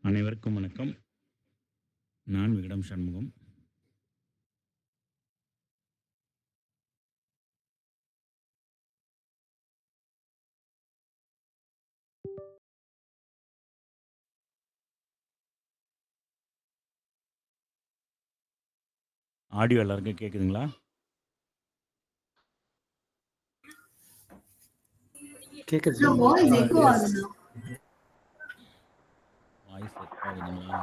அனைவருக்கும் வணக்கம். நான் விகடன் சண்முகம். ஆடியோ எல்லாருக்கும் கேட்குதுங்களா? கேக்குது No, sir. voice echo Yes. ஆகுதுண்ணா. வாய்ஸ் எக்கோ ஆகுதுங்களா?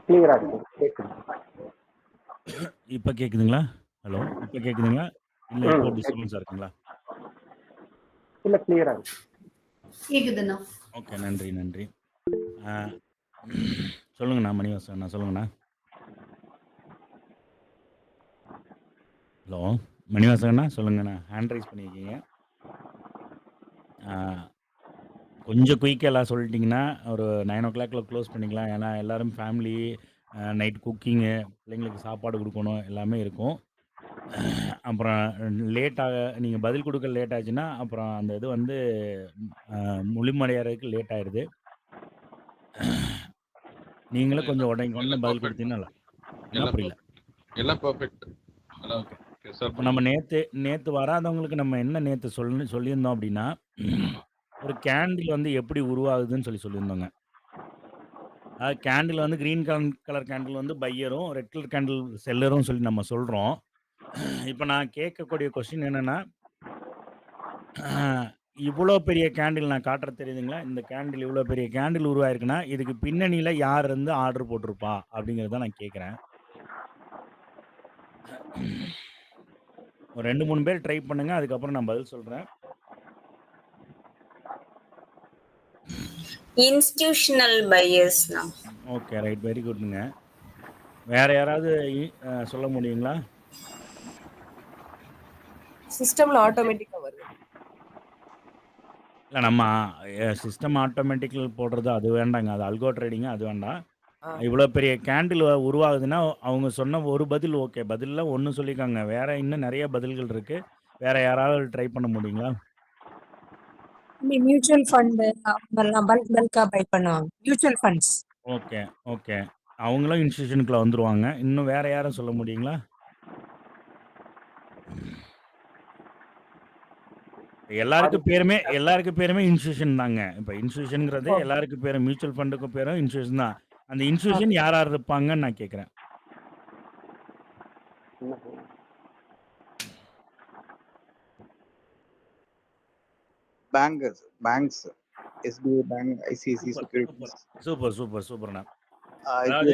கிளியரா இருக்கு. கேக்குது. இப்போ கேட்குதுங்களா? ஹலோ, இப்போ கேட்குதுங்களா? இல்லை இப்போ டிஸ்டர்பன்ஸாக இருக்குங்களா? இல்ல கிளியரா இருக்கு. கேக்குதுண்ணா. ஓகே, நன்றி நன்றி. சொல்லுங்கண்ணா, மணிவாசன் சொல்லுங்கண்ணா. ஹலோ, மணிவாசகண்ணா சொல்லுங்கண்ணா. ஹேண்ட் ரைஸ் பண்ணியிருக்கீங்க. கொஞ்சம் குயிக்காக எல்லாம் சொல்லிட்டிங்கன்னா ஒரு 9 o'clock க்ளோஸ் பண்ணிக்கலாம். ஏன்னா எல்லோரும் ஃபேமிலி, நைட் குக்கிங்கு, பிள்ளைங்களுக்கு சாப்பாடு கொடுக்கணும், எல்லாமே இருக்கும். அப்புறம் லேட்டாக நீங்கள் பதில் கொடுக்க லேட் ஆச்சுன்னா அப்புறம் அந்த இது வந்து முழுமடையறதுக்கு லேட் ஆயிடுது. நீங்களும் கொஞ்சம் உடனே பதில் கொடுத்தீங்கன்னா என்ன புரியல. எல்லாம் பெர்ஃபெக்ட். ஓகே, இப்போ நம்ம நேற்று வராதவங்களுக்கு நம்ம என்ன நேற்று சொல்லியிருந்தோம் அப்படின்னா, ஒரு கேண்டில் வந்து எப்படி உருவாகுதுன்னு சொல்லியிருந்தோங்க. அதாவது கேண்டில் வந்து க்ரீன் கலர் கேண்டில் வந்து பையரும், ரெட் கலர் கேண்டில் செல்லரும் சொல்லி நம்ம சொல்கிறோம். இப்போ நான் கேட்கக்கூடிய கொஸ்டின் என்னென்னா, இவ்வளோ பெரிய கேண்டில் நான் காட்டுறது தெரியுதுங்களா? இந்த கேண்டில் இவ்வளோ பெரிய கேண்டில் உருவாயிருக்குன்னா இதுக்கு பின்னணியில் யார் இருந்து ஆர்டர் போட்டிருப்பா அப்படிங்கிறத நான் கேட்குறேன். ஒரு 2-3 பேர் ட்ரை பண்ணுங்க, அதுக்கப்புறம் நான் பதில் சொல்கிறேன். Institutional buyers. Okay, right, very குட்ங்க. வேற யாராவது சொல்ல முடியுங்களா? சிஸ்டம்ல ஆட்டோமேட்டிக்கா வருது. இல்லை, நம்ம சிஸ்டம் ஆட்டோமேட்டிக்கல் போடுறது அது வேண்டாங்க, அது அல்கோ ட்ரேடிங், அது வேண்டாம். இவ்வளோ பெரிய கேண்டில் உருவாகுதுன்னா அவங்க சொன்ன ஒரு பதில் ஓகே, பதிலில் ஒன்று சொல்லியிருக்காங்க, வேற இன்னும் நிறைய பதில்கள் இருக்கு. வேற யாராவது ட்ரை பண்ண முடியுங்களா? மியூச்சுவல் ஃபண்ட் அவங்கெல்லாம் பல்கா பை பண்ணுவாங்க. Mutual funds. ஓகே ஓகே, அவங்களும் இன்ஸ்டிடியூஷனுக்குள்ள வந்துருவாங்க. இன்னும் வேற யாரும் சொல்ல முடியுங்களா? எல்லாருக்கும் பேருமே இன்ஸ்டிடியூஷன் தாங்க. இப்போ இன்ஸ்டிடியூஷனுங்கிறது எல்லாருக்கும் பேரும், மியூச்சுவல் ஃபண்டுக்கும் பேரும் இன்ஸ்டிடியூஷன் தான். அந்த இன்ஸ்டிடியூஷன் யார் யார் இருப்பாங்கன்னு நான் கேட்குறேன். Banks, SBI bank, ICICI securities. சூப்பர்ண்ணா. அதாவது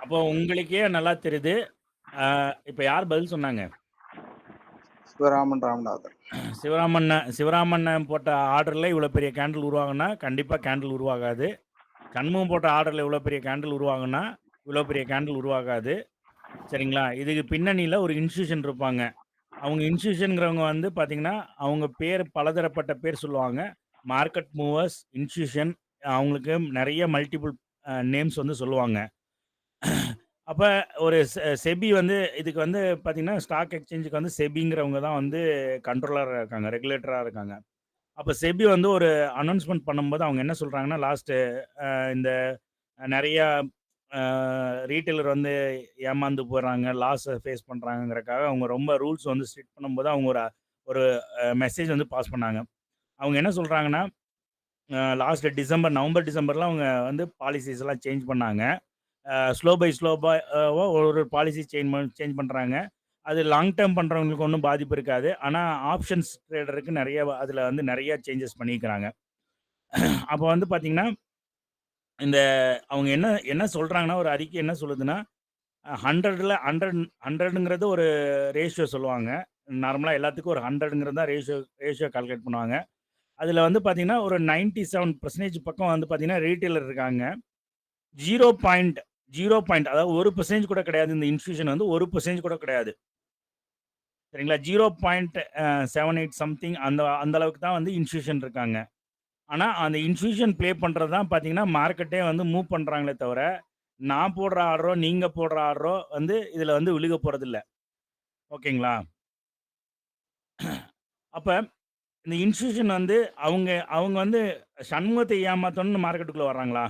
அப்போ உங்களுக்கே நல்லா தெரியுது. இப்போ யார் பதில் சொன்னாங்க? சிவராமன் போட்ட ஆர்டரில் இவ்வளோ பெரிய கேண்டில் உருவாகுனா கண்டிப்பாக கேண்டில் உருவாகாது. சண்முகம் போட்ட ஆர்டரில் இவ்வளோ பெரிய கேண்டில் உருவாகுனா இவ்வளோ பெரிய கேண்டில் உருவாகாது. சரிங்களா? இதுக்கு பின்னணியில் ஒரு இன்ஸ்டிடியூஷன் இருப்பாங்க. அவங்க இன்ஸ்டிடியூஷனுங்கிறவங்க வந்து பார்த்தீங்கன்னா அவங்க பேர் பலதரப்பட்ட பேர் சொல்லுவாங்க. மார்க்கெட் மூவர்ஸ், இன்ஸ்டிடியூஷன், அவங்களுக்கு நிறைய மல்டிபிள் நேம்ஸ் வந்து சொல்லுவாங்க. அப்போ ஒரு செபி வந்து இதுக்கு வந்து பார்த்தீங்கன்னா ஸ்டாக் எக்ஸ்சேஞ்சுக்கு வந்து செபிங்கிறவங்க தான் வந்து கண்ட்ரோலராக இருக்காங்க, ரெகுலேட்டராக இருக்காங்க. அப்போ செபி வந்து ஒரு அனௌன்ஸ்மெண்ட் பண்ணும்போது அவங்க என்ன சொல்கிறாங்கன்னா, லாஸ்ட்டு இந்த நிறையா ரீட்டைலர் வந்து ஏமாந்து போகிறாங்க, லாஸை ஃபேஸ் பண்ணுறாங்கங்கிறக்காக அவங்க ரொம்ப ரூல்ஸ் வந்து ஸ்ட்ரிக்ட் பண்ணும்போது அவங்க ஒரு மெசேஜ் வந்து பாஸ் பண்ணாங்க. அவங்க என்ன சொல்கிறாங்கன்னா, லாஸ்ட் நவம்பர் டிசம்பரில் அவங்க வந்து பாலிசிஸ் எல்லாம் சேஞ்ச் பண்ணாங்க. ஸ்லோவாக ஒரு பாலிசி சேஞ்ச் பண்ணுறாங்க. அது லாங் டேர்ம் பண்ணுறவங்களுக்கு ஒன்றும் பாதிப்பு இருக்காது. ஆனால் ஆப்ஷன்ஸ் ட்ரேடருக்கு அதில் வந்து நிறைய சேஞ்சஸ் பண்ணிக்கிறாங்க. அப்போ வந்து பார்த்தீங்கன்னா இந்த அவங்க என்ன சொல்கிறாங்கன்னா, ஒரு அறிக்கை என்ன சொல்லுதுன்னா, 100ங்கிறது ஒரு ரேஷியோ சொல்லுவாங்க. நார்மலாக எல்லாத்துக்கும் ஒரு 100ங்கிறது தான் ரேஷியோ கால்குலேட் பண்ணுவாங்க. அதில் வந்து பார்த்தீங்கன்னா ஒரு 97% பக்கம் வந்து பார்த்தீங்கன்னா ரீட்டைலர் இருக்காங்க. 0.0 அதாவது 1% கூட கிடையாது. இந்த இன்ஸ்டிடியூஷன் வந்து 1% கூட கிடையாது. சரிங்களா? 0.78 சம்திங் அந்த அளவுக்கு தான் வந்து இன்ஸ்டிடியூஷன் இருக்காங்க. ஆனால் அந்த இன்ஸ்டிடியூஷன் ப்ளே பண்ணுறது தான் பார்த்தீங்கன்னா மார்க்கெட்டே வந்து மூவ் பண்ணுறாங்களே தவிர, நான் போடுற ஆர்டரோ நீங்கள் போடுற ஆர்டரோ வந்து இதில் வந்து விழுக போகிறதில்ல. ஓகேங்களா? அப்போ இந்த இன்ஸ்டிடியூஷன் வந்து அவங்க வந்து சண்முகத்தை ஏமாத்தணும்னு மார்க்கெட்டுக்குள்ளே வர்றாங்களா?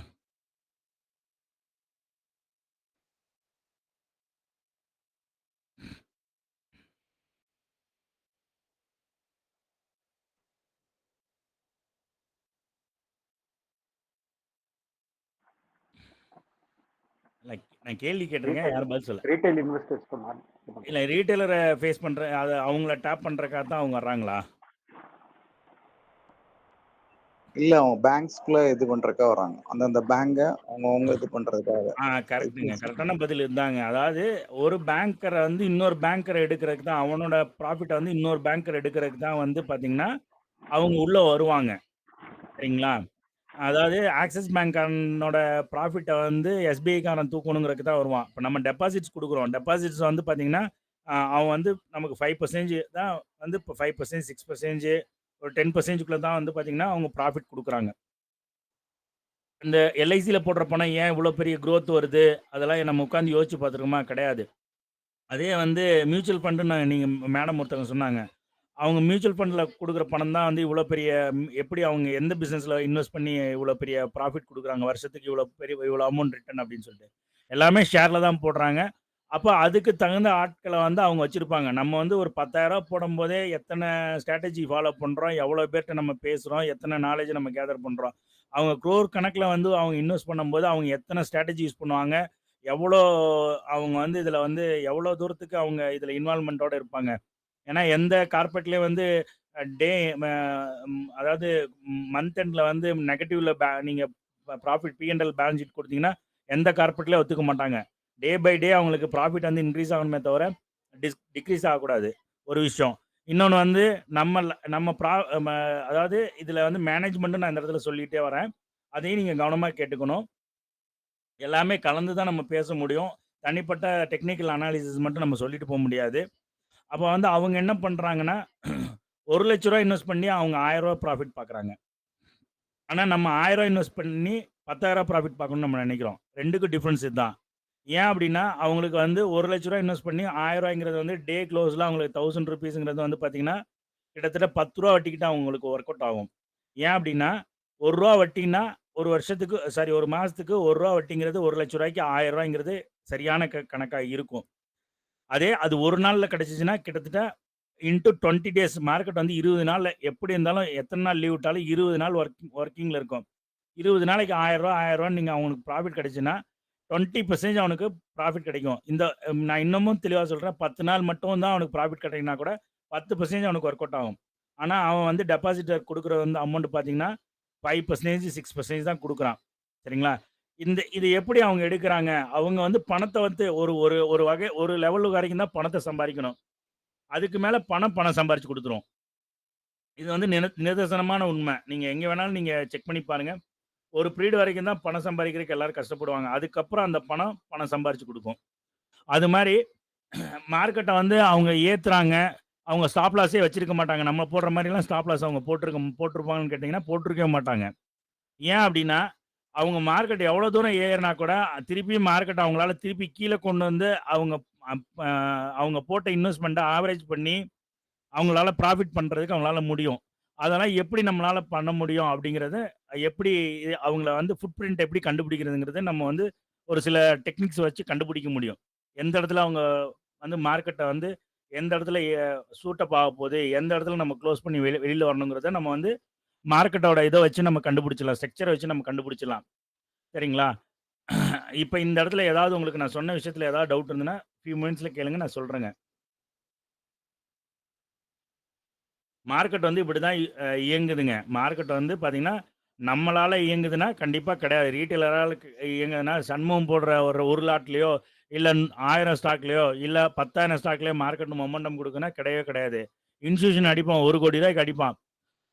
இல்ல நான் கேள்வி கேட்டிருக்கேன். யாரும் பதில் சொல்லல. ரீட்டைல் இன்வெஸ்டர்ஸ் சொன்னாங்க. இல்ல ரீட்டெய்லர ஃபேஸ் பண்ற அது அவங்கள டேப் பண்றதுக்காக தான் அவங்க வர்றாங்களா? இல்ல அவங்க பேங்க்ஸ்குள்ள இது பண்றதுக்காக வராங்க. அந்தந்த பேங்க அவங்க இது பண்றதுக்காக. கரெக்ட்டுங்க. கரெக்டான பதில் இதுதாங்க. அதாவது ஒரு பேங்கர வந்து இன்னொரு பேங்கர எடுக்கிறதுக்கு தான் அவனோட ப்ராஃபிட்ட வந்து இன்னொரு பேங்கர் எடுக்கிறதுக்கு தான் வந்து பார்த்தீங்கன்னா, அவங்க உள்ள வருவாங்க. சரிங்களா? அதாவது ஆக்சிஸ் பேங்க்காரனோட ப்ராஃபிட்ட வந்து எஸ்பிஐக்காரன் தூக்கணுங்கிறதுக்கு தான் வருவான். இப்ப நம்ம டெபாசிட்ஸ் குடுக்குறோம். டெபாசிட்ஸ் வந்து பார்த்தீங்கன்னா, அவன் வந்து நமக்கு 5% தான் வந்து இப்போ 5%, 6% ஒரு 10%க்குள்ள தான் வந்து பார்த்தீங்கன்னா, அவங்க ப்ராஃபிட் குடுக்குறாங்க. இந்த எல்ஐசில போடுற பணம் ஏன் இவ்வளோ பெரிய குரோத் வருது? அதெல்லாம் நம்ம உட்கார்ந்து யோசிச்சு பார்த்துருக்கோமா? கிடையாது. அதே வந்து மியூச்சுவல் ஃபண்டுன்னு நீங்க மேடம் ஒருத்தவங்க சொன்னாங்க. அவங்க மியூச்சுவல் ஃபண்ட்ல குடுக்குற பணம் தான் வந்து இவ்வளோ பெரிய எப்படி அவங்க எந்த பிசினஸ்ல இன்வெஸ்ட் பண்ணி இவ்வளோ பெரிய ப்ராஃபிட் குடுக்குறாங்க. வருஷத்துக்கு இவ்வளோ அமௌண்ட் ரிட்டர்ன் அப்படின்னு சொல்லிட்டு. எல்லாமே ஷேர்ல தான் போடுறாங்க. அப்ப அதுக்கு தகுந்த ஆட்கள வந்து அவங்க வச்சிருப்பாங்க. நம்ம வந்து ஒரு ரூ. 10,000 போடும்போதே எத்தன ஸ்ட்ராட்டஜி ஃபாலோ பண்றோம், எவ்வளோ பேர்ட்ட நம்ம பேசுறோம், எத்தன நாலேட்ஜ நம்ம கேதர் பண்றோம். அவங்க குரோர் கணக்குல வந்து அவங்க இன்வெஸ்ட் பண்ணும்போது அவங்க எத்தன ஸ்ட்ராட்டஜி யூஸ் பண்ணுவாங்க, எவ்வளோ அவங்க வந்து இதுல வந்து எவ்வளோ தூரத்துக்கு அவங்க இதுல இன்வால்வ்மென்ட்டோட இருப்பாங்க. ஏன்னா எந்த கார்ப்பரேட்லயும் வந்து டே ம அதாவது மந்த் எண்ட்ல வந்து நெகட்டிவ்ல நீங்க ப்ராஃபிட் P&L பேலன்ஸ் ஷீட் குடுத்தீங்கன்னா, எந்த கார்ப்பரேட்லயும் ஒத்துக்க மாட்டாங்க. டே பை டே அவங்களுக்கு ப்ராஃபிட் வந்து இன்கிரீஸ் ஆகணுமே தவிர, டிக்ரீஸ் ஆகக்கூடாது. ஒரு விஷயம். இன்னொன்னு வந்து நம்ம அதாவது இதுல வந்து மேனேஜ்மெண்ட்டும் நான் இந்த இடத்துல சொல்லிட்டே வரேன். அதையும் நீங்க கவனமா கேட்டுக்கணும். எல்லாமே கலந்து தான் நம்ம பேச முடியும். தனிப்பட்ட டெக்னிக்கல் அனாலிசிஸ் மட்டும் நம்ம சொல்லிட்டு போ முடியாது. அப்ப வந்து அவங்க என்ன பண்றாங்கன்னா, ரூ. 1,00,000 இன்வெஸ்ட் பண்ணி அவங்க ரூ. 1000 ப்ராஃபிட் பார்க்குறாங்க. ஆனா நம்ம ரூ. 1000 இன்வெஸ்ட் பண்ணி ரூ. 10,000 ப்ராஃபிட் பார்க்கணும்னு நம்ம நினைக்கிறோம். 2க்கும் டிஃபரன்ஸ் இதுதான். ஏன் அப்படின்னா, அவங்களுக்கு வந்து ரூ. 1,00,000 இன்வெஸ்ட் பண்ணி ரூ. 1000ங்கிறது வந்து டே க்ளோஸ்ல அவங்களுக்கு ₹1000ங்கிறது வந்து பார்த்தீங்கன்னா, கிட்டத்தட்ட ரூ. 10 வட்டிக்கு தான் அவங்களுக்கு ஒர்க் அவுட் ஆகும். ஏன் அப்படின்னா, ரூ. 1 வட்டின்னா ஒரு வருஷத்துக்கு ஒரு மாசத்துக்கு ரூ. 1 வட்டிங்கிறது ரூ. 1,00,000க்கு ரூ. 1000ங்கிறது சரியான கணக்கா இருக்கும். அதே அது ஒரு நாள்ல கிடைச்சுச்சுன்னா, கிட்டத்தட்ட இன்டூ 20 டேஸ் மார்க்கெட் வந்து 20 நாள்ல எப்படி இருந்தாலும் எத்தன நாள் லீவ் விட்டாலும் 20 நாள் வொர்க்கிங்ல இருக்கும். 20 நாளைக்கு ரூ. 1000 நீங்க அவங்களுக்கு ப்ராஃபிட் கிடைச்சுன்னா, 20% அவனுக்கு ப்ராஃபிட் கிடைக்கும். நான் இன்னமும் தெளிவா சொல்றேன். 10 நாள் மட்டும் தான் அவனுக்கு ப்ராஃபிட் கிடைக்கும்னா கூட 10% அவனுக்கு ஒர்க் அவுட் ஆகும். ஆனா, அவன் வந்து டெபாசிட்டர் குடுக்குற வந்து அமௌண்ட் பார்த்தீங்கன்னா, 5%, 6% தான் குடுக்குறான். சரிங்களா? இது எப்படி அவங்க எடுக்குறாங்க? அவங்க வந்து பணத்த வந்து ஒரு ஒரு ஒரு வகை ஒரு லெவல் வரைக்கும் தான் பணத்த சம்பாரிக்கணும். அதுக்கு மேல பணம் சம்பாரிச்சு குடுத்துரும். இது வந்து நிதர்சனமான உண்மை. நீங்க எங்க வேணாலும் நீங்க செக் பண்ணி பாருங்க. ஒரு பீரியட் வரைக்கும் தான் பணம் சம்பாதிக்கிறதுக்கு எல்லாரும் கஷ்டப்படுவாங்க. அதுக்கப்புறம் அந்த பணம் சம்பாரிச்சு குடுக்கும். அது மாரி மார்க்கெட்ட வந்து அவங்க ஏத்துறாங்க. அவங்க ஸ்டாப் லாஸே வச்சிருக்க மாட்டாங்க. நம்ம போடுற மாரிலாம் ஸ்டாப் லாஸ் அவங்க போட்டுருப்பாங்கன்னு கேட்டீங்கன்னா, போட்டுருக்கவே மாட்டாங்க. ஏன் அப்டின்னா, அவங்க மார்க்கெட் எவ்வளோ தூரம் ஏறுனா கூட, திருப்பியும் மார்க்கெட் அவங்களால திருப்பி கீழ கொண்டு வந்து அவங்க அவங்க போட்ட இன்வெஸ்ட்மென்ட்ட ஆவரேஜ் பண்ணி, அவங்களால ப்ராஃபிட் பண்றதுக்கு அவங்களால முடியும். அதெல்லாம் எப்படி நம்மளால பண்ண முடியும் அப்படிங்கிறத, எப்படி அவங்கள வந்து ஃபுட் பிரிண்ட் எப்படி கண்டுபிடிக்கிறதுங்கிறத நம்ம வந்து ஒரு சில டெக்னிக்ஸ் வச்சு கண்டுபிடிக்க முடியும். எந்த இடத்துல அவங்க வந்து மார்க்கெட்ட வந்து எந்த இடத்துல சூட் அப் ஆகப்போது, எந்த இடத்துல நம்ம குளோஸ் பண்ணி வெளில வரணுங்கிறத நம்ம வந்து மார்க்கெட்டோட இத வச்சு நம்ம கண்டுபிடிச்சிடலாம். ஸ்ட்ரக்சர வச்சு நம்ம கண்டுபிடிச்சிடலாம். சரிங்களா? இப்ப இந்த இடத்துல ஏதாவது உங்களுக்கு நான் சொன்ன விஷயத்துல ஏதாவது டவுட் இருந்ததுன்னா, ஃபியூ மினிட்ஸ்ல கேளுங்க நான் சொல்றேங்க. மார்க்கெட் வந்து இப்படிதான் இயங்குதுங்க. மார்க்கெட் வந்து பார்த்தீங்கன்னா, நம்மளால இயங்குதுன்னா கண்டிப்பா கிடையாது. ரீட்டெயிலரால இயங்குதுன்னா, சண்முகம் போடுற ஒரு 1 லாட்லயோ, இல்ல 1000 ஸ்டாக்லயோ, இல்ல 10,000 ஸ்டாக்லயோ மார்க்கெட் மொமெண்டம் குடுக்குன்னா கிடையவே கிடையாது. இன்ஸ்டிடியூஷன் அடிப்பான் ரூ. 1,00,00,000 அடிப்பான்.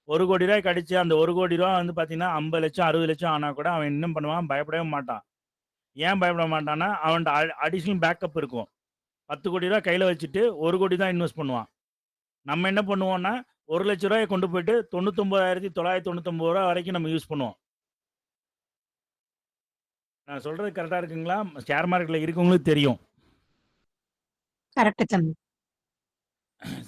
ரூ. 1,00,00,000 அடிச்சு அந்த ரூ. 1,00,00,000 வந்து பார்த்தீங்கன்னா, 50,00,000 60,00,000 ஆனா கூட அவன் என்ன பண்ணுவான்? பயப்படவே மாட்டான். ஏன் பயப்பட மாட்டான்னா, அவன்ட்ட அடிஷனல் பேக்கப் இருக்கும். ரூ. 10,00,00,000 கையில வச்சுட்டு ரூ. 1,00,00,000 தான் இன்வெஸ்ட் பண்ணுவான். நம்ம என்ன பண்ணுவோம்னா, ரூ. 1,00,000 கொண்டு போயிட்டு ரூ. 99,999 வரைக்கும் நம்ம யூஸ் பண்ணுவோம். நான் சொல்றது கரெக்ட்டா இருக்குங்களா? ஷேர் மார்க்கெட்ல இருக்கவங்களுக்கு தெரியும். கரெக்ட் தம்பி.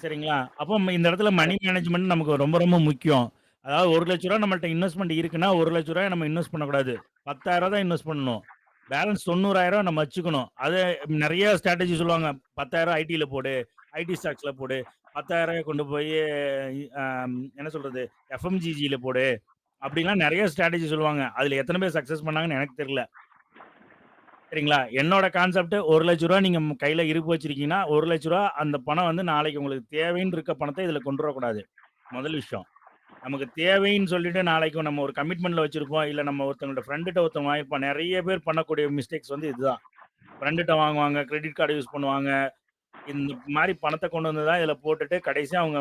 சரிங்களா? அப்போ இந்த இடத்துல மணி மேனேஜ்மென்ட் நமக்கு ரொம்ப ரொம்ப முக்கியம். அதாவது ரூ. 1,00,000 நம்மள்ட்ட இன்வெஸ்ட்மென்ட் இருக்குன்னா, ரூ. 1,00,000 நம்ம இன்வெஸ்ட் பண்ணக்கூடாது. 10,000 தான் இன்வெஸ்ட் பண்ணணும். பேலன்ஸ் 90,000 நம்ம வச்சுக்கணும். அது நெறைய ஸ்ட்ராட்டஜி சொல்லுவாங்க. 10,000 ஐடில போடு, ஐடி ஸ்டாக்ஸ்ல போடு. 10,000 கொண்டு போய் என்ன சொல்றது? எஃப்எம்ஜிஜில போடு. அப்படிலாம் நெறைய ஸ்ட்ராட்டஜி சொல்லுவாங்க. அதுல எத்தன பேர் சக்சஸ் பண்ணாங்கன்னு எனக்கு தெரியல. சரிங்களா? என்னோட கான்செப்ட் ரூ. 1,00,000 நீங்க கையில இருப்பு வச்சிருக்கீங்கன்னா, ரூ. 1,00,000 அந்த பணம் வந்து நாளைக்கு உங்களுக்கு தேவைன்னு இருக்க பணத்த இதுல கொண்டு வரக்கூடாது. முதல் விஷயம். நமக்கு தேவைன்னு சொல்லிட்டு நாளைக்கு நம்ம ஒரு கமிட்மெண்ட்ல வச்சிருப்போம். இல்ல நம்ம ஒருத்தவங்கள்ட்ட ஃப்ரெண்டுட்ட ஒருத்தன் வாங்கியிருப்பான். நெறைய பேர் பண்ணக்கூடிய மிஸ்டேக்ஸ் வந்து இதுதான். ஃப்ரெண்டுட்ட வாங்குவாங்க, கிரெடிட் கார்டு யூஸ் பண்ணுவாங்க. இந்த மாரி பணத்த கொண்டு வந்து தான் இதில போட்டுட்டு, கடைசியா அவங்க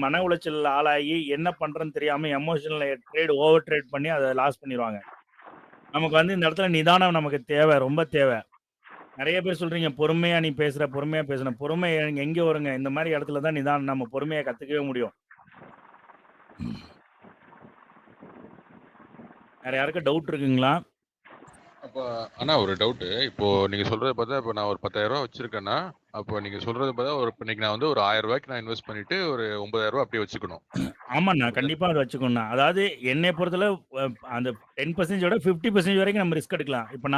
மன உளைச்சல் ஆளாகி, என்ன பண்றதுன்னு தெரியாம எமோஷனல் ஓவர் ட்ரேட் பண்ணி அத லாஸ் பண்ணிருவாங்க. நமக்கு வந்து இந்த இடத்துல நிதானம் நமக்கு தேவை, ரொம்ப தேவை. நெறைய பேர் சொல்றீங்க, பொறுமையா நீ பேசுற, பொறுமையா பேசுன. பொறுமை எங்க வருங்க? இந்த மாரி இடத்துல தான் நிதானம் நம்ம பொறுமையா கத்துக்கவே முடியும். வேற யாருக்கும் டவுட் இருக்குங்களா? அப்ப அண்ணா ஒரு டவுட்டு. இப்போ நீங்க சொல்றத பார்த்தா, இப்போ நான் ஒரு ரூ. 10,000 வச்சிருக்கேன்னா, அப்போ நீங்க சொல்றத பார்த்தா இன்னைக்கு நான் வந்து ஒரு ரூ. 1,000க்கு நான் இன்வெஸ்ட் பண்ணிட்டு ஒரு ரூ. 9,000 அப்படியே வச்சுக்கணும். ஆமாண்ணா. அப்படிதானே? கண்டிப்பா அத வச்சுக்கணும்ண்ணா. அதாவது என்னைய பொறுத்தளவு அந்த 10% விட 50% வரைக்கும் நம்ம ரிஸ்க் எடுக்கலாம். இப்ப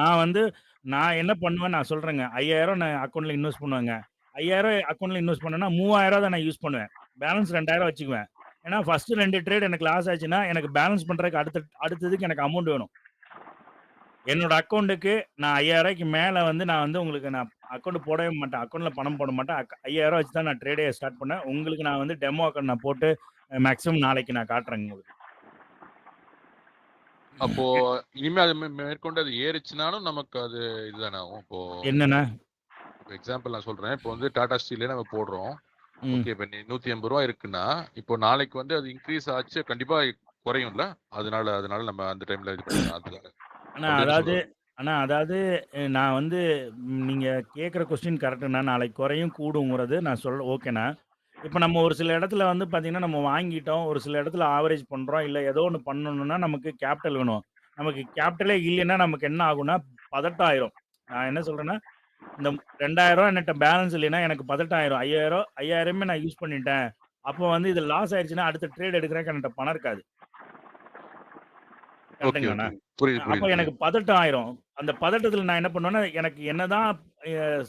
நான் என்ன பண்ணுவேன் நான் சொல்றேங்க. 5,000 நான் அக்கவுண்ட்ல இன்வெஸ்ட் பண்ணுவேங்க. 5,000 அக்கவுண்ட்ல இன்வெஸ்ட் பண்ணேன்னா, ரூ. 3,000 தான் நான் யூஸ் பண்ணுவேன். பேலன்ஸ் 2,000 வச்சுக்குவேன். ஏன்னா, ஃபர்ஸ்ட் 2 ட்ரேட் எனக்கு லாஸ் ஆச்சுன்னா, எனக்கு பேலன்ஸ் பண்றதுக்கு அடுத்ததுக்கு எனக்கு அமௌண்ட் வேணும். என்னோட அக்கவுண்ட்க்கு நான் ரூ. 5,000க்கு மேல வந்து உங்களுக்கு நான் அக்கவுண்ட் போடவே மாட்டேன். அக்கவுண்ட்ல பணம் போட மாட்டேன். ரூ. 5,000 வச்சு தான் நான் ட்ரேடே ஸ்டார்ட் பண்ணேன். உங்களுக்கு நான் வந்து டெமோ அக்கவுண்ட் நான் போட்டு மேக்ஸிமம் நாளைக்கு நான் காட்டுறேங்க உங்களுக்கு. அப்போ இனிமே அது மேற்கொண்டு அது ஏறுச்சுனாலும் நமக்கு அது இதுதானே ஆகும். இப்போ என்னண்ணா? எக்ஸாம்பிள் நான் சொல்றேன். இப்போ வந்து டாடா ஸ்டீலே நம்ம போடுறோம். ம். ஓகே, இப்போ ரூ. 180 இருக்குன்னா, இப்போ நாளைக்கு வந்து அது இன்க்ரீஸ் ஆச்சு கண்டிப்பா குறையும்ல? அதனால நம்ம அந்த டைம்ல இது பண்ணிக்கலாம். அதுக்காக. அண்ணா அப்படின்னு அதாவது சொல்ல வரேன். அண்ணா அதாவது நான் வந்து நீங்க கேட்குற கொஸ்டின் கரெக்ட்டுண்ணா. நாளைக்கு குறையும், கூடுங்கிறது நான் ஓகேண்ணா. இப்ப நம்ம ஒரு சில இடத்துல வந்து பார்த்தீங்கன்னா, நம்ம வாங்கிட்டோம். ஒரு சில இடத்துல ஆவரேஜ் பண்றோம். இல்ல ஏதோ ஒண்ணு பண்ணணும்னா நமக்கு கேப்பிட்டல் வேணும். நமக்கு கேப்பிட்டலே இல்லைன்னா நமக்கு என்ன ஆகும்னா, பதட்டம் ஆயிரும். நான் என்ன சொல்றேன்னா, இந்த ரூ. 2,000 என்கிட்ட பேலன்ஸ் இல்லைன்னா எனக்கு பதட்டம் ஆயிரும். 5,000மே நான் யூஸ் பண்ணிட்டேன். அப்போ வந்து இது லாஸ் ஆயிடுச்சுன்னா, அடுத்த ட்ரேட் எடுக்கிறதுக்கு என்கிட்ட பணம் இருக்காது. ஓகே, கரெக்ட்டுங்களாண்ணா? ஓகே. புரியுது, அப்ப புரியுது, எனக்கு புரியுது. பதட்டம் ஆயிரும். அந்த பதட்டத்துல நான் என்ன பண்ணுவேன்னா, எனக்கு என்னதான்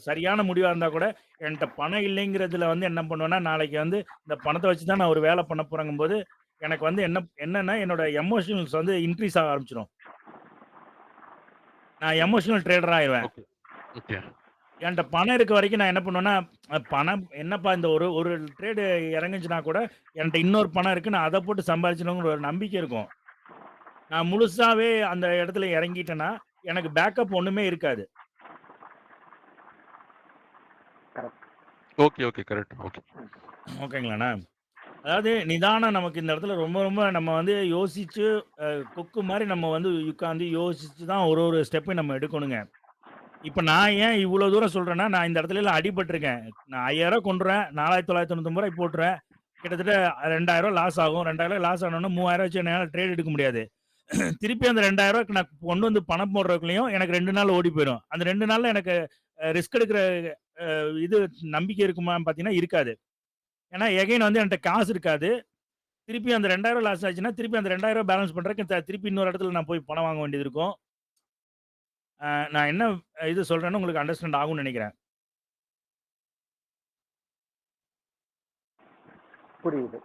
சரியான முடிவா இருந்தா கூட, என்ட்ட பணம் இல்லைங்கிறதுல வந்து என்ன பண்ணுவேன்னா, நாளைக்கு வந்து இந்த பணத்த வச்சு தான் நான் ஒரு வேலை பண்ண போறேங்கும்போது, எனக்கு வந்து என்னன்னா, என்னோட எமோஷனல்ஸ் வந்து இன்கிரீஸ் ஆக ஆரம்பிச்சுரும். நான் எமோஷனல் ட்ரேடர் ஆயிருவேன். Okay, okay. என்ட்ட பணம் இருக்க வரைக்கும் நான் என்ன பண்ணுவேன்னா, பணம் என்னப்பா இந்த ஒரு ட்ரேடு இறங்குச்சுன்னா கூட, என்ட்ட இன்னொரு பணம் இருக்கு. நான் அத போட்டு சம்பாரிச்சுருவேங்கிற ஒரு நம்பிக்கை இருக்கும். நான் முழுசாவே அந்த இடத்துல இறங்கிட்டேன்னா, எனக்கு பேக்கப் ஒண்ணுமே இருக்காது. Correct. Okay, okay. Correct. Okay. ஓகேங்களாண்ணா? அதாவது நிதானம் நமக்கு இந்த இடத்துல ரொம்ப, ரொம்ப நம்ம வந்து யோசிச்சு, கொக்கு மாரி நம்ம வந்து உட்கார்ந்து யோசிச்சு தான் ஒரு ஸ்டெப்பையும் நம்ம எடுக்கணுங்க. இப்ப நான் ஏன் இவ்வளோ தூரம் சொல்றேன்னா, நான் இந்த இடத்துலலாம் அடிபட்டுருக்கேன். நான் ரூ. 5,000 கொண்டுறேன். ரூ. 4,999 போட்டுறேன். கிட்டத்தட்ட ரூ. 2,000 லாஸ் ஆகும். ரூ. 2,000 லாஸ் ஆனோனே ரூ. 3,000 வச்சு என்னால ட்ரேட் எடுக்க முடியாது. திருப்பி அந்த ரூ. 2,000க்கு நான் கொண்டு வந்து பணம் போடுறதுக்குள்ளயும் எனக்கு 2 நாள் ஓடி போயிரும். அந்த 2 நாள்ல எனக்கு ரிஸ்க் எடுக்கிற இது நம்பிக்கை இருக்குமான்னு பார்த்தீங்கன்னா, இருக்காது. ஏன்னா எகைன் வந்து என்ட்ட காசு இருக்காது. திருப்பி அந்த ரூ. 2,000 லாஸ் ஆச்சுன்னா, திருப்பி அந்த ரூ. 2,000 பேலன்ஸ் பண்றதுக்கு திருப்பி இன்னொரு இடத்துல நான் போய் பணம் வாங்க வேண்டியது இருக்கும். நான் என்ன இது சொல்றேன்னு உங்களுக்கு அண்டர்ஸ்டாண்ட் ஆகும்னு நெனைக்கிறேன். புரியுது.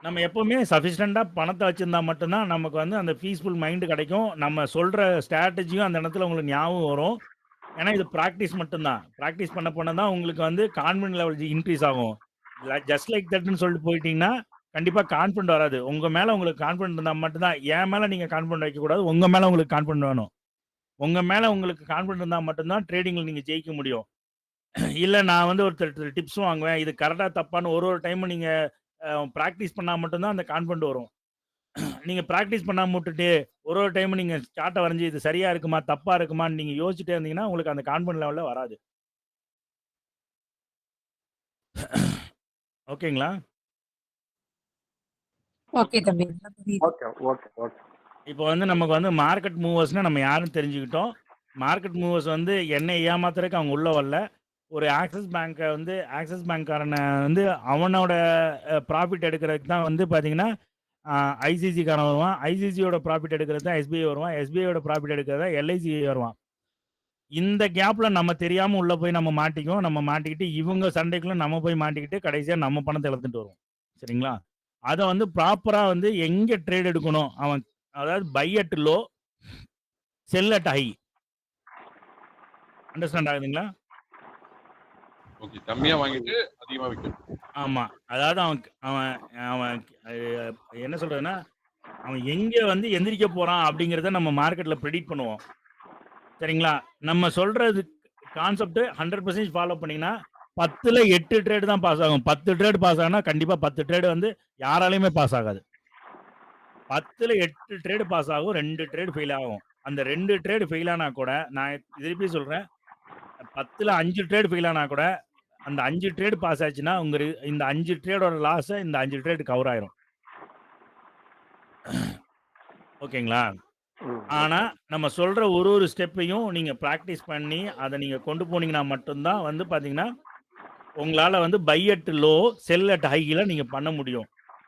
நம்ம எப்பவுமே சஃபிஷியன்ட்டா பணத்த வச்சிருந்தா மட்டும் தான் நமக்கு வந்து அந்த பீஸ்ஃபுல் மைண்ட் கிடைக்கும். நம்ம சொல்ற ஸ்ட்ராட்டஜியும் அந்த இடத்துல உங்களுக்கு ஞாபகம் வரும். ஏன்னா இது பிராக்டிஸ் மட்டும் தான். பிராக்டிஸ் பண்ண தான் உங்களுக்கு வந்து கான்ஃபிடன்ட் லெவல் இன்கிரீஸ் ஆகும். ஜஸ்ட் லைக் தட்ன்னு சொல்லிட்டு போயிட்டீங்கன்னா, கண்டிப்பா கான்ஃபிடன்ட் வராது. உங்க மேல உங்களுக்கு கான்ஃபிடன்ட் இருந்தா மட்டும் தான் என் மேல நீங்க கான்ஃபிடன்ட் வைக்கக்கூடாது. உங்க மேல உங்களுக்கு கான்ஃபிடன்ட் வேணும். உங்க மேல உங்களுக்கு கான்ஃபிடன்ட் இருந்தா மட்டும் தான் ட்ரேடிங்ல நீங்க ஜெயிக்க முடியும். இல்ல நான் வந்து ஒருத்தர்ட்ட டிப்ஸ் வாங்குவேன். இது கரெக்ட்டா தப்பான்னு ஒரு டைமும் நீங்க பிராக்டிஸ் பண்ணா மட்டும் தான் அந்த கான்ஃபிடன்ட் வரும். நீங்க பிராக்டிஸ் பண்ணாம விட்டுட்டு, ஒரு டைமும் நீங்க சார்ட்ட வரைஞ்சு இது சரியா இருக்குமா? தப்பா இருக்குமான்னு நீங்க யோசிச்சுட்டே இருந்தீங்கன்னா, உங்களுக்கு அந்த கான்ஃபிடன்ட் லெவல்ல வராது. ஓகேங்களா? ஓகே தம்பி. புரியுது. Okay, okay, okay. இப்போ வந்து நமக்கு வந்து மார்க்கெட் மூவர்ஸ்னா நம்ம யாருன்னு தெரிஞ்சுக்கிட்டோம். மார்க்கெட் மூவர்ஸ் வந்து என்னை ஏமாத்துறதுக்கு அவங்க உள்ள வரல. ஒரு ஆக்சிஸ் பேங்க்காரன வந்து அவனோட ப்ராஃபிட் எடுக்கிறதுக்கு தான் வந்து பார்த்தீங்கன்னா, ஐசிசிக்காரன் வருவான். ஐசிசியோட ப்ராஃபிட் எடுக்கிறது தான் எஸ்பிஐ வருவான். எஸ்பிஐயோட ப்ராஃபிட் எடுக்கிறது தான் எல்ஐசி வருவான். இந்த கேப்ல நம்ம தெரியாம உள்ள போய் நம்ம மாட்டிக்குவோம். நம்ம மாட்டிக்கிட்டு இவங்க சண்டைக்குள்ள நம்ம போய் மாட்டிக்கிட்டு கடைசியா நம்ம பணத்த இழந்துட்டு வருவோம். சரிங்களா? அத வந்து ப்ராப்பரா வந்து எங்க ட்ரேட் எடுக்கணும்? அதாவது buy at low, sell at high. Understand ஆகுதுங்களா? ஓகே. கம்மியா வாங்கிட்டு அதிகமா விற்கிறது. ஆமா. அதாவது அவன் அவன் அவன் என்ன சொல்றதுன்னா, அவன் எங்க வந்து எந்திரிக்க போறான் அப்படிங்கிறத நம்ம மார்க்கெட்ல ப்ரெடிக்ட் பண்ணுவோம். சரிங்களா? நம்ம சொல்றது கான்செப்ட் 100% ஃபாலோ பண்ணீங்கன்னா 10ல 8 ட்ரேட் தான் பாஸ் ஆகும். 10 ட்ரேட் பாஸ் ஆகுனா கண்டிப்பா 10 ட்ரேட் வந்து யாராலையுமே பாஸ் ஆகாது. 10ல 8 ட்ரேட் பாஸ் ஆகும். 2 ட்ரேட் ஃபெயில் ஆகும். அந்த 2 ட்ரேட் ஃபெயில் ஆனா கூட நான் திருப்பி சொல்றேன். 10ல 5 ட்ரேட் ஃபெயில் ஆனா கூட அந்த 5 ட்ரேட் பாஸ் ஆச்சுன்னா இந்த 5 ட்ரேடோட லாஸ இந்த 5 ட்ரேட் கவர் ஆயிரும். ஓகேங்களா? ஆனா நம்ம சொல்ற ஒரு ஸ்டெப்பையும் நீங்க பிராக்டிஸ் பண்ணி அதை நீங்க கொண்டு போனீங்கன்னா மட்டும்தான் வந்து பாத்தீங்கன்னா உங்களால வந்து buy at low sell at ஹைல நீங்க பண்ண முடியும்.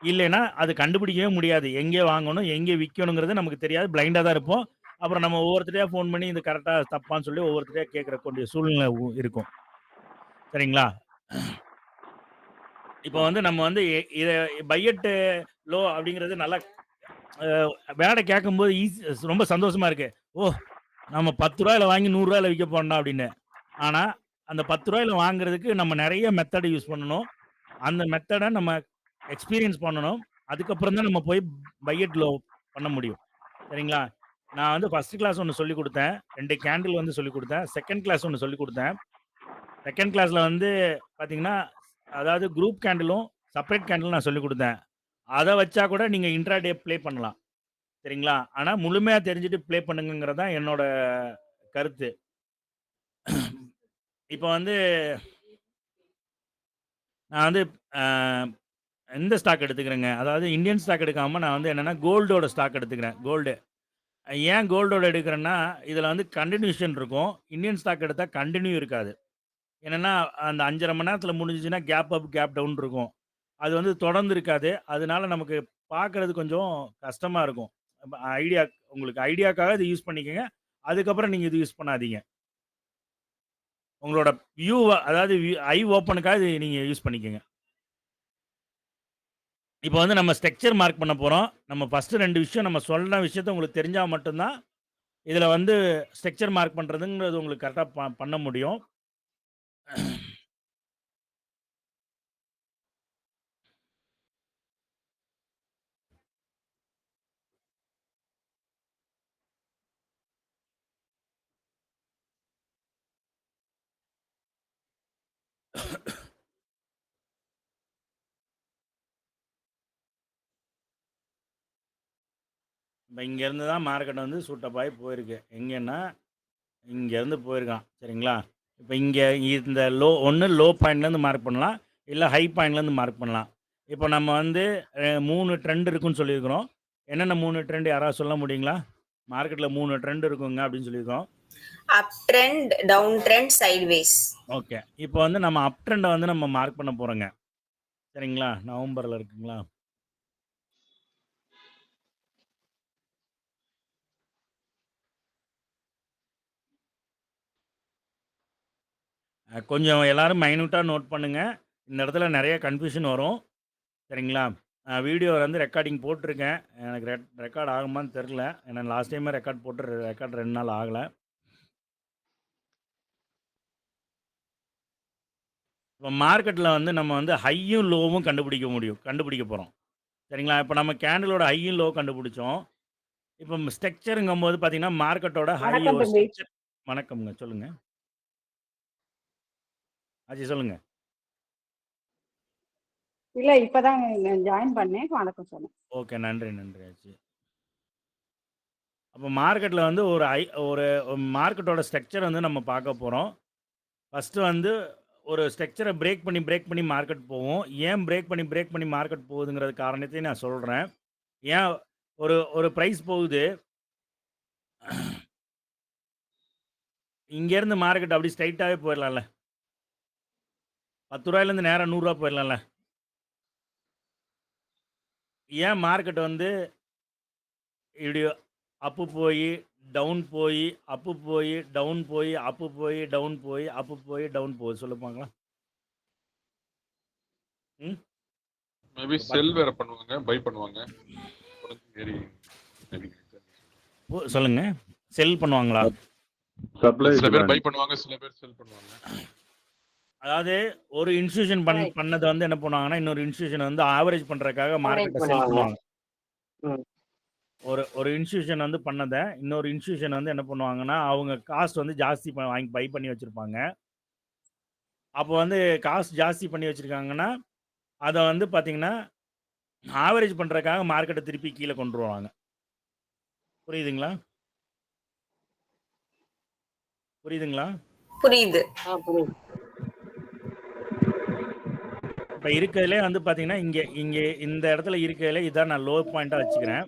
இல்லைன்னா அது கண்டுபிடிக்கவே முடியாது. எங்கே வாங்கணும் எங்கே விற்கணுங்கிறது நமக்கு தெரியாது. பிளைண்டா தான் இருப்போம். அப்புறம் நம்ம ஒவ்வொருத்தரையா ஃபோன் பண்ணி இது கரெக்டா தப்பான்னு சொல்லி ஒவ்வொருத்தரையா கேட்கறக்கூடிய சூழ்நிலை இருக்கும். சரிங்களா? இப்போ வந்து நம்ம வந்து இதை பை அட் லோ அப்படிங்கிறது நல்லா வேலை கேட்கும்போது ரொம்ப சந்தோஷமா இருக்கு. ஓ நம்ம 10 ரூபாயில வாங்கி 100 ரூபாயில விற்க போறோம் அப்படின்னு. ஆனா அந்த 10 ரூபாயில வாங்குறதுக்கு நம்ம நிறைய மெத்தட் யூஸ் பண்ணணும். அந்த மெத்தடை நம்ம எக்ஸ்பீரியன்ஸ் பண்ணணும். அதுக்கப்புறம் தான் நம்ம போய் பை அட் லோ பண்ண முடியும். சரிங்களா? நான் வந்து ஃபர்ஸ்ட் கிளாஸ் ஒன்று சொல்லி கொடுத்தேன். 2 கேண்டில் வந்து சொல்லி கொடுத்தேன். செகண்ட் கிளாஸ் ஒன்று சொல்லி கொடுத்தேன். செகண்ட் கிளாஸ்ல வந்து பார்த்தீங்கன்னா அதாவது குரூப் கேண்டிலும் செப்பரேட் கேண்டிலும் நான் சொல்லி கொடுத்தேன். அதை வச்சா கூட நீங்க இன்ட்ராடே ப்ளே பண்ணலாம். சரிங்களா? ஆனா முழுமையா தெரிஞ்சுட்டு ப்ளே பண்ணுங்கிறது தான் என்னோட கருத்து. இப்போ வந்து நான் வந்து இந்த ஸ்டாக் எடுத்துக்கிறேங்க. அதாவது இந்தியன் ஸ்டாக் எடுக்காம நான் வந்து என்னன்னா கோல்டோட ஸ்டாக் எடுத்துக்கிறேன். கோல்டு. ஏன் கோல்டோட எடுக்கிறேன்னா இதில் வந்து கண்டினியூஷன் இருக்கும். இந்தியன் ஸ்டாக் எடுத்தால் கண்டினியூ இருக்காது. என்னன்னா அந்த 5.5 மணி நேரத்தில் முடிஞ்சிச்சுன்னா கேப் அப் கேப் டவுன் இருக்கும். அது வந்து தொடர்ந்து இருக்காது. அதனால நமக்கு பார்க்கறது கொஞ்சம் கஷ்டமா இருக்கும். உங்களுக்கு ஐடியாக்காக இது யூஸ் பண்ணிக்கங்க. அதுக்கப்புறம் நீங்க இது யூஸ் பண்ணாதீங்க. உங்களோட வியூ அதாவது ஐ ஓப்பனுக்காக இது நீங்க யூஸ் பண்ணிக்கங்க. இப்போ வந்து நம்ம ஸ்ட்ரக்சர் மார்க் பண்ண போறோம். நம்ம ஃபர்ஸ்ட் 2 விஷயம் நம்ம சொன்ன விஷயத்தை உங்களுக்கு தெரிஞ்சா மட்டும்தான் இதுல வந்து ஸ்ட்ரக்சர் மார்க் பண்றதுங்கிறது உங்களுக்கு கரெக்டா பண்ண முடியும். இப்போ இங்கேருந்து தான் மார்க்கெட் வந்து சூட்டப் ஆகி போயிருக்கு. எங்கன்னா இங்கேருந்து போயிருக்கான். சரிங்களா? இப்போ இங்கே இந்த ஒன்று லோ பாயிண்ட்லேருந்து மார்க் பண்ணலாம். இல்லை ஹை பாயிண்ட்லேருந்து மார்க் பண்ணலாம். இப்போ நம்ம வந்து 3 ட்ரெண்ட் இருக்குன்னு சொல்லியிருக்கிறோம். என்னென்ன 3 ட்ரெண்ட் யாராவது சொல்ல முடியுங்களா? மார்க்கெட்டில் 3 ட்ரெண்ட் இருக்குங்க அப்படின்னு சொல்லியிருக்கோம். Up trend, down trend, sideways. Okay. இப்போ வந்து நம்ம அப் ட்ரெண்டை வந்து நம்ம மார்க் பண்ண போகிறோங்க. சரிங்களா? நவம்பரில் இருக்குங்களா? கொஞ்சம் எல்லாரும் மைனூட்டாக நோட் பண்ணுங்க. இந்த இடத்துல நிறைய கன்ஃபியூஷன் வரும். சரிங்களா? வீடியோ வந்து ரெக்கார்டிங் போட்டிருக்கேன். எனக்கு ரெக்கார்ட் ஆகுமான்னு தெரில. ஏன்னா லாஸ்ட் டைமே ரெக்கார்ட் 2 நாள் ஆகலை. இப்போ மார்க்கெட்டில் வந்து நம்ம வந்து ஹையும் லோவும் கண்டுபிடிக்க போகிறோம். சரிங்களா? இப்போ நம்ம கேண்டிலோட ஹையும் லோ கண்டுபிடிச்சோம். இப்போ ஸ்ட்ரக்சருங்கும் போது பார்த்தீங்கன்னா மார்க்கெட்டோட வணக்கம் தம்பி. ஸ்ட்ரக்சர். வணக்கம்ங்க. சொல்லுங்க. ஆச்சி சொல்லுங்க. இல்ல இப்பதான் ஜாயின் பண்ணேன். வணக்கம் சொன்னேன். ஓகே. நன்றி ஆச்சி. அப்போ மார்க்கெட்டில் வந்து ஒரு மார்க்கெட்டோட ஸ்ட்ரக்சர் வந்து நம்ம பார்க்க போகிறோம். ஃபஸ்ட்டு வந்து ஒரு ஸ்ட்ரக்சரை பிரேக் பண்ணி மார்க்கெட் போவோம். ஏன் பிரேக் பண்ணி மார்க்கெட் போகுதுங்கிறது காரணத்தையும் நான் சொல்கிறேன். ஏன் ஒரு ப்ரைஸ் போகுது. இங்கேருந்து மார்க்கெட் அப்படி ஸ்ட்ரைட்டாகவே போயிடலாம்ல. 10 ரூபாயிலேருந்து நேராக 100 ரூபா போயிடலாம்ல. ஏன் மார்க்கெட் வந்து இப்படி அப்பு போய் டவுன் போய் அப்பு போய் டவுன் போய் அப்பு போய் டவுன் போய் அப்பு போய் டவுன் போகுது சொல்லுப்பாங்களா? மேபி செல் வேற பண்ணுவாங்க, பை பண்ணுவாங்க. சொல்லுங்க. செல் பண்ணுவாங்களா? சப்ளை சில பேர் பை டிமாண்ட். பண்ணுவாங்க, சில பேர் செல் பண்ணுவாங்க. அதாவது ஒரு இன்ஸ்டிடியூஷன் Right. பண்ணது வந்து என்ன பண்ணுவாங்கன்னா, இன்னொரு இன்ஸ்டிடியூஷன் வந்து ஆவரேஜ் பண்றதுக்காக Average மார்க்கெட்ட செல் பண்ணுவாங்க. பண்ணுவாங்க. ம். ஒரு இன்ஸ்டிடியூஷன் வந்து பண்ணத, இன்னொரு இன்ஸ்டிடியூஷன் வந்து என்ன பண்ணுவாங்கன்னா, அவங்க காஸ்ட் வந்து ஜாஸ்தி வாங்கி பை பண்ணி வச்சிருப்பாங்க. அப்போ வந்து காஸ்ட் ஜாஸ்தி பண்ணி வச்சிருக்காங்கன்னா, அத வந்து பார்த்தீங்கன்னா, ஆவரேஜ் பண்றதுக்காக மார்க்கெட்ட திருப்பி கீழ கொண்டு வருவாங்க. புரியுதுங்களா? புரியுதுங்களா? புரியுது. புரியுது. இப்ப இருக்கறதுலயே வந்து பார்த்தீங்கன்னா, இங்க இந்த இடத்துல இருக்கறதுல இதான் நான் லோ பாயிண்ட்டா வச்சுக்கிறேன்.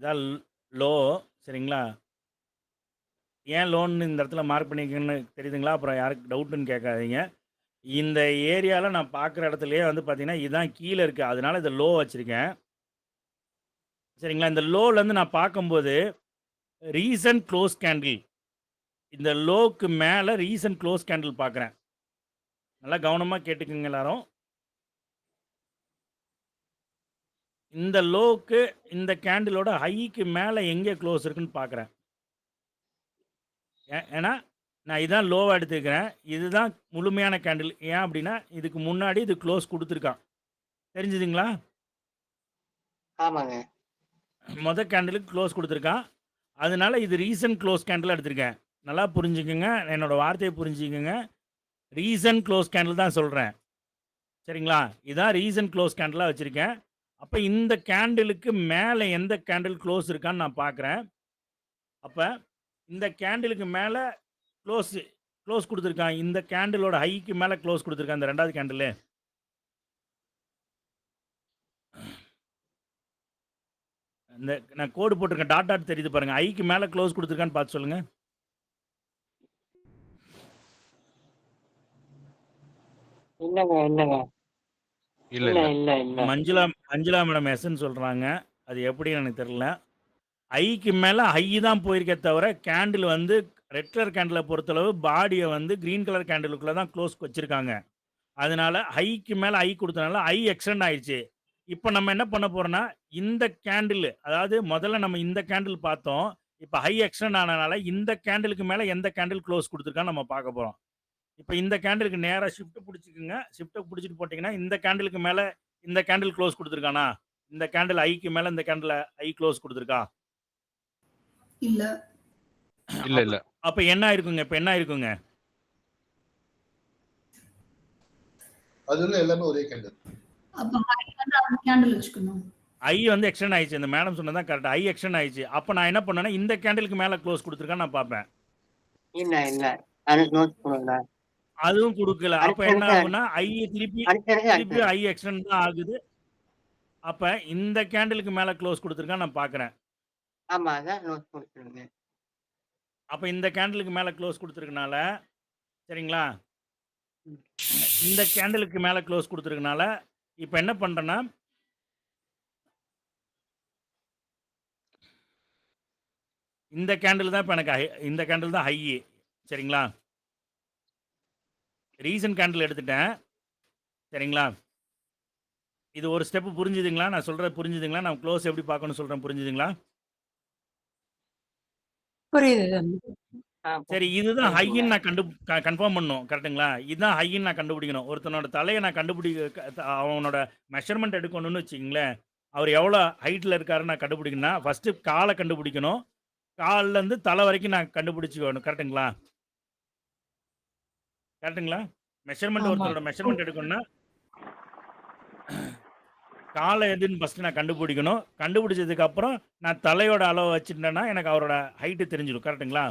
இதான் லோ சரிங்களா? ஏன் லோன்னு இந்த இடத்துல மார்க் பண்ணியிருக்கேன்னு தெரியுதுங்களா? அப்புறம் யாருக்கு டவுட்டுன்னு கேட்காதீங்க. இந்த ஏரியால நான் பார்க்குற இடத்துலயே வந்து பார்த்தீங்கன்னா, இதான் கீழ இருக்கு. அதனால இத லோ வச்சிருக்கேன். சரிங்களா? இந்த லோலருந்து நான் பார்க்கும்போது, ரீசன்ட் க்ளோஸ் கேண்டில். இந்த லோக்கு மேல ரீசன்ட் க்ளோஸ் கேண்டில் பார்க்குறேன். நல்லா கவனமா கேட்டுக்கங்க எல்லாரும். இந்த லோக்கு இந்த கேண்டிலோட ஹைக்கு மேல எங்கே க்ளோஸ் இருக்குன்னு பார்க்குறேன். ஏன்னா, நான் இதான் லோவா எடுத்துக்கிறேன். இதுதான் முழுமையான கேண்டில். ஏன் அப்படின்னா, இதுக்கு முன்னாடி இது க்ளோஸ் குடுத்துருக்கான். தெரிஞ்சுதுங்களா? ஆமாங்க. மொத கேண்டிலுக்கு க்ளோஸ் குடுத்துருக்கான். அதனால இது ரீசன்ட் க்ளோஸ் கேண்டிலா எடுத்திருக்கேன். நல்லா புரிஞ்சுக்கங்க. என்னோட வார்த்தைய புரிஞ்சுக்கங்க. ரீசன்ட் க்ளோஸ் கேண்டில் தான் சொல்றேன். சரிங்களா? இதான் ரீசன்ட் க்ளோஸ் கேண்டிலா வச்சிருக்கேன். அப்ப இந்த கேண்டிலுக்கு மேல எந்த கேண்டில் க்ளோஸ் இருக்கான்னு நான் பார்க்குறேன். அப்ப இந்த கேண்டிலுக்கு மேல க்ளோஸ் குடுத்துருக்கான். இந்த கேண்டிலோட ஹைக்கு மேல க்ளோஸ் குடுத்துருக்கான். இந்த 2வது கேண்டிலு. இந்த நான் கோடு போட்டிருக்கேன். டாட் தெரியுது பாருங்க. ஐக்கு மேல க்ளோஸ் குடுத்துருக்கான்னு பார்த்து சொல்லுங்க. இல்லங்க, இல்லங்க. இல்ல, இல்ல, இல்ல. இல்ல, இல்ல. மஞ்சுளா மேடம் எஸ்ன்னு சொல்றாங்க. அது எப்படின்னு எனக்கு தெரியல. ஐக்கு மேல ஹை தான் போயிருக்கே தவிர, கேண்டில் வந்து ரெட் கலர் கேண்டில பொறுத்தளவு பாடிய வந்து கிரீன் கலர் கேண்டிலுக்குள்ள தான் க்ளோஸ் வச்சிருக்காங்க. அதனால ஹைக்கு மேல ஹை குடுத்தனால ஹை எக்ஸ்டெண்ட் ஆயிருச்சு. இப்ப நம்ம என்ன பண்ண போறோம்னா, இந்த கேண்டில் அதாவது முதல்ல நம்ம இந்த கேண்டில் பார்த்தோம். இப்ப ஹை எக்ஸ்டெண்ட் ஆனனால இந்த கேண்டிலுக்கு மேல எந்த கேண்டில் க்ளோஸ் குடுத்துருக்கான்னு நம்ம பார்க்க போறோம். இப்ப இந்த கேண்டிலுக்கு நேரா ஷிஃப்ட் புடிச்சுக்குங்க. ஷிஃப்ட்ட புடிச்சிட்டு போட்டீங்கன்னா, இந்த கேண்டிலுக்கு மேல இந்த கேண்டில் க்ளோஸ் குடுத்துருக்கானா? இந்த கேண்டில் ஐக்கு மேல இந்த கேண்டில் ஐ க்ளோஸ் குடுத்துருக்கா? இல்ல. இல்ல, இல்ல. அப்ப என்ன ஆயிருக்குங்க? இப்ப என்ன ஆயிருக்குங்க? அது வந்து எல்லாமே ஒரே கேண்டில். அப்ப ஹை வந்து அந்த கேண்டில் வச்சுக்கணும். ஐ வந்து எக்ஸ்டெண்ட் ஆயிடுச்சு. இந்த மேடம் சொன்னது தான் கரெக்ட். ஐ எக்ஸ்டெண்ட் ஆயிடுச்சு. அப்ப நான் என்ன பண்ணேன்னா, இந்த கேண்டிலுக்கு மேல க்ளோஸ் குடுத்துருக்கான்னு நான் பார்ப்பேன். இல்ல, இல்ல. அது நோட் பண்ணுங்க. அதுவும் குடுக்கல. அப்ப என்ன ஆகும்னா, ஐ திருப்பி அடுத்தது. ஐ எக்ஸ்டெண்ட் தான் ஆகுது. அப்ப இந்த கேண்டிலுக்கு மேல க்ளோஸ் குடுத்துருக்கான்னு நான் பார்க்குறேன். ஆமா, அதான் நோட் பண்ணிக்கணுங்க. அப்ப இந்த கேண்டிலுக்கு மேல க்ளோஸ் குடுத்துருக்கனால, சரிங்களா? ம். இந்த கேண்டிலுக்கு மேல க்ளோஸ் குடுத்துருக்கனால, இப்ப என்ன பண்றேன்னா இந்த கேண்டில் தான் இப்ப எனக்கு இந்த கேண்டில் தான் ஹை. சரிங்களா? ரீசன்ட் கேண்டில் எடுத்துட்டேன். சரிங்களா? இது ஒரு ஸ்டெப் புரிஞ்சுதுங்களா? நான் சொல்றது புரிஞ்சுதுங்களா? நான் க்ளோஸ் எப்படி பார்க்கணும்னு சொல்றேன் புரிஞ்சுதுங்களா? புரியுது. சரி இதுதான் ஹைன்னு நான் கன்ஃபார்ம் பண்ணணும். கரெக்ட்டுங்களா? இதுதான் ஹைன்னு நான் கண்டுபிடிக்கணும். ஒருத்தனோட தலைய நான் அவனோட மெஷர்மென்ட் எடுக்கணும்னு வச்சுக்கங்களேன். அவர் எவ்வளோ ஹைட்ல இருக்காருன்னு நான் கண்டுபிடிக்கணும்னா, ஃபர்ஸ்ட்டு கால கண்டுபிடிக்கணும். கால்லேருந்து தலை வரைக்கும் நான் கண்டுபிடிச்சுக்கணும். கரெக்ட்டுங்களா? கரெக்ட்டுங்களா? மெஷர்மென்ட் ஆமா. ஒருத்தரோட மெஷர்மென்ட் எடுக்கணும்னா கால எதுன்னு ஃபர்ஸ்ட்டு நான் கண்டுபிடிக்கணும். கண்டுபிடிச்சதுக்கு அப்புறம் நான் தலையோட அளவு வச்சுட்டேன்னா, எனக்கு அவரோட ஹைட் தெரிஞ்சிடும். கரெக்ட்டுங்களா?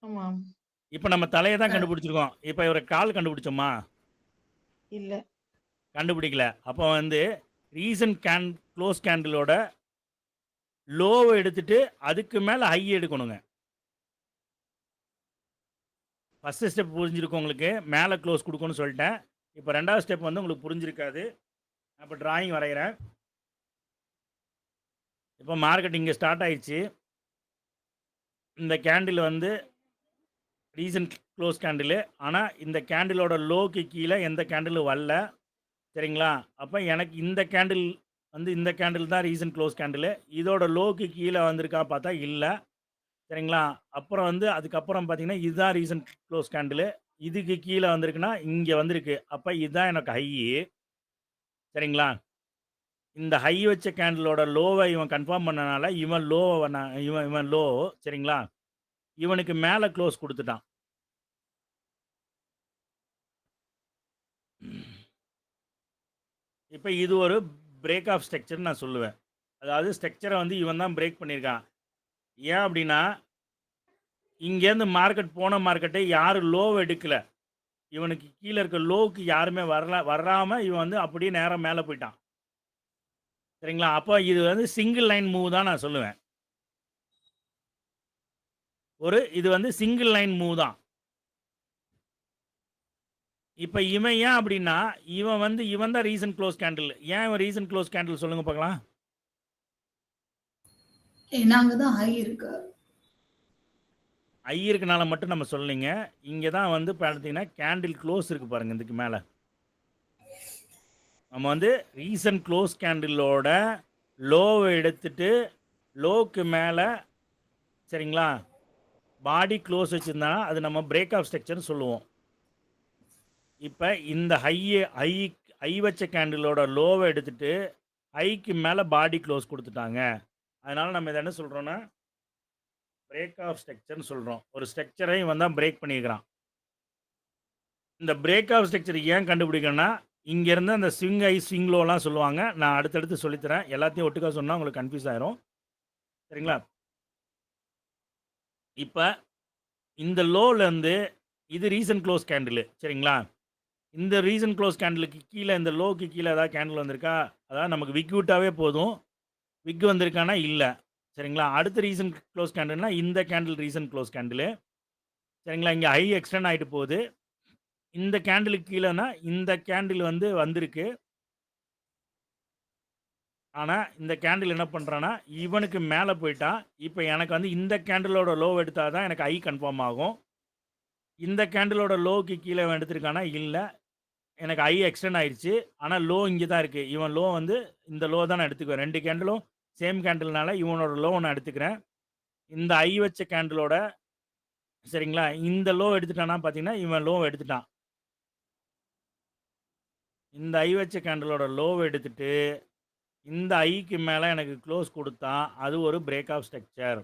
ஆமா. இப்ப நம்ம தலைய தான் கண்டுபிடிச்சிருக்கோம். இப்ப இவர கால் கண்டுபிடிச்சோமா? இல்ல. கண்டுபிடிக்கல. அப்ப வந்து ரீசன்ட் க்ளோஸ் கேண்டிலோட லோவ எடுத்துட்டு அதுக்கு மேல ஹை எடுக்கணுங்க. ஃபர்ஸ்ட் ஸ்டெப் புரிஞ்சிருக்கும் உங்களுக்கு. மேல க்ளோஸ் குடுக்கணும்னு சொல்லிட்டேன். இப்ப 2வது ஸ்டெப் வந்து உங்களுக்கு புரிஞ்சிருக்காது. நான் இப்ப டிராயிங் வரையறேன். இப்போ மார்க்கெட் இங்கே ஸ்டார்ட் ஆயிடுச்சு. இந்த கேண்டில் வந்து ரீசன்ட் க்ளோஸ் கேண்டிலு. ஆனால் இந்த கேண்டிலோட லோக்கு கீழே எந்த கேண்டிலும் வரல. சரிங்களா? அப்போ எனக்கு இந்த கேண்டில் வந்து இந்த கேண்டில் தான் ரீசன்ட் க்ளோஸ் கேண்டிலு. இதோட லோக்கு கீழே வந்திருக்கா பார்த்தா இல்லை. சரிங்களா? அப்புறம் வந்து அதுக்கப்புறம் பார்த்தீங்கன்னா இதுதான் ரீசன்ட் க்ளோஸ் கேண்டிலு. இதுக்கு கீழே வந்திருக்குன்னா இங்கே வந்திருக்கு. அப்போ இதுதான் எனக்கு ஹையி. சரிங்களா? இந்த ஹை வச்ச கேண்டிலோட லோவை இவன் கன்ஃபார்ம் பண்ணனால இவன் லோ இவன் லோ. சரிங்களா? இவனுக்கு மேலே க்ளோஸ் கொடுத்துட்டான். இப்போ இது ஒரு பிரேக் ஆஃப் ஸ்ட்ரக்சர்னு நான் சொல்லுவேன். அதாவது ஸ்ட்ரக்சரை வந்து இவன் தான் பிரேக் பண்ணியிருக்கான். ஏன் அப்படின்னா இங்கேருந்து மார்க்கெட் போன மார்க்கெட்டை யாரும் லோவை எடுக்கல. இவனுக்கு கீழே இருக்க லோவுக்கு யாருமே வராமல் இவன் வந்து அப்படியே நேரம் மேலே போயிட்டான். சரிங்களா? அப்போ இது வந்து சிங்கிள் லைன் மூவ் தான் நான் சொல்லுவேன். இது வந்து சிங்கிள் லைன் மூவ் தான். இப்போ இவன் ஏன் அப்படின்னா இவன் தான் ரீசன்ட் க்ளோஸ் கேண்டில். ஏன் இவன் ரீசன்ட் க்ளோஸ் கேண்டில் சொல்லுங்க பார்க்கலாம். நாங்க தான் ஹை இருக்கு. ஐ இருக்கனால மட்டும் நம்ம சொல்லலைங்க. இங்கே தான் வந்து பார்த்தீங்கன்னா கேண்டில் க்ளோஸ் இருக்கு பாருங்க இதுக்கு மேலே. நம்ம வந்து ரீசன்ட் க்ளோஸ் கேண்டிலோட லோவை எடுத்துட்டு லோக்கு மேலே சரிங்களா பாடி க்ளோஸ் வச்சுருந்தா அது நம்ம பிரேக் ஆஃப் ஸ்ட்ரக்சர்னு சொல்லுவோம். இப்போ இந்த ஹை வச்ச கேண்டிலோட லோவை எடுத்துட்டு ஹைக்கு மேலே பாடி க்ளோஸ் கொடுத்துட்டாங்க. அதனால் நம்ம இதை என்ன சொல்கிறோன்னா பிரேக் ஆஃப் ஸ்ட்ரக்சர்னு சொல்கிறோம். ஒரு ஸ்ட்ரக்சரை இவன் தான் பிரேக் பண்ணியிருக்கிறான். இந்த பிரேக் ஆஃப் ஸ்ட்ரக்சர் ஏன் கண்டுபிடிக்கணும்னா இங்கேருந்து அந்த ஸ்விங் ஹை ஸ்விங் லோலாம் சொல்லுவாங்க. நான் அடுத்தடுத்து சொல்லித்தரேன். எல்லாத்தையும் ஒட்டுக்கா சொன்னால் உங்களுக்கு கன்ஃபியூஸ் ஆயிரும். சரிங்களா? இப்போ இந்த லோலேருந்து இது ரீசன்ட் க்ளோஸ் கேண்டிலு. சரிங்களா? இந்த ரீசன்ட் க்ளோஸ் கேண்டிலுக்கு கீழே இந்த லோக்கு கீழே ஏதாவது கேண்டில் வந்திருக்கா? அதாவது நமக்கு விக் விட்டாவே போதும். விக் வந்திருக்கானா இல்லை. சரிங்களா? அடுத்த ரீசன்ட் க்ளோஸ் கேண்டில்னா இந்த கேண்டில் ரீசன்ட் க்ளோஸ் கேண்டிலு. சரிங்களா? இங்கே ஹை எக்ஸ்டெண்ட் ஆகிட்டு போகுது. இந்த கேண்டிலுக்கு கீழேனா இந்த கேண்டில் வந்து வந்திருக்கு. ஆனால் இந்த கேண்டில் என்ன பண்ணுறான்னா இவனுக்கு மேலே போயிட்டான். இப்போ எனக்கு வந்து இந்த கேண்டிலோட லோ எடுத்தால் தான் எனக்கு ஐ கன்ஃபார்ம் ஆகும். இந்த கேண்டிலோட லோவுக்கு கீழே இவன் எடுத்திருக்கானா இல்லை. எனக்கு ஐ எக்ஸ்டெண்ட் ஆயிடுச்சு. ஆனால் லோ இங்கே தான் இருக்குது. இவன் லோ வந்து இந்த லோ தான் நான் எடுத்துக்குவேன். 2 கேண்டிலும் சேம் கேண்டில்னால இவனோட லோ நான் எடுத்துக்கிறேன். இந்த ஐ வச்ச கேண்டிலோட சரிங்களா இந்த லோ எடுத்துட்டானா பார்த்தீங்கன்னா இவன் லோ எடுத்துட்டான். இந்த ஐ வச்ச கேண்டிலோட லோவை எடுத்துட்டு இந்த ஐக்கு மேலே எனக்கு க்ளோஸ் கொடுத்தா அது ஒரு பிரேக் ஆஃப் ஸ்ட்ரக்சர்.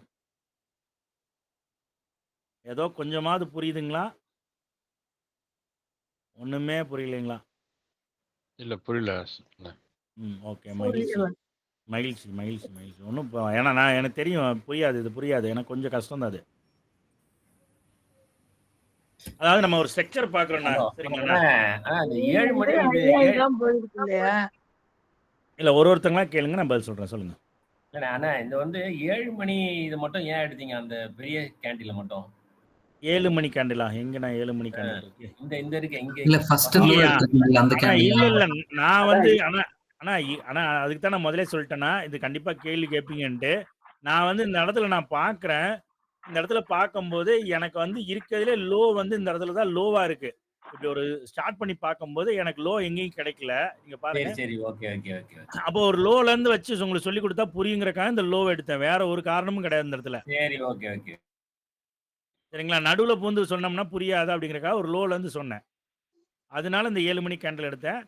ஏதோ கொஞ்சமாவது புரியுதுங்களா? ஒன்றுமே புரியலைங்களா? இல்ல புரியல. ஓகே. மகிழ்ச்சி. ஒன்றும் ஏன்னா எனக்கு தெரியும் புரியாது. இது புரியாது. எனக்கு கொஞ்சம் கஷ்டம் தான் அது. அதாவது நம்ம ஒரு ஸ்ட்ரக்சர் பார்க்குறோம்னா சரிங்களா? இல்லை ஒருத்தங்களா கேளுங்க, நான் பதில் சொல்கிறேன். சொல்லுங்க. ஆனா இந்த வந்து 7 மணி இது மட்டும் ஏன் எடுத்தீங்க அந்த பெரிய கேண்டில மட்டும்? 7 மணி கேண்டிலா? எங்க நான் 7 மணி கேண்டில் இருக்கு. இந்த இருக்கு இங்க. இல்ல ஃபர்ஸ்ட் லோ எடுத்தீங்க அந்த கேண்டில். இல்ல நான் வந்து ஆனா அதுக்கு தான் நான் முதல்ல சொல்லிட்டேன்னா இது கண்டிப்பா கேள்வி கேட்பீங்கன்ட்டு. நான் வந்து இந்த இடத்துல நான் பார்க்குறேன். இந்த இடத்துல பார்க்கும்போது எனக்கு வந்து இருக்கிறதுலே லோ வந்து இந்த இடத்துல தான் லோவா இருக்கு. இப்படி ஒரு ஸ்டார்ட் பண்ணி பார்க்கும்போது எனக்கு லோ எங்கேயும் கிடைக்கல. நீங்க பாருங்க. சரி ஓகே. அப்போ ஒரு லோல இருந்து வச்சு உங்களுக்கு சொல்லி கொடுத்தா புரியுங்கிறக்காக இந்த லோவை எடுத்தேன். வேற ஒரு காரணமும் கிடையாது இந்த இடத்துல. சரி ஓகே. சரிங்களா? நடுவுல பூந்து சொன்னோம்னா புரியாது அப்படிங்கறக்காக ஒரு லோல இருந்து சொன்னேன். அதனால இந்த 7 மணி கேண்டில் எடுத்தேன்.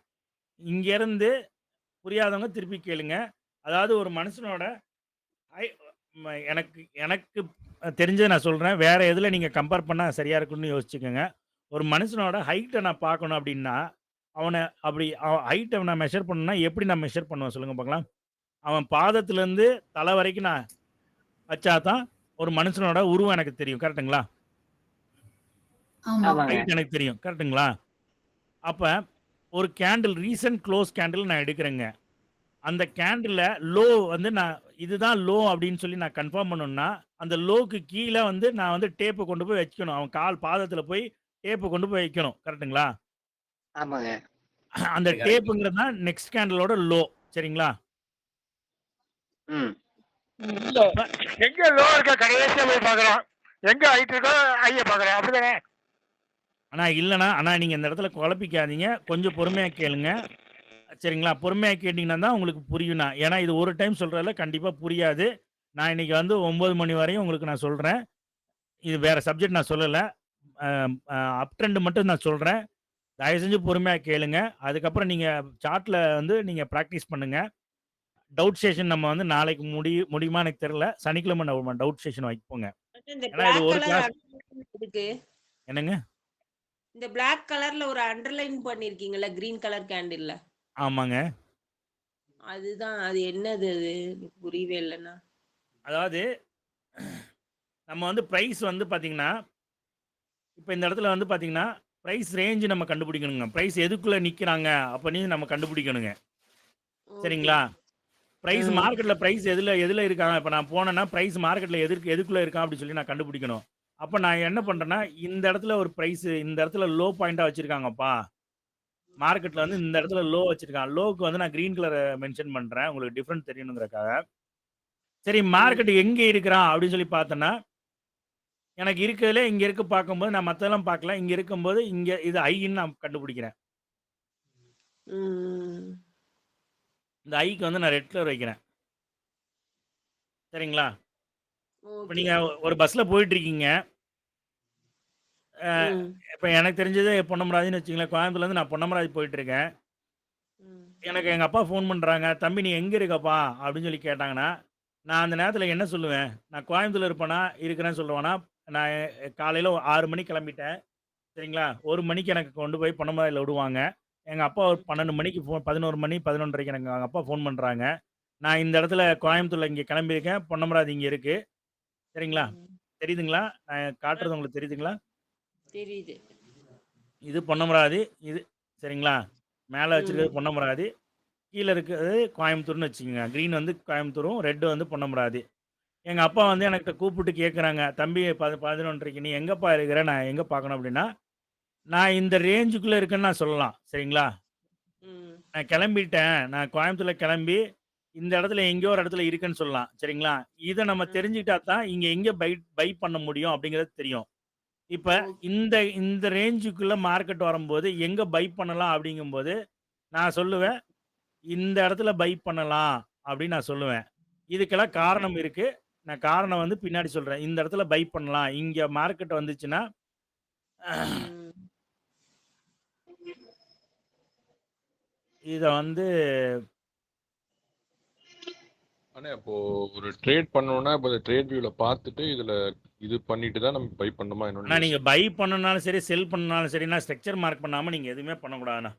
இங்க இருந்து புரியாதவங்க திருப்பி கேளுங்க. அதாவது ஒரு மனுஷனோட எனக்கு தெரிஞ்சதை நான் சொல்றேன். வேற எதுல நீங்க கம்பேர் பண்ணா சரியா இருக்கும்னு யோசிச்சுக்கோங்க. ஒரு மனுஷனோட ஹைட்டை நான் பார்க்கணும் அப்படின்னா அவனை ஹைட்டை நான் மெஷர் பண்ணணும்னா எப்படி நான் மெஷர் பண்ணுவேன் சொல்லுங்க பார்க்கலாம். அவன் பாதத்திலேருந்து தலை வரைக்கும் நான் வச்சாதான் ஒரு மனுஷனோட உருவம் எனக்கு தெரியும். கரெக்டுங்களா? ஹைட் எனக்கு தெரியும். கரெக்டுங்களா? அப்போ ஒரு கேண்டில் ரீசன்ட் க்ளோஸ் கேண்டில் நான் எடுக்கிறேங்க. அந்த கேண்டில் லோ வந்து நான் இதுதான் லோ அப்படின்னு சொல்லி நான் கன்ஃபார்ம் பண்ணணும்னா அந்த லோக்கு கீழே வந்து நான் வந்து டேப்பை கொண்டு போய் வைக்கணும். அவன் கால் பாதத்தில் போய் டேப்பை கொண்டு போய் வைக்கணும். கரெக்டுங்களா? ஆமாங்க. அந்த டேப்புங்கிறது தான் நெக்ஸ்ட் கேண்டிலோட லோ. சரிங்களா? இல்ல எங்க லோ இருக்க கடைசியா போய் பாக்குறோம், எங்க ஹைட் இருக்கோ ஹைய பாக்குறோம், அப்படிதானே? அண்ணா இல்லைண்ணா அண்ணா நீங்கள் இந்த இடத்துல குழப்பிக்காதீங்க, கொஞ்சம் பொறுமையாக கேளுங்க. சரிங்களா? பொறுமையாக கேட்டிங்கன்னா தான் உங்களுக்கு புரியும்ண்ணா. ஏன்னா இது ஒரு டைம் சொல்கிறதுல கண்டிப்பாக புரியாது. நான் இன்னைக்கு வந்து 9 மணி வரையும் உங்களுக்கு நான் சொல்கிறேன். இது வேற சப்ஜெக்ட் நான் சொல்லலை. அப் ட்ரெண்ட் மட்டும் நான் சொல்கிறேன். தயவு செஞ்சு பொறுமையாக கேளுங்க. அதுக்கப்புறம் நீங்கள் சார்ட்டில் வந்து நீங்கள் ப்ராக்டிஸ் பண்ணுங்க. டவுட் செஷன் நம்ம வந்து நாளைக்கு முடியுமா எனக்கு தெரியல. சனிக்கிழமை நம்ம டவுட் செஷன் வைப்போங்க. இந்த ஏன்னா இது பிளாக் ஒரு கலர் கிளாஸ். இருக்கு. என்னங்க? இந்த பிளாக் கலர்ல ஒரு அண்டர்லைன் பண்ணிருக்கீங்கல்ல கிரீன் கலர் கேண்டில்ல, ஆமாங்க. அதுதான் அது என்னது? அது எனக்கு புரியவே இல்லைண்ணா. அதாவது நம்ம வந்து ப்ரைஸ் வந்து பார்த்தீங்கன்னா, இப்போ இந்த இடத்துல வந்து பார்த்தீங்கன்னா, ப்ரைஸ் ரேஞ்ச் நம்ம கண்டுபிடிக்கணுங்க. ப்ரைஸ் எதுக்குள்ள நிக்கிறாங்க அப்படின்னு நம்ம கண்டுபிடிக்கணுங்க. ஓகே. சரிங்களா? ப்ரைஸ் ம். மார்க்கெட்ல ப்ரைஸ் எதுல இருக்காங்க? இப்ப நான் போனேன்னா, ப்ரைஸ் மார்க்கெட்ல எதுக்குள்ள இருக்கான் அப்படின்னு சொல்லி நான் கண்டுபிடிக்கணும். அப்ப நான் என்ன பண்றேன்னா, இந்த இடத்துல ஒரு ப்ரைஸ் இந்த இடத்துல லோ பாயிண்டா வச்சிருக்காங்கப்பா. மார்க்கெட்ல வந்து இந்த இடத்துல லோ வச்சிருக்கான். லோக்கு வந்து நான் கிரீன் கலர மென்ஷன் பண்றேன். உங்களுக்கு டிஃபரண்ட் தெரியணுங்கிறதுக்காக. சரி ம். மார்க்கெட் எங்க இருக்கிறான் அப்படின்னு சொல்லி பார்த்தேன்னா, எனக்கு இருக்கிறதுலே இங்க இருக்கு பார்க்கும்போது நான் மத்ததெல்லாம் பார்க்கல. இங்க இருக்கும்போது இங்க இது ஹைன்னு நான் கண்டுபிடிக்கிறேன். ம். இந்த ஹைக்கு வந்து நான் ரெட் கலர் வைக்கிறேன். சரிங்களா? இப்ப ஓகே. நீங்க ஒரு பஸ்ல போயிட்டு இருக்கீங்க. அ ம். இப்ப எனக்கு தெரிஞ்சது பொன்னமராவதின்னு வச்சுக்கங்களேன். கோயம்புத்தூர்லேருந்து நான் பொன்னமராவதி போயிட்டு இருக்கேன். ம். எனக்கு எங்க அப்பா ஃபோன் பண்றாங்க. "தம்பி நீ எங்க இருக்கப்பா?" அப்படின்னு சொல்லி கேட்டாங்கன்னா, நான் அந்த நேரத்துல என்ன சொல்லுவேன்? நான் கோயம்புத்தூர்ல இருப்பேனா, இருக்கிறேன்னு சொல்லுவேனா, நான் காலையில 6 மணிக்கு கிளம்பிட்டேன். சரிங்களா? 1 மணிக்கு எனக்கு கொண்டு போய் பொன்னமராவதியில விடுவாங்க. எங்க அப்பா ஒரு 12 மணிக்கு 11 மணி 11:30க்கு எனக்கு எங்க அப்பா ஃபோன் பண்றாங்க. நான் இந்த இடத்துல கோயம்புத்தூர்ல இங்க கிளம்பியிருக்கேன். பொன்னமராவதி இங்க இருக்கு. சரிங்களா? ம். தெரியுதுங்களா? நான் ஆ, காட்டுறது உங்களுக்கு தெரியுதுங்களா? தெரியுது. இது பொன்னமராவதி. இது சரிங்களா? மேல வச்சிருக்கிறது ம். பொன்னமராவதி. கீழ இருக்கிறது கோயம்புத்தூர்ன்னு வச்சுக்கங்க. கிரீன் வந்து கோயம்புத்தூரும், ரெட் வந்து பொன்னமராவதி. எங்க அப்பா வந்து ஓகே. என்கிட்ட கூப்பிட்டு கேட்குறாங்க, "தம்பி 11:30க்கு நீ எங்கப்பா இருக்கிற? நான் எங்க பார்க்கணும்?" அப்படின்னா, நான் இந்த ரேஞ்சுக்குள்ள இருக்கேன்னு நான் சொல்லலாம். சரிங்களா? ம். நான் கிளம்பிட்டேன். நான் கோயம்புத்தூர்ல கிளம்பி, இந்த இடத்துல எங்கேயோ ஒரு இடத்துல இருக்கேன்னு சொல்லலாம். சரிங்களா? இத நம்ம ம். தெரிஞ்சுக்கிட்டா தான், இங்க எங்க பை பண்ண முடியும் அப்படிங்கிறது தெரியும். இப்ப ஓகே. இந்த இந்த ரேஞ்சுக்குள்ள மார்க்கெட் வரும்போது, எங்க பை பண்ணலாம் அப்படிங்கும்போது, நான் சொல்லுவேன், "இந்த இடத்துல பை பண்ணலாம்." அப்படின்னு நான் சொல்லுவேன். இதுக்கெல்லாம் காரணம் இருக்கு. நான் காரணம் வந்து பின்னாடி சொல்றேன். இந்த இடத்துல பை பண்ணலாம். இங்க மார்க்கெட் வந்துச்சுன்னா, ம். இத வந்து ஆனா இப்போ ஒரு ட்ரேட் பண்ணணும்னா இப்போ ட்ரேட் வியூல பார்த்துட்டு இதுல இது பண்ணிட்டு தான் நம்ம பை பண்ணணுமா ஆனா என்னன்னு நீங்க யோசிக்கணும். பை பண்ணனாலும் சரி, செல் பண்ணனாலும் சரின்னா, ஸ்ட்ரக்சர் மார்க் பண்ணாம நீங்க எதுவுமே பண்ணக்கூடாதுண்ணா.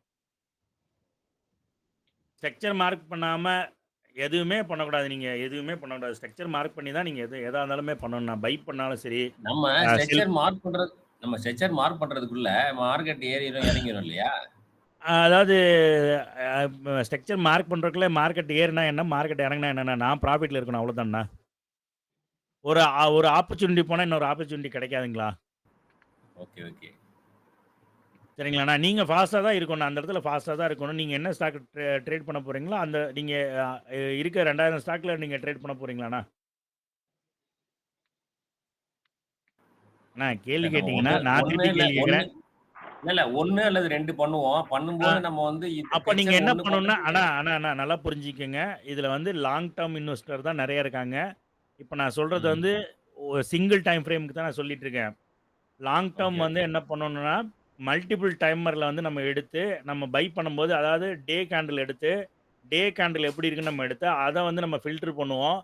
ஸ்ட்ரக்சர் மார்க் பண்ணாம எதுவுமே பண்ணக்கூடாது. நீங்க எதுவுமே பண்ணக்கூடாது. ஸ்ட்ரக்சர் மார்க் பண்ணி தான் நீங்க எதா இருந்தாலுமே பண்ணணும்ண்ணா. பை பண்ணாலும் சரி, நம்ம செல் ஸ்ட்ரக்சர் மார்க் பண்றதுக்குள்ள மார்க்கெட் ஏறிடும் இறங்கிடும் இல்லையா? அதாவது ஸ்ட்ரக்சர் மார்க் பண்றதுக்குள்ள மார்க்கெட் ஏறுனா என்ன? மார்க்கெட் இறங்குனா என்னண்ணா? நான் ப்ராஃபிட்ல இருக்கணும் அவ்வளோதான்ண்ணா. ஒரு ஆப்பர்ச்சுனிட்டி போனா இன்னொரு ஆப்பர்ச்சுனிட்டி கிடைக்காதுங்களா? Okay, okay. சரிங்களாண்ணா? நீங்க ஃபாஸ்ட்டா தான் இருக்கணும். அந்த இடத்துல ஃபாஸ்ட்டா தான் இருக்கணும். நீங்க என்ன ஸ்டாக் ட்ரேட் பண்ண போறீங்களோ, அந்த நீங்க இருக்க 2000 ஸ்டாக்ல நீங்க ட்ரேட் பண்ண போறீங்களாண்ணா? அண்ணா கேள்வி நம்ம கேட்டீங்கன்னா, நான் ஒண்ணு திருப்பி இல்ல கேள்வி ஒண்ணு கேட்கிறேன். இல்ல 1 அல்லது 2 பண்ணுவோம். ஆ பண்ணும்போது நம்ம வந்து அப்ப நீங்க ஸ்ட்ரக்சர் என்ன 1 பண்ணணும்னா பண்ணும்போது அண்ணா நல்லா புரிஞ்சுக்கங்க. இதுல வந்து லாங் டெர்ம் இன்வெஸ்டர் தான் நெறைய இருக்காங்க. இப்ப நான் சொல்றது ம். வந்து ஒரு சிங்கிள் டைம் ஃப்ரேம்க்கு தான் நான் சொல்லிட்டு இருக்கேன். லாங் டெர்ம் ஓகே, வந்து ஓகே. என்ன பண்ணணும்னா, மல்டிபிள் டைமர்ல வந்து நம்ம எடுத்து, நம்ம பை பண்ணும்போது, அதாவது டே கேண்டில் எடுத்து, டே கேண்டில் எப்படி இருக்குன்னு நம்ம எடுத்து, அத வந்து நம்ம ஃபில்டர் பண்ணுவோம்.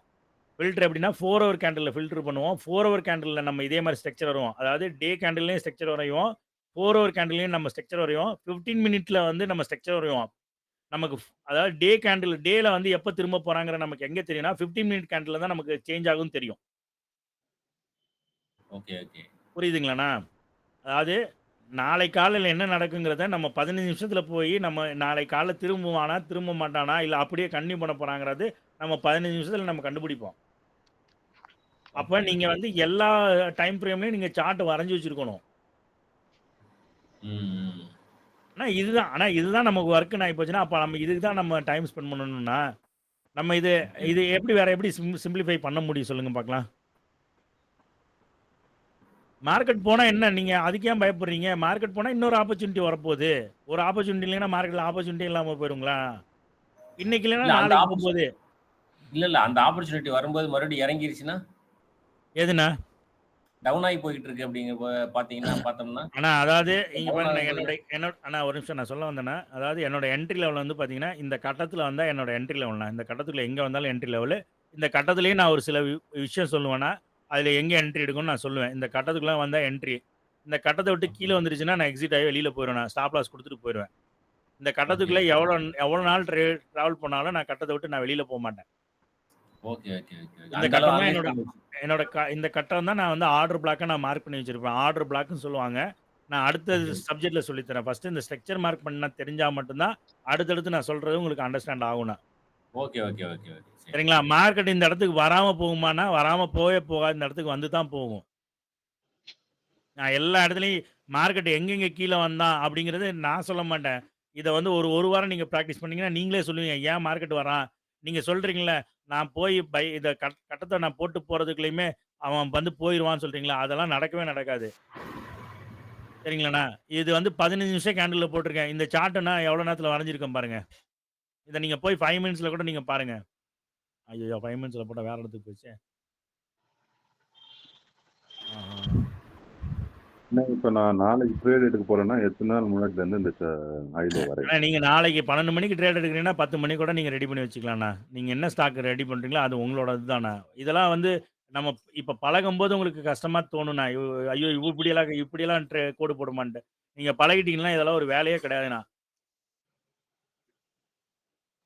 ஃபில்டர் எப்படின்னா, 4 ஹவர் கேண்டில்ல ஃபில்டர் பண்ணுவோம். 4 ஹவர் கேண்டில்ல நம்ம இதே மாரி ஸ்ட்ரக்சர் வரைவோம். அதாவது டே கேண்டில்லயும் ஸ்ட்ரக்சர் வரைவோம். 4 ஹவர் கேண்டில்லயும் நம்ம ஸ்ட்ரக்சர் வரைவோம். 15 மினிட்ல வந்து நம்ம ஸ்ட்ரக்சர் வரைவோம். நமக்கு அதாவது டேல வந்து எப்ப திரும்ப போறாங்கற நமக்கு எங்க தெரியும்னா, 15 மினிட் கேண்டில்ல தான் நமக்கு சேஞ்ச் ஆகும்னு தெரியும். Okay, okay. புரியுதுங்களாண்ணா? அதாவது நாளை காலையில என்ன நடக்குங்கிறத நம்ம 15 நிமிஷத்துல போய் நம்ம நாளை காலைல திரும்புவானா, திரும்ப மாட்டானா, இல்ல அப்படியே கன்டின்யூ பண்ண போறாங்கிறது நம்ம 15 நிமிஷத்துல நம்ம கண்டுபிடிப்போம். அப்ப ஓகே, நீங்க ஓகே. வந்து எல்லா டைம் ஃப்ரேம்லயும் நீங்க சார்ட் வரைஞ்சு வச்சிருக்கணும். ம், ம். ஆனா இதுதான் நமக்கு வொர்க்ன்னு ஆயிப்போச்சுன்னா, அப்ப நம்ம இதுக்கு தான் நம்ம டைம் ஸ்பெண்ட் பண்ணணும்னா, நம்ம இது இது வேற எப்படி சிம்பிளிஃபை பண்ண முடியும் சொல்லுங்க பார்க்கலாம். மார்க்கெட் போனா என்ன நீங்க அதுக்கு ஏன் பயப்படுறீங்க? மார்க்கெட் போனா இன்னொரு ஆப்பர்ச்சுனிட்டி வரப்போகுது. ஒரு ஆப்பர்ச்சுனிட்டி இல்லைன்னா மார்க்கெட்ல ஆப்பர்ச்சுனிட்டி இல்லாம போயிருங்களா? இன்னைக்கு இல்லைன்னா இல்ல அந்த நாளைக்கு ஆப்பர்ச்சு போகும்போது. இல்ல அந்த ஆப்பர்ச்சுனிட்டி வரும்போது மறுபடியும் இறங்கிருச்சுன்னா எதுனா? டவுன் ஆகி போயிட்டு இருக்கு அப்படிங்க பார்த்தோம்னா ஆனா அதாவது இங்க டவுன் பாருங்க ஆகும்போது அண்ணா ஒரு நிமிஷம் நான் சொல்ல வந்தேன்னா, அதாவது என்னோட என்ட்ரி லெவல் வந்து பார்த்தீங்கன்னா, இந்த கட்டத்துல வந்தா என்னோட என்ட்ரி லெவல்ண்ணா. இந்த கட்டத்துக்குள்ள எங்க வந்தாலும் என்ட்ரி லெவலு. இந்த கட்டத்திலேயே நான் ஒரு சில விஷயம் சொல்லுவேன்னா, அதுல எங்க என்ட்ரி எடுக்கணும்னு நான் சொல்லுவேன். இந்த கட்டத்துக்குள்ள வந்தா என்ட்ரி. இந்த கட்டத்த விட்டு கீழ வந்துருச்சுன்னா, நான் எக்ஸிட் ஆகி வெளியில போயிருவேன். நான் ஸ்டாப் லாஸ் குடுத்துட்டு போயிருவேன். இந்த ஓகே கட்டத்துக்குள்ள ஓகே எவ்வளோ நாள் டிராவல் பண்ணாலும் நான் கட்டத்த விட்டு நான் வெளியில போமாட்டேன். ஓகே ஓகே ஓகே இந்த அந்த கட்டம் அளவு தான் அனலைஸ் என்னோட பண்ணி என்னோட இந்த கட்டம் தான் நான் வந்து ஆர்டர் பிளாக்கா நான் மார்க் பண்ணி வச்சிருப்பேன். ஆர்டர் பிளாக்ன்னு சொல்லுவாங்க. நான் அடுத்த ஓகே சப்ஜெக்ட்ல சொல்லி தரேன். ஃபர்ஸ்ட் இந்த ஸ்ட்ரக்சர் மார்க் பண்ணா தெரிஞ்சா மட்டும் தான் அடுத்தடுத்து நான் சொல்றது உங்களுக்கு அண்டர்ஸ்டாண்ட் ஆகும்ண்ணா. ஓகே ஓகே ஓகே ஓகே சரி சரிங்களா? மார்க்கெட் இந்த இடத்துக்கு வராம போகுமான்னா, வராம போவே போகாது. இந்த இடத்துக்கு வந்து தான் போகும். நான் எல்லா இடத்துலயும் மார்க்கெட் எங்கெங்க கீழ வந்தான் அப்படிங்கிறது நான் சொல்ல மாட்டேன். இத வந்து ஒரு வாரம் நீங்க பிராக்டிஸ் பண்ணீங்கன்னா, நீங்களே சொல்லுவீங்க. ஏன் மார்க்கெட் வரான்? நீங்க சொல்றீங்கல்ல, நான் போய் இத கட்டத்த நான் போட்டு போறதுக்குள்ளயுமே அவன் வந்து போயிருவான்னு சொல்றீங்களா? அதெல்லாம் நடக்கவே நடக்காது. சரிங்களாண்ணா? இது வந்து 15 நிமிஷம் கேண்டில்ல போட்டிருக்கேன். இந்த சார்ட்ட நான் எவ்வளோ நேரத்துல வரைஞ்சிருக்கேன் பாருங்க. இத நீங்க போய் 5 மினிட்ஸ்ல கூட நீங்க பாருங்க. ஐயய்யோ! 5 மினிட்ஸ்ல போட்டா வேற இடத்துக்கு போச்சே. ஆஹா. இப்ப நான் நாளைக்கு ட்ரேட் எடுக்க போறேன்னா எத்தனை நாள் முன்னாடில இருந்து இந்த ஐலோ ஆனா வரையும்? நீங்க நாளைக்கு 12 மணிக்கு ட்ரேட் எடுக்கிறீங்கன்னா 10 மணிக்கு கூட நீங்க ரெடி பண்ணி வச்சுக்கலாம்ண்ணா. நீங்க என்ன ஸ்டாக் ரெடி பண்றீங்களோ அது உங்களோடது தான்ண்ணா. இதெல்லாம் வந்து நம்ம இப்ப பழகும்போது உங்களுக்கு கஷ்டமா தோணும்ண்ணா. ஐயோ! இப்படியெல்லாம் கோடு போடுமான்ட்டு. நீங்க பழகிட்டீங்கன்னா இதெல்லாம் ஒரு வேலையே கிடையாதுண்ணா.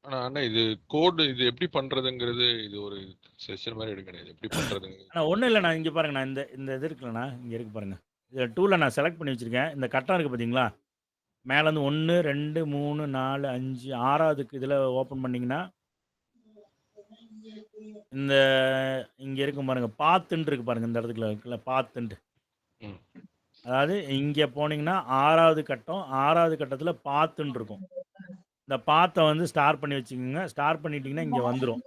ஆனா அண்ணா இது கோடு இது எப்படி பண்றதுங்கிறது இது ஒரு செஷன் மாதிரி எடுக்கணும். இது எப்படி பண்றதுங்க? ஆனா ஒண்ணும் இல்லண்ணா. இங்க பாருங்கண்ணா. இந்த இந்த இது இருக்குல்லண்ணா. இங்க இருக்கு பாருங்க. இந்த டூல நான் செலக்ட் பண்ணி வச்சிருக்கேன். இந்த கட்டம் இருக்கு பார்த்தீங்களா? மேல இருந்து 1, 2, 3, 4, 5 6வதுக்கு இதுல ஓப்பன் பண்ணீங்கன்னா, இந்த இங்க இருக்கும் பாருங்க. பாத்துன்னு இருக்கு பாருங்க. இந்த இடத்துக்குள்ள இருக்குல்ல பாத்துன்ட்டு. ம். அதாவது இங்க போனீங்கன்னா 6வது கட்டம். 6வது கட்டத்துல பாத்துன்னு இருக்கும். இந்த பாத்த வந்து ஸ்டார் பண்ணி வச்சுக்கோங்க. ஸ்டார் பண்ணிட்டீங்கன்னா இங்க வந்துரும்.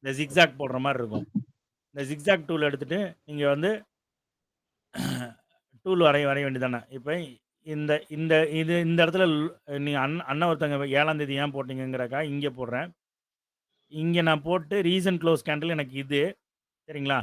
இந்த ஜிக்ஸாக் போடுற மாரி இருக்கும். இந்த ஜிக்ஸாக் டூல் எடுத்துட்டு நீங்க வந்து டூல் வரைய வேண்டியதானே. இப்ப இந்த இந்த இது இந்த இடத்துல நீங்க அண்ணன் ஒருத்தங்க 7ஆம் தேதி ஏன் போட்டீங்கங்கிறக்காக இங்க போடுறேன். இங்க நான் போட்டு ரீசன் க்ளோஸ் கேண்டில் எனக்கு இது. சரிங்களா?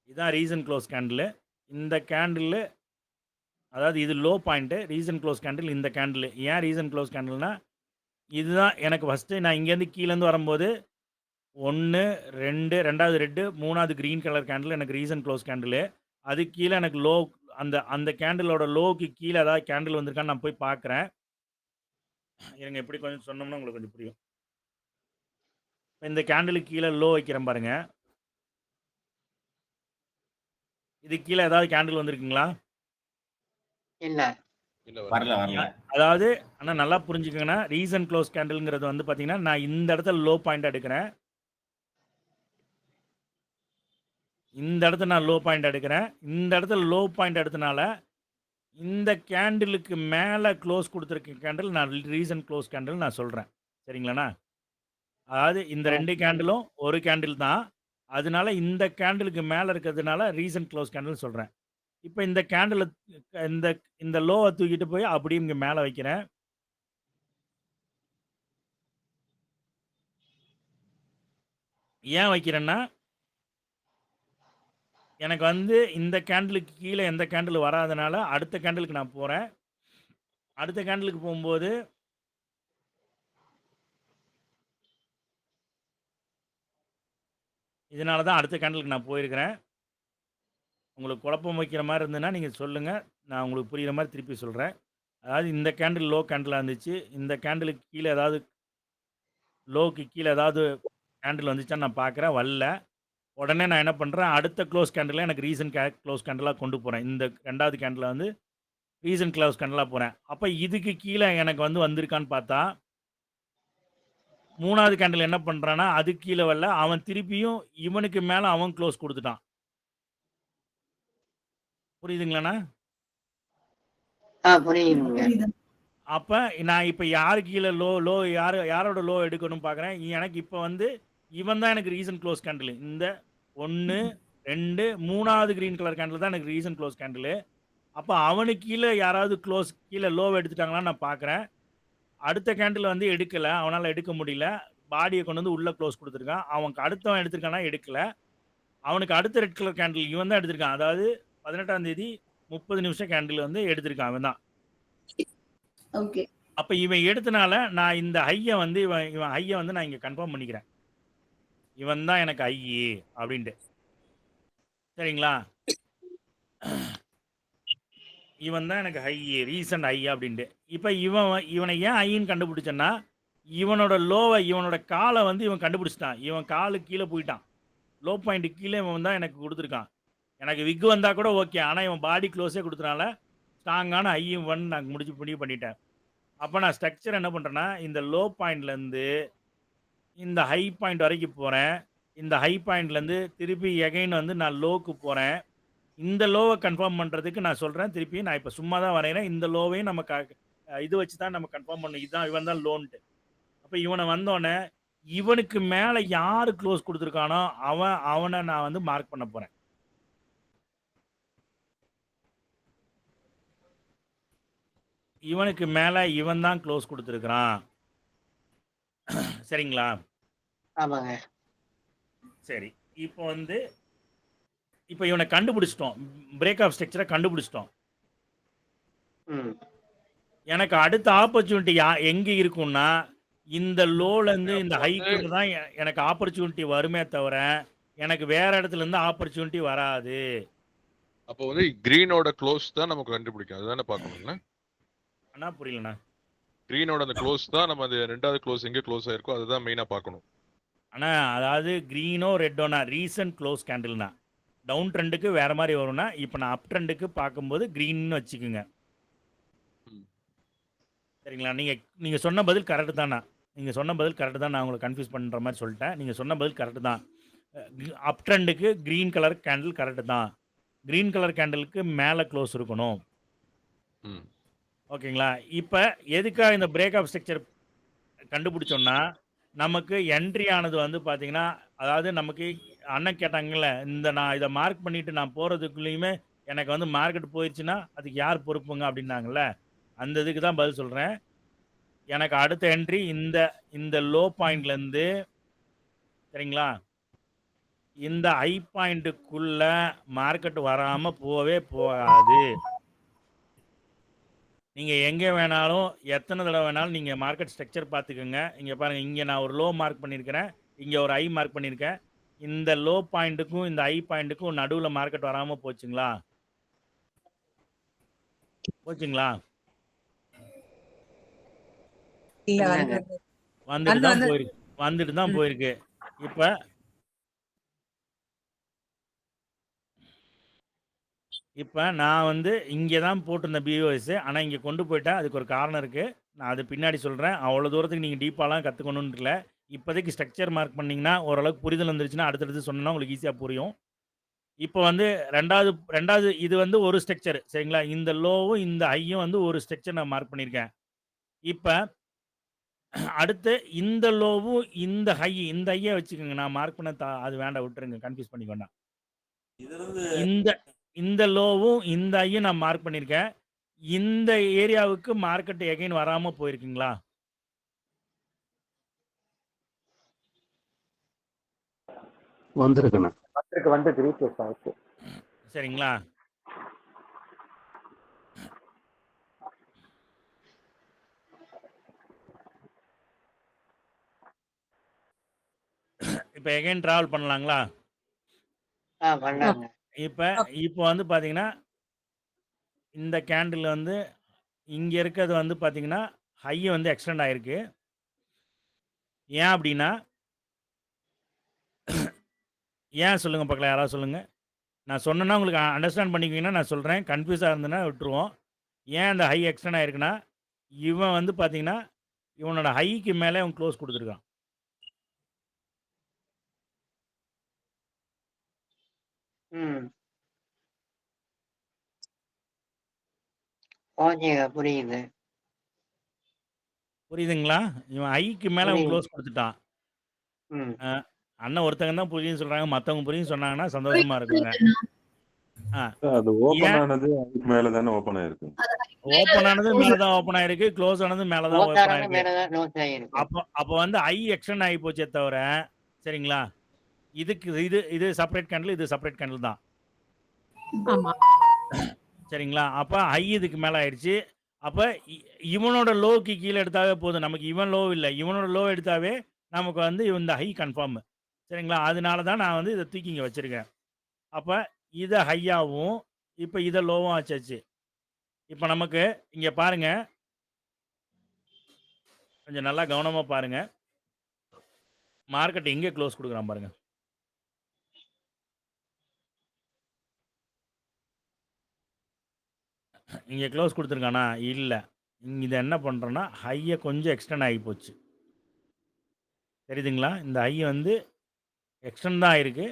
இதான் ரீசன் க்ளோஸ் கேண்டில். இந்த கேண்டில் அதாவது இது low point. Reason close candle இந்த கேண்டில். ஏன் ரீசன் க்ளோஸ் கேண்டில்னா, இதுதான் எனக்கு ஃபர்ஸ்ட் நான் இங்கேருந்து கீழேருந்து வரும்போது 1, 2 2வது ரெட், 3வது கிரீன் கலர் கேண்டில் எனக்கு ரீசன் க்ளோஸ் கேண்டில். அதுக்கு கீழ எனக்கு லோ அந்த அந்த கேண்டிலோட லோக்கு கீழ ஏதாவது கேண்டில் வந்திருக்கான்னு நான் போய் பார்க்குறேன். இருங்க இப்படி கொஞ்சம் சொன்னோம்னா உங்களுக்கு கொஞ்சம் புரியும். இந்த கேண்டிலுக்கு கீழ லோ வைக்கிறேன் பாருங்க. இதுக்கு கீழ ஏதாவது கேண்டில் வந்திருக்குங்களா? இல்ல. வரல வரல. அதாவது ஆனா நல்லா புரிஞ்சுக்கங்கண்ணா. ரீசன் க்ளோஸ் கேண்டில்ங்கிறது வந்து பார்த்தீங்கன்னா, நான் இந்த இடத்துல லோ பாயிண்ட் எடுக்கிறேன். இந்த இடத்துல நான் லோ பாயிண்ட் எடுக்கிறேன். இந்த இடத்துல லோ பாயிண்ட் எடுத்தனால, இந்த கேண்டிலுக்கு மேல க்ளோஸ் குடுத்திருக்க கேண்டில் நான் ரீசன் க்ளோஸ் கேண்டில் நான் சொல்றேன். சரிங்களாண்ணா? அதாவது இந்த 2 கேண்டிலும் ஒரு கேண்டில் தான். அதனால இந்த கேண்டிலுக்கு மேல இருக்கிறதுனால ரீசன் க்ளோஸ் கேண்டில்னு சொல்றேன். இப்ப இந்த கேண்டில இந்த இந்த லோவ தூக்கிட்டு போய் அப்படியே இங்க மேல வைக்கிறேன். ஏன் வைக்கிறேன்னா எனக்கு வந்து இந்த கேண்டிலுக்கு கீழ எந்த கேண்டில் வராதனால, அடுத்த கேண்டிலுக்கு நான் போறேன். அடுத்த கேண்டிலுக்கு போம்போது இதனால தான் அடுத்த கேண்டிலுக்கு நான் போயிருக்கிறேன். உங்களுக்கு குழப்பம் வைக்கிற மாரி இருந்ததுன்னா, நீங்க சொல்லுங்க. நான் உங்களுக்கு புரியிற மாரி திருப்பி சொல்றேன். அதாவது இந்த கேண்டில் லோ கேண்டிலா இருந்துச்சு. இந்த கேண்டிலுக்கு கீழ ஏதாவது லோக்கு கீழ ஏதாவது கேண்டில் வந்துச்சான்னு நான் பார்க்குறேன். வரல. உடனே நான் என்ன பண்றேன், அடுத்த க்ளோஸ் கேண்டில எனக்கு ரீசன் க்ளோஸ் கேண்டிலா கொண்டு போறேன். இந்த 2வது கேண்டில வந்து ரீசன் க்ளோஸ் கேண்டிலா போறேன். அப்ப இதுக்கு கீழ எனக்கு வந்து வந்திருக்கான்னு பார்த்தா 3வது கேண்டில் என்ன பண்றான்னா, அது கீழ வரல. அவன் திருப்பியும் இவனுக்கு மேல அவன் க்ளோஸ் குடுத்துட்டான். புரியுதுங்களாண்ணா? புரியுதுங்க. புரியுது. அப்ப நான் இப்ப யாரு கீழ யாரோட லோ எடுக்கணும்னு பார்க்குறேன். எனக்கு இப்ப வந்து இவன் தான் எனக்கு ரீசன்ட் க்ளோஸ் கேண்டில். இந்த 1, 2, 3வது கிரீன் கலர் கேண்டில் தான் எனக்கு ரீசன்ட் க்ளோஸ் கேண்டில். அப்ப அவனுக்கு கீழ யாராவது கீழ லோவ எடுத்துட்டாங்களான்னு நான் பார்க்குறேன். அடுத்த கேண்டில் வந்து எடுக்கல. அவனால எடுக்க முடியல. பாடிய கொண்டு வந்து உள்ள க்ளோஸ் குடுத்துருக்கான். அவனுக்கு அடுத்தவன் எடுத்திருக்கானா எடுக்கல. அவனுக்கு அடுத்த ரெட் கலர் கேண்டில் இவன் தான் எடுத்திருக்கான். அதாவது 18ஆம் தேதி 30 நிமிஷம் கேண்டில் வந்து எடுத்திருக்கான் அவன் தான். ஓகே. அப்ப இவன் எடுத்தனால நான் இந்த ஹைய வந்து இவன் ஹைய வந்து நான் இங்க கன்ஃபார்ம் பண்ணிக்கிறேன். இவன் தான் எனக்கு ஹை அப்படின்ட்டு. சரிங்களா? இவன் தான் எனக்கு ஹை ரீசன்ட் ஹை அப்படின்ட்டு. இப்ப இவனை ஏன் ஹைன்னு கண்டுபிடிச்சேன்னா, இவனோட கால வந்து இவன் கண்டுபிடிச்சிட்டான். இவன் காலு கீழ போயிட்டான். லோ பாயிண்ட் கீழ இவன் தான் எனக்கு குடுத்துருக்கான். எனக்கு விக் வந்தா கூட ஓகே. ஆனா இவன் பாடி க்ளோஸே குடுத்தனால ஸ்ட்ராங்கான ஹை 1 நான் முடிவு பண்ணிட்டேன். அப்ப நான் ஸ்ட்ரக்சர் என்ன பண்றேன்னா, இந்த லோ பாயிண்ட்லேருந்து இந்த ஹை பாயிண்ட் வரைக்கும் போறேன். இந்த ஹை பாயிண்ட்லேருந்து திருப்பி எகைன் வந்து நான் லோக்கு போறேன். இந்த லோவ கன்ஃபார்ம் பண்றதுக்கு நான் சொல்றேன். திருப்பி நான் இப்ப சும்மா தான் வரையறேன். இந்த லோவையும் நம்ம இது வச்சு தான் நம்ம கன்ஃபார்ம் பண்ணணும். இதுதான் இவன் தான் லோன்ட்டு. அப்ப இவனை வந்தோடனே இவனுக்கு மேல யாரு க்ளோஸ் குடுத்துருக்கானோ அவனை நான் வந்து மார்க் பண்ண போறேன். இவனுக்கு மேல இவன் தான் க்ளோஸ் குடுத்துருக்கான். சரிங்களா? ஆமாங்க. சரி. இப்போ இவனை கண்டுபிடிச்சிட்டோம். பிரேக் ஆஃப் ஸ்ட்ரக்சரை கண்டுபிடிச்சிட்டோம். எனக்கு அடுத்த ஆப்பர்ச்சுனிட்டி எங்க இருக்கும்னா, இந்த லோல இருந்து இந்த ஹைக்குள்ள தான் எனக்கு ஆப்பர்ச்சுனிட்டி வருமே தவிர, எனக்கு வேற இடத்துல இருந்து ஆப்பர்ச்சுனிட்டி வராது. அப்போ வந்து கிரீனோட க்ளோஸ் தான் நமக்கு கண்டுபிடிக்கும். அதுதானே பார்க்கணும்ல? அண்ணா புரியலண்ணா. கிரீனோட அந்த க்ளோஸ் தான் நம்ம அந்த 2வது க்ளோஸ் எங்க க்ளோஸ் ஆயிருக்கோ அதுதான் மெயினா பார்க்கணும். அண்ணா அதாவது கிரீனோ ரெட்டோனா ரீசன்ட் க்ளோஸ் கேண்டில்னா டவுன் ட்ரெண்டுக்கு வேற மாதிரி வரும்னா, இப்போ நான் அப் ட்ரெண்டுக்கு பார்க்கும்போது கிரீன்னு வச்சுக்கோங்க. சரிங்களா? நீங்க சொன்ன பதில் கரெக்டு தானா? நீங்க சொன்ன பதில் கரெக்டு தான். நான் உங்களை கன்ஃபியூஸ் பண்ணுற மாதிரி சொல்லிட்டேன். நீங்க சொன்ன பதில் கரெக்டு தான். அப் ட்ரெண்டுக்கு கிரீன் கலர் கேண்டில் கரெக்டு தான். கிரீன் கலர் கேண்டிலுக்கு மேலே க்ளோஸ் இருக்கணும். ஓகேங்களா? இப்போ எதுக்காக இந்த பிரேக் ஆஃப் ஸ்ட்ரக்சர் கண்டுபிடிச்சோம்னா, நமக்கு என்ட்ரி ஆனது வந்து பார்த்தீங்கன்னா, அதாவது நமக்கு அண்ணன் கேட்டாங்கல்ல, நான் இதை மார்க் பண்ணிட்டு நான் போகிறதுக்குள்ளேயுமே எனக்கு வந்து மார்க்கெட் போயிடுச்சுன்னா அதுக்கு யார் பொறுப்புங்க அப்படின்னாங்கல்ல, அந்த இதுக்கு தான் பதில் சொல்கிறேன். எனக்கு அடுத்த என்ட்ரி இந்த லோ பாயிண்ட்லேருந்து, சரிங்களா, இந்த ஹை பாயிண்ட்டுக்குள்ள மார்க்கெட் வராமல் போகவே போகாது. நீங்கள் எங்கே வேணாலும் எத்தனை தடவை வேணாலும் நீங்கள் மார்க்கெட் ஸ்ட்ரக்சர் பார்த்துக்கோங்க. இங்கே பாருங்கள், இங்கே நான் ஒரு லோ மார்க் பண்ணியிருக்கிறேன், இங்கே ஒரு ஹை மார்க் பண்ணியிருக்கேன். இந்த லோ பாயிண்ட்டுக்கும் இந்த ஹை பாயிண்ட்டுக்கும் நடுவில் மார்க்கெட் வராமல் போச்சுங்களா? வந்துட்டு தான் போயிருக்கு. இப்போ நான் வந்து இங்கே தான் போட்டிருந்தேன் பிஓஎஸ். ஆனால் இங்கே கொண்டு போயிட்டேன். அதுக்கு ஒரு காரணம் இருக்குது. நான் அது பின்னாடி சொல்கிறேன். அவ்வளோ தூரத்துக்கு நீங்கள் டீப்பாலாம் கற்றுக்கணும்னு இல்லை. இப்போதைக்கு ஸ்ட்ரக்சர் மார்க் பண்ணிங்கன்னா ஓரளவுக்கு புரிதல் வந்துருச்சுன்னா அடுத்தடுத்து சொன்னால் உங்களுக்கு ஈஸியாக புரியும். இப்போ வந்து ரெண்டாவது இது வந்து ஒரு ஸ்ட்ரக்சர். சரிங்களா? இந்த லோவும் இந்த ஹையும் வந்து ஒரு ஸ்ட்ரக்சர் நான் மார்க் பண்ணியிருக்கேன். இப்போ அடுத்து இந்த லோவும் இந்த ஹையை வச்சுக்கோங்க. நான் மார்க் பண்ண அது வேண்டாம், விட்டுருங்க, கன்ஃபியூஸ் பண்ணிக்க வேண்டாம். இந்த லோவும் இந்த ஹையும் நான் மார்க் பண்ணியிருக்கேன். இந்த ஏரியாவுக்கு மார்க்கெட் எகைன் வராமல் போயிருக்குங்களா? வந்திருக்குண்ணா. சரிங்களா? இப்போ எகைன் டிராவல் பண்ணலாங்களா? இப்போ வந்து பார்த்தீங்கன்னா, இந்த கேண்டில் வந்து இங்கே இருக்கிறது வந்து பார்த்தீங்கன்னா ஹை வந்து எக்ஸ்டெண்ட் ஆயிருக்கு. ஏன் அப்படின்னா, ஏன் சொல்லுங்கள் பார்க்கலாம், யாராவது சொல்லுங்கள். நான் சொன்னேன்னா உங்களுக்கு அண்டர்ஸ்டாண்ட் பண்ணிக்குவீங்கன்னா நான் சொல்கிறேன். கன்ஃபியூஸாக இருந்ததுன்னா விட்டுருவோம். ஏன் அந்த ஹை எக்ஸ்டெண்ட் ஆயிருக்குன்னா, இவன் வந்து பார்த்தீங்கன்னா இவனோட ஹைக்கு மேலே அவன் க்ளோஸ் கொடுத்துருக்கான். ம். ஓகேங்க. புரியுது. புரியுதுங்களா? இவன் ஐக்கு மேல அவன் புரியுது. க்ளோஸ் குடுத்துட்டான். ம். அ அண்ணன் ஒருத்தங்க தான் புரியுதுன்னு சொல்றாங்க. மத்தவங்க புரியுதுன்னு சொன்னாங்கன்னா சந்தோஷமா இருக்குங்க. ஆ. அது ஓப்பன் ஏன்? ஆனது அதுக்கு மேல தானே ஓப்பன் ஆயிருக்கு. ஓப்பன் ஆனது மேல தான் ஓப்பன் ஆயிருக்கு. க்ளோஸ் ஆனது மேல தான் க்ளோஸ் ஓப்பன் ஆனது ஆயிருக்கு. மேல தான் க்ளோஸ் ஆகிருக்கு. அப்ப வந்து ஐ எக்ஸ்டெண்ட் ஆகி போச்சே தவிர, சரிங்களா? இது செப்பரேட் கேண்டில், இது செப்பரேட் கேண்டில் தான். ஆமா. சரிங்களா? அப்ப ஐ இதுக்கு மேல ஆயிடுச்சு. அப்ப இவனோட லோவுக்கு கீழ எடுத்தாவே போதும். நமக்கு இவன் லோ இல்ல. இவனோட லோ எடுத்தாவே நமக்கு வந்து இந்த ஹை கன்ஃபார்ம். சரிங்களா? அதனால தான் நான் வந்து இத தூக்கி இங்க வச்சிருக்கேன். அப்ப இத ஹையாவும், இப்ப இத லோவும் ஆச்சாச்சு. இப்ப நமக்கு இங்க பாருங்க. கொஞ்சம் நல்லா கவனமா பாருங்க. மார்க்கெட் எங்க க்ளோஸ் குடுக்குறான் பாருங்க. இங்க க்ளோஸ் குடுத்துருக்கானா? இல்ல. இத என்ன பண்றோம்னா, ஹைய கொஞ்சம் எக்ஸ்டெண்ட் ஆகி போச்சு. தெரியுதுங்களா? இந்த ஹை வந்து எக்ஸ்டெண்ட் தான் ஆயிருக்கு.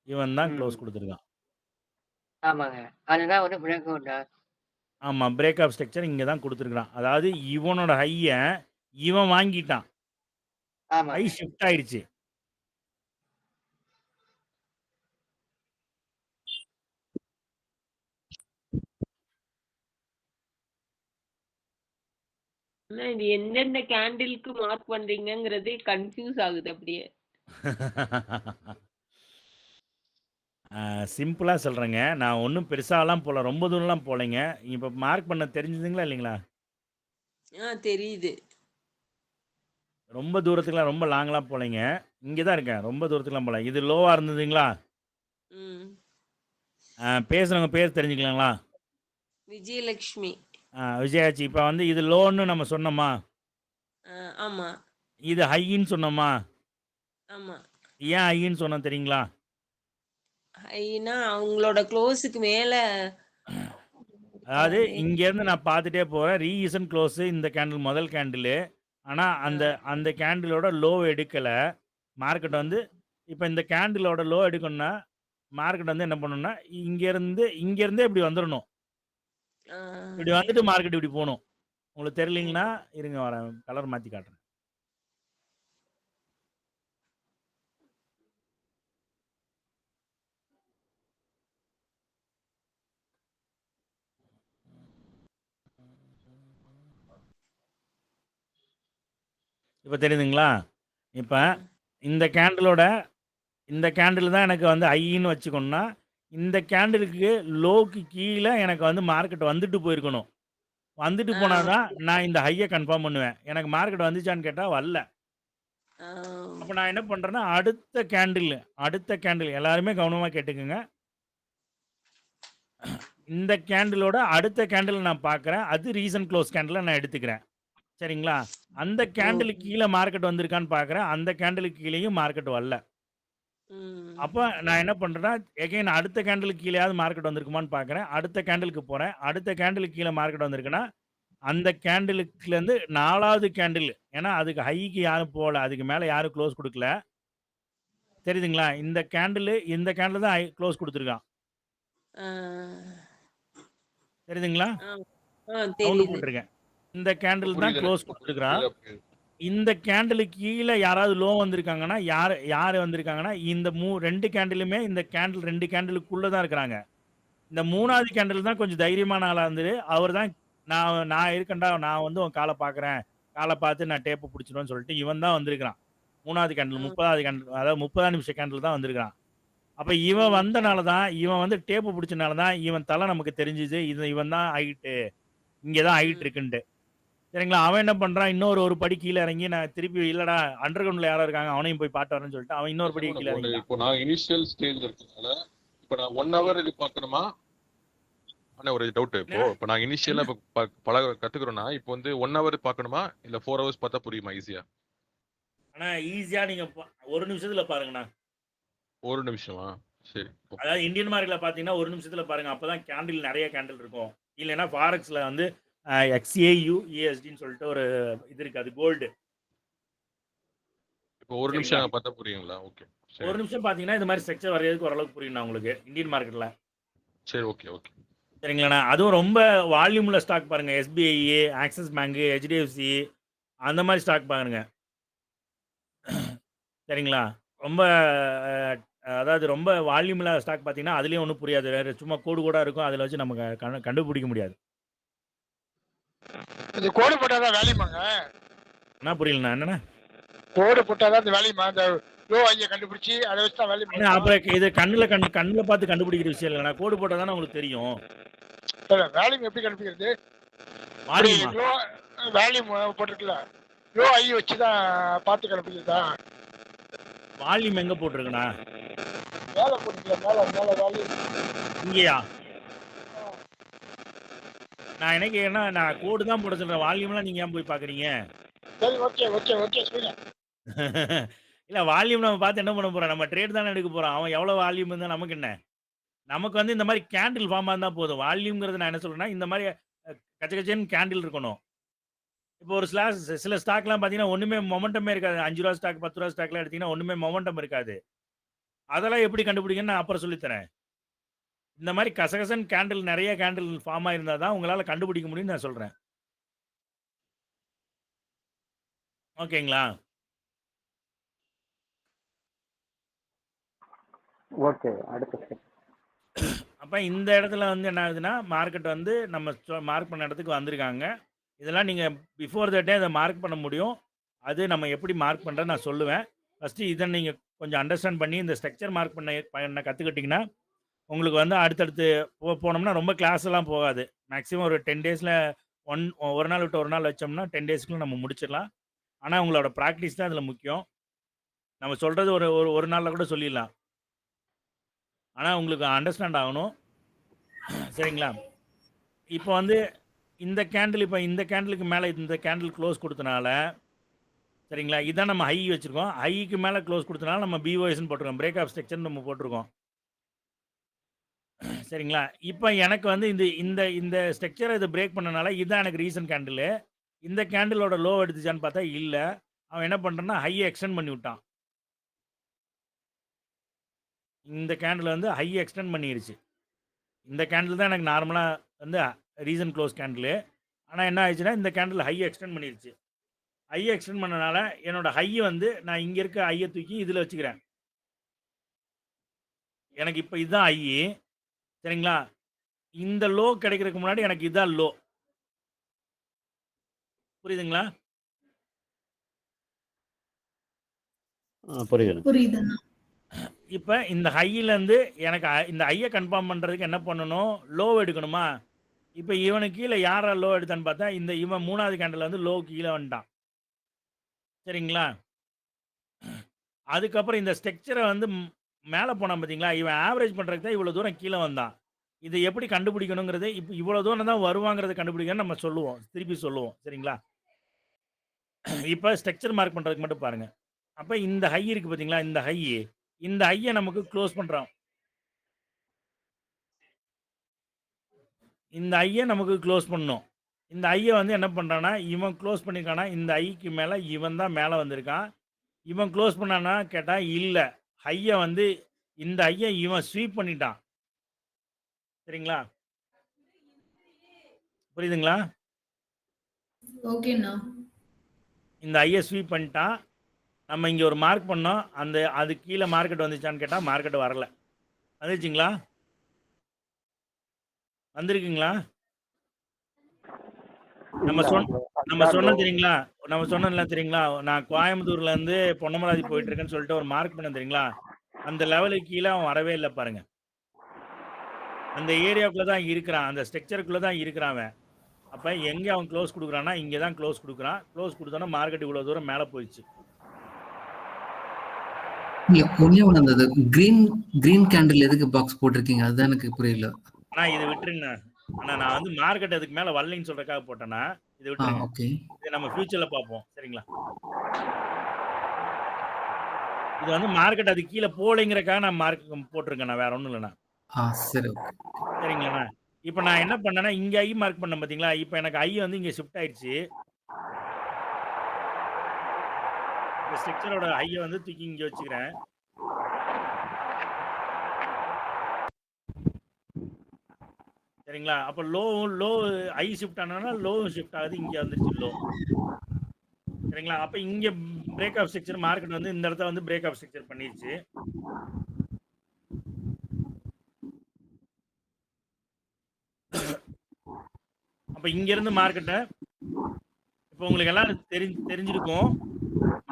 இவன் தான் ம். க்ளோஸ் குடுத்துருக்கான். ஆமாங்க. அதுதான் ஒரு பிரேக் அவுட்டா? ஆமா. பிரேக் ஆஃப் ஸ்ட்ரக்சர் இங்க தான் குடுத்துருக்கான். அதாவது இவனோட ஹைய இவன் வாங்கிட்டான். ஹை ஆமாங்க. ஷிஃப்ட் ஆயிடுச்சு. ஆனா இது எந்தெந்த கேண்டிலுக்கு மார்க் பண்றீங்கங்கிறதே கன்ஃபியூஸ் ஆகுது அப்படியே. சிம்பிளா சொல்றேங்க. நான் ஒண்ணும் பெருசாலாம் போல. ரொம்ப தூரம்லாம் போலைங்க. இப்ப மார்க் பண்ண தெரிஞ்சுதுங்களா இல்லைங்களா? தெரியுது. ரொம்ப தூரத்துக்குலாம் ரொம்ப லாங்லாம் போலைங்க. இங்க தான் இருக்கேன். ரொம்ப தூரத்துக்குலாம் போல. இது லோவா இருந்ததுங்களா? ம். பேசுனவங்க பேர் தெரிஞ்சுக்கலாங்களா? விஜயலட்சுமி. விஜயாச்சி. இப்ப வந்து இது லோன்னு நம்ம சொன்னோமா? ஆமா. இது ஹைன்னு சொன்னோமா? ஆமா. ஏன் ஹைன்னு சொன்னோம் தெரியுங்களா? ஹைனா அவங்களோட க்ளோஸுக்கு மேல அதாவது இங்கேருந்து நான் பார்த்துட்டே போறேன். ரீசன்ட் க்ளோஸ் இந்த கேண்டில் முதல் கேண்டிலு. ஆனா அந்த கேண்டிலோட லோ எடுக்கல. மார்க்கெட் வந்து இப்ப இந்த கேண்டிலோட லோ எடுக்கணும்னா, மார்க்கெட் வந்து என்ன பண்ணணும்னா, இங்கேருந்தே இப்படி வந்துரணும். இப்படி வந்துட்டு மார்க்கெட் இப்படி போணும். உங்களுக்கு தெரியலீங்கன்னா, இருங்க வரேன். கலர் மாத்தி காட்டுறேன். இப்ப தெரியுதுங்களா? இப்ப இந்த கேண்டில் தான் எனக்கு வந்து ஐன்னு வச்சுக்கணும்னா, இந்த கேண்டிலுக்கு லோக்கு கீழ எனக்கு வந்து மார்க்கெட் வந்துட்டு போயிருக்கணும். வந்துட்டு போனா தான் நான் இந்த ஹைய கன்ஃபார்ம் பண்ணுவேன். எனக்கு மார்க்கெட் வந்துச்சான்னு கேட்டா வரல. அப்ப நான் என்ன பண்றேன்னா, அடுத்த கேண்டில் எல்லாருமே கவனமா கேட்டுக்கங்க. இந்த கேண்டிலோட அடுத்த கேண்டில் நான் பார்க்குறேன். அது ரீசன்ட் க்ளோஸ் கேண்டில நான் எடுத்துக்கிறேன். சரிங்களா? அந்த கேண்டிலுக்கு கீழ மார்க்கெட் வந்திருக்கான்னு பார்க்குறேன். அந்த கேண்டிலுக்கு கீழயும் மார்க்கெட் வரல. அப்ப நான் என்ன பண்றேன்னா, எகைன் அடுத்த கேண்டிலுக்கு கீழயாவது மார்க்கெட் வந்திருக்குமான்னு பார்க்குறேன். அடுத்த கேண்டிலுக்கு போறேன். அடுத்த கேண்டிலுக்கு கீழ மார்க்கெட் வந்திருக்குன்னா, அந்த கேண்டிலுக்குலேருந்து 4வது கேண்டில். ஏன்னா அதுக்கு ஹைக்கு யாரும் போல. அதுக்கு மேல யாரும் க்ளோஸ் குடுக்கல. தெரியுதுங்களா? இந்த கேண்டில் தான் க்ளோஸ் குடுத்துருக்கான். தெரியுதுங்களா? சவுண்ட் தெரியுது. போட்டுருக்கேன். இந்த கேண்டில் தான் புரியுது க்ளோஸ் எனக்கு. குடுத்துருக்கான். புரியுது. இந்த கேண்டிலுக்கு கீழ யாராவது லோ வந்திருக்காங்கன்னா, யாரு வந்திருக்காங்கன்னா, இந்த 2 கேண்டிலுமே இந்த 2 கேண்டிலுக்குள்ள தான் இருக்கிறாங்க. இந்த 3வது கேண்டில் தான் கொஞ்சம் தைரியமான ஆளா இருந்தது. அவர் தான் நான் இருக்கேன்டா, நான் வந்து உன் கால பார்க்குறேன். கால பார்த்து நான் டேப்ப புடிச்சுருவேன்னு சொல்லிட்டு இவன் தான் வந்திருக்கிறான். 3வது கேண்டில் 30வது கேண்டில் அதாவது 30ஆம் நிமிஷ கேண்டில் தான் வந்திருக்கிறான். அப்ப இவன் வந்தனால தான், இவன் வந்து டேப் புடிச்சனால தான் இவன் தல நமக்கு தெரிஞ்சுது. இவன் தான் ஹைட்டு. இங்க தான் ஹைட் இருக்குன்ட்டு. சரிங்களா? அவன் என்ன பண்றான், ஒரு படி கீழ இறங்கி நான் திருப்பி இல்லடா அண்டர் கிரவுண்ட்ல யாரோ இருக்காங்க. அவனையும் போய் பாத்து வரேன்னு சொல்லிட்டு அவன் இன்னொரு படி கீழ இறங்கிட்டான். இப்போ நான் இனிஷியல் ஸ்டேஜ்ல இருக்கனால இப்போ நான் 1 ஹவர் இது பார்க்கணுமா? ஆனா ஒரு டவுட். இப்போ நான் இனிஷியலா இப்போ பழக கத்துக்கிறோம்னா, இப்போ வந்து 1 ஹவர் பார்க்கணுமா? இல்ல 4 ஹவர்ஸ் பார்த்தா புரியுமா ஈஸியா? ஆனா ஈஸியா நீங்க 1 நிமிஷத்துல பாருங்கண்ணா. 1 நிமிஷமா? சரி. அதாவது இந்தியன் மார்க்கெட்ல பாத்தீங்கன்னா 1 நிமிஷத்துல பாருங்க. அப்பதான் கேண்டில் நிறைய கேண்டில் இருக்கும். இல்லைன்னா ஃபாரெக்ஸ்ல வந்து XAU ESDன்னு சொல்லிட்டு ஒரு இது இருக்கு. அது கோல்டு. இப்போ 1 நிமிஷம் பார்த்தா புரியுங்களா? ஓகே. ஒரு நிமிஷம் பார்த்தீங்கன்னா இந்த மாதிரி ஸ்ட்ரக்சர் வரையறதுக்கு ஓரளவுக்கு புரியும் உங்களுக்கு இந்தியன் மார்க்கெட்டில். சரி, ஓகே, ஓகே. சரிங்களாண்ணா? அதுவும் ரொம்ப வால்யூம் உள்ள ஸ்டாக் பாருங்க. எஸ்பிஐ, ஆக்சிஸ் பேங்க், ஹெச்டிஎஃப்சி அந்த மாதிரி ஸ்டாக் பாருங்க. சரிங்களா? ரொம்ப அதாவது ரொம்ப வால்யூம் இல்லாத ஸ்டாக் பார்த்தீங்கன்னா, அதுலயும் ஒண்ணும் புரியாது. வேற சும்மா கோடு கோடா இருக்கும். அதில வச்சு நம்ம கண்டுபிடிக்க முடியாது. இது கோடு போட்டா தான் வேல்யூமாங்க? என்ன புரியலண்ணா? என்னண்ணா? கோடு போட்டா தான் இந்த வேல்யூமா? அந்த லோ ஹைய கண்டுபிடிச்சு அதை வச்சு தான் வேல்யூ ஏன்னா பண்ணணுமா? அப்புறம் இது கண்ணுல பார்த்து கண்டுபிடிக்கிற விஷயம் இல்லைண்ணா. கோடு போட்டா தானே உங்களுக்கு தெரியும். இல்ல வேல்யூம் எப்படி கண்டுபிடிக்கிறது? இப்படி வால்யூமா? லோ வேல்யூம் போட்டிருக்குல்ல, லோ ஹை வச்சு தான் பார்த்து கண்டுபிடிக்கிறதா? வால்யூம் எங்க போட்டிருக்குண்ணா? மேல போட்டிருக்கல, மேல வேல்யூம். இங்கேயா? நான் என்ன கேட்கறேன்னா, நான் கோடு தான் போட சொல்றேன். வால்யூம்லாம் நீங்க ஏன் போய் பார்க்குறீங்க? சரி, ஓகே சொல்லுங்க. இல்ல வால்யூம் நம்ம பார்த்து என்ன பண்ண போறோம்? நம்ம ட்ரேட் தானே எடுக்க போறோம். அவன் எவ்வளவு வால்யூம் இருந்தா நமக்கு என்ன? நமக்கு வந்து இந்த மாதிரி கேண்டில் ஃபார்மா இருந்தா போதும். வால்யூம்ங்கிறது நான் என்ன சொல்றேன்னா, இந்த மாதிரி கச்ச கச்சன்னு கேண்டில் இருக்கணும். இப்போ ஒரு சில ஸ்டாக்லாம் பார்த்தீங்கன்னா, ஒண்ணுமே மொமெண்டமே இருக்காது. ரூ. 5 ஸ்டாக், ரூ. 10 ஸ்டாக்லாம் எடுத்தீங்கன்னா, ஒண்ணுமே மொமெண்டம் இருக்காது. அதெல்லாம் எப்படி கண்டுபிடிக்கணும்னு நான் அப்புறம் சொல்லித் தரேன். இந்த மாதிரி கசகசன்னு கேண்டில் நெறைய கேண்டில் ஃபார்ம் ஆயிருந்தா தான் உங்களால கண்டுபிடிக்க முடியும்னு நான் சொல்றேன். ஓகேங்களா? ஓகே. அடுத்த ஸ்டெப். அப்ப இந்த இடத்துல வந்து என்ன ஆகுதுன்னா, மார்க்கெட் வந்து நம்ம மார்க் பண்ண இடத்துக்கு வந்திருக்காங்க. இதெல்லாம் நீங்க பிஃபோர் தட் டே அத மார்க் பண்ண முடியும். அது நம்ம எப்படி மார்க் பண்றதுன்னு நான் சொல்லுவேன். ஃபர்ஸ்ட்டு இத நீங்க கொஞ்சம் அண்டர்ஸ்டாண்ட் பண்ணி இந்த ஸ்ட்ரக்சர் மார்க் பண்ண கத்துக்கிட்டீங்கன்னா, உங்களுக்கு வந்து அடுத்தடுத்து போனோம்னா ரொம்ப கிளாஸ் எல்லாம் போகாது. மேக்ஸிமம் ஒரு 10 டேஸ்ல ஒரு நாள் விட்டு ஒரு நாள் வச்சோம்னா 10 டேஸ்க்குள்ள நம்ம முடிச்சிடலாம். ஆனா உங்களோட பிராக்டிஸ் தான் இதுல முக்கியம். நம்ம சொல்றது ஒரு நாள்ல கூட சொல்லிடலாம். ஆனா உங்களுக்கு அண்டர்ஸ்டாண்ட் ஆகணும். சரிங்களா? இப்போ வந்து இந்த கேண்டிலுக்கு மேல இந்த கேண்டில் க்ளோஸ் குடுத்தனால, சரிங்களா? இதான் நம்ம ஹை வச்சிருக்கோம். ஹைக்கு மேல க்ளோஸ் குடுத்தனால நம்ம பிஓஎஸ்ன்னு போட்டுருக்கோம். பிரேக் ஆஃப் ஸ்ட்ரக்சர்ன்னு நம்ம போட்டுருக்கோம். சரிங்களா? இப்ப எனக்கு வந்து இந்த ஸ்ட்ரக்சர இது பிரேக் பண்ணனால இதான் எனக்கு ரீசன்ட் கேண்டிலு. இந்த கேண்டிலோட லோ எடுத்துச்சான்னு பார்த்தா இல்ல. அவன் என்ன பண்றான்னா, ஹைய எக்ஸ்டெண்ட் பண்ணி விட்டான். இந்த கேண்டில் வந்து ஹைய எக்ஸ்டெண்ட் பண்ணிருச்சு. இந்த கேண்டில் தான் எனக்கு நார்மலா வந்து ரீசன்ட் க்ளோஸ் கேண்டிலு. ஆனா என்ன ஆயிடுச்சுன்னா, இந்த கேண்டில் ஹைய எக்ஸ்டெண்ட் பண்ணிருச்சு. ஹைய எக்ஸ்டெண்ட் பண்ணனால என்னோட ஹைய வந்து நான் இங்க இருக்க ஹைய தூக்கி இதுல வச்சுக்கிறேன். எனக்கு இப்ப இதுதான் ஹை. சரிங்களா? இந்த லோ கிடைக்கிறதுக்கு முன்னாடி எனக்கு இதான் லோ. புரியுதுங்களா? புரியுதுண்ணா. இப்ப இந்த ஹையிலேருந்து எனக்கு இந்த ஹைய கன்ஃபார்ம் பண்றதுக்கு என்ன பண்ணணும்? லோ எடுக்கணுமா? இப்ப இவனுக்கு கீழ யாரா லோ எடுத்தான்னு பார்த்தா, இவன் 3வது கேண்டில்ல வந்து லோ கீழ வந்துட்டான். சரிங்களா? அதுக்கப்புறம் இந்த ஸ்ட்ரக்சர வந்து மேல போனான் பார்த்தீங்களா? இவன் ஆவரேஜ் பண்றதுக்கு தான் இவ்வளோ தூரம் கீழ வந்தான். இத எப்படி கண்டுபிடிக்கணுங்கிறது, இப்ப இவ்வளோ தூரம் தான் வருவாங்கிறத கண்டுபிடிக்கணும்னு நம்ம சொல்லுவோம். திருப்பி சொல்லுவோம். சரிங்களா? இப்ப ஸ்ட்ரக்சர் மார்க் பண்றதுக்கு மட்டும் பாருங்க. அப்ப இந்த ஹை இருக்கு பார்த்தீங்களா? இந்த ஹைய நமக்கு க்ளோஸ் பண்றான். இந்த ஐய நமக்கு க்ளோஸ் பண்ணணும். இந்த ஐய வந்து என்ன பண்றான்னா, இவன் க்ளோஸ் பண்ணியிருக்கானா, இந்த ஐக்கு மேல இவன் தான் மேல வந்திருக்கான். இவன் க்ளோஸ் பண்ணானா கேட்டா இல்ல. ஹைய வந்து இந்த ஐய இவன் ஸ்வீப் பண்ணிட்டான். சரிங்களா? புரியுதுங்களா? ஓகேண்ணா. இந்த ஐய ஸ்வீப் பண்ணிட்டான். நம்ம இங்க ஒரு மார்க் பண்ணோம். அது கீழ மார்க்கெட் வந்துச்சான்னு கேட்டா மார்க்கெட் வரல. வந்துச்சுங்களா? வந்திருக்குங்களா? நம்ம சொன்னோம் தெரியுங்களா? நம்ம சொன்னோம்ல தெரியுங்களா? நான் கோயம்புத்தூர்ல இருந்து பொன்னமராவதி போயிட்டு இருக்கேன்னு சொல்லிட்டு ஒரு மார்க் பண்ணேன் தெரியுங்களா? அந்த லெவலுக்கு கீழ அவன் வரவே இல்ல பாருங்க. அந்த ஏரியாக்குள்ள தான் இருக்கிறான். அந்த ஸ்ட்ரக்சருக்குள்ள தான் இருக்கிறான் அவன். அப்ப எங்க அவன் க்ளோஸ் குடுக்குறான்னா, இங்க தான் க்ளோஸ் குடுக்குறான். க்ளோஸ் குடுத்தோனே மார்க்கெட் இவ்வளவு தூரம் மேல போயிடுச்சு. இல்ல ஒண்ணே ஒண்ணு அந்த கிரீன் கேண்டில் எதுக்கு பாக்ஸ் போட்டிருக்கீங்க? அதுதான் எனக்கு புரியல. ஆனா இத விட்டுருங்க. ஆனா நான் வந்து மார்க்கெட் அதுக்கு மேல வரலைன்னு சொல்றதுக்காக போட்டேனா, இத விட்டுருங்க. ஓகே. இத நம்ம ஃபியூச்சர்ல பார்ப்போம். சரிங்களா? இது வந்து மார்க்கெட் அது கீழ போலைங்கிறதுக்காக நான் மார்க் போட்டுருக்கேன். நான் வேற ஒண்ணும் இல்லண்ணா. சரி. ஓகே. சரிங்களாண்ணா? இப்ப நான் என்ன பண்ணேன்னா, இங்க ஐ மார்க் பண்ணேன் பார்த்தீங்களா? இப்ப எனக்கு ஐ வந்து இங்க ஷிஃப்ட் ஆயிடுச்சு. இந்த ஸ்ட்ரக்சரோட ஐய வந்து தூக்கி இங்க வச்சுக்கிறேன். சரிங்களா? அப்ப லோ ஹை ஷிஃப்ட் ஆனதுனா லோவும் ஷிஃப்ட் ஆகுது. இங்க வந்துருச்சு லோ. சரிங்களா? அப்ப இங்க பிரேக் ஆஃப் ஸ்ட்ரக்சர் மார்க்கெட் வந்து இந்த இடத்துல வந்து பிரேக் ஆஃப் ஸ்ட்ரக்சர் பண்ணிருச்சு. அப்ப இங்க இருந்து மார்க்கெட்ட இப்ப உங்களுக்கு எல்லாம் தெரிஞ்சிருக்கும்.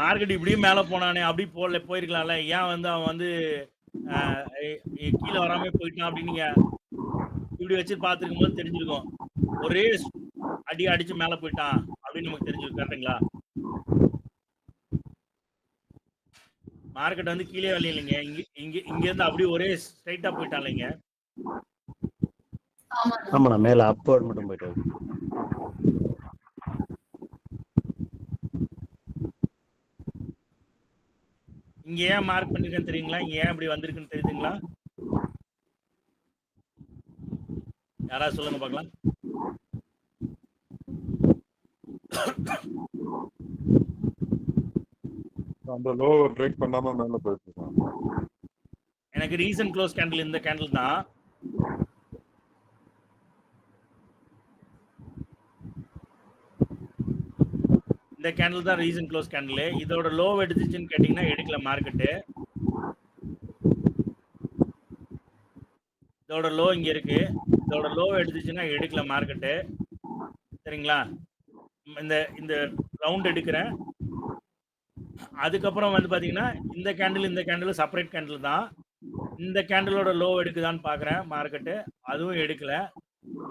மார்க்கெட் இப்படியும் மேல போனானே, அப்படி போயிருக்கலாம்ல. ஏன் வந்து அவன் வந்து கீழ வராம போயிட்டான் அப்படின்னு நீங்க இப்படி வச்சு பார்த்துருக்கும்போது தெரிஞ்சிருக்கும். ஒரே அடிச்சு மேல போயிட்டான் அப்படின்னு நமக்கு தெரிஞ்சிருக்கும். கரெக்ட்டுங்களா? மார்க்கெட் வந்து கீழே வரலைங்க. இங்க இருந்து அப்படியே ஒரே ஸ்ட்ரைட்டா போயிட்டான் இல்லைங்க. ஆமாண்ணா மேல அப்வர்ட் மட்டும் போயிட்டாரு. இங்க ஏன் மார்க் பண்ணிருக்கேன்னு தெரியுங்களா? இங்க ஏன் இப்படி வந்திருக்குன்னு தெரியுதுங்களா? யாராவது சொல்லுங்க பார்க்கலாம். அந்த லோ பிரேக் பண்ணாம மேல போயிட்டு இருக்கான். எனக்கு ரீசன்ட் க்ளோஸ் கேண்டில் இந்த கேண்டில் தான். இந்த கேண்டில் தான் ரீசன்ட் க்ளோஸ் கேண்டில். இதோட லோ எடுத்துச்சுன்னு கேட்டீங்கன்னா எடுக்கல மார்க்கெட்டு. இதோட லோ இங்க இருக்கு. இதோட லோ எடுத்துச்சுன்னா எடுக்கல மார்க்கெட்டு. சரிங்களா? இந்த ரவுண்ட் எடுக்கிறேன். அதுக்கப்புறம் வந்து பாத்தீங்கன்னா இந்த கேண்டில் செப்பரேட் கேண்டில் தான். இந்த கேண்டிலோட லோ எடுக்குதான்னு பாக்குறேன் மார்க்கெட்டு. அதுவும் எடுக்கல.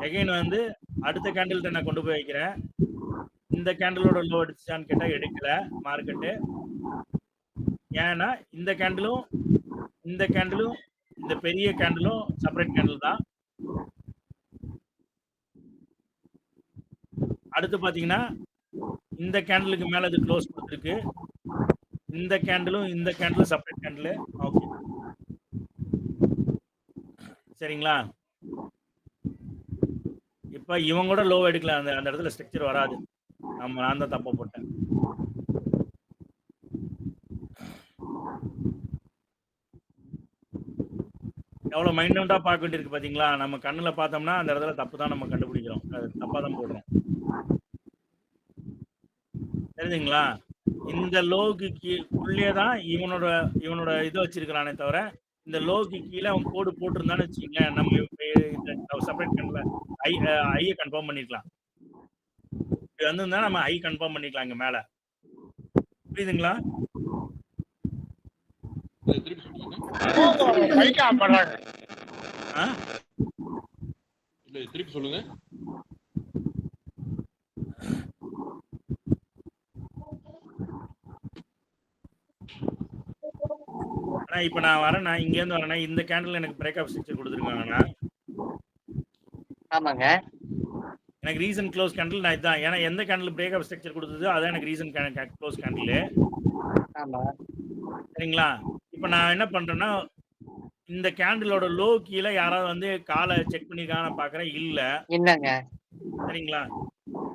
எகைன் வந்து அடுத்த கேண்டில்கிட்ட நான் கொண்டு போய் வைக்கிறேன். இந்த கேண்டிலோட லோ எடுத்துச்சான்னு கேட்டா எடுக்கல மார்க்கெட்டு. ஏன்னா இந்த கேண்டிலும் இந்த பெரிய கேண்டிலும் செப்பரேட் கேண்டில் தான். அடுத்து பாத்தீங்கன்னா இந்த கேண்டிலுக்கு மேல இது க்ளோஸ் கொடுத்துருக்கு. இந்த கேண்டிலும் செப்பரேட் கேண்டில். ஓகே சரிங்களா? இப்ப இவங்க கூட லோ எடுக்கல. அந்த இடத்துல ஸ்ட்ரக்சர் வராது. நான் தான் தப்பா போட்டேன். எவ்வளவு மைனூட்டா பார்க்க வேண்டியிருக்கு பாத்தீங்களா? நம்ம கண்ணுல பார்த்தோம்னா அந்த இடத்துல தப்பு தான் நம்ம கண்டுபிடிக்கிறோம். அது தப்பா தான் போடுறோம். தெரியுதுங்களா? இந்த லோக்கு உள்ளே தான் இவனோட இதை வச்சிருக்கிறானே தவிர இந்த லோக்கு கீழே அவன் கோடு போட்டிருந்தான்னு வச்சுக்கீங்களேன், நம்ம செப்பரேட் கேண்டில் ஐயை கன்ஃபார்ம் பண்ணிக்கலாம். இப்படி வந்திருந்தா நம்ம ஐ கன்ஃபார்ம் பண்ணிக்கலாம் இங்க மேல. புரியுதுங்களா? திருப்பி சொல்லுங்க. ஆனா இப்ப நான் வரேன்னா இங்க இருந்து வரேன்னா இந்த கேண்டில் எனக்கு பிரேக் ஆஃப் ஸ்ட்ரக்சர் கொடுத்துருக்காங்கண்ணா. ஆமாங்க. எனக்கு ரீசன் க்ளோஸ் கேண்டில் நான் இதான். ஏன்னா எந்த கேண்டில் பிரேக் ஆஃப் ஸ்ட்ரக்சர் கொடுத்தது அதான் எனக்கு ரீசன் க்ளோஸ் கேண்டில். ஆமா. சரிங்களா? இப்ப நான் என்ன பண்றேன்னா இந்த கேண்டிலோட லோ கீழே யாராவது வந்து காலை செக் பண்ணிருக்காங்கன்னு பாக்குறேன். இல்லங்க. சரிங்களா?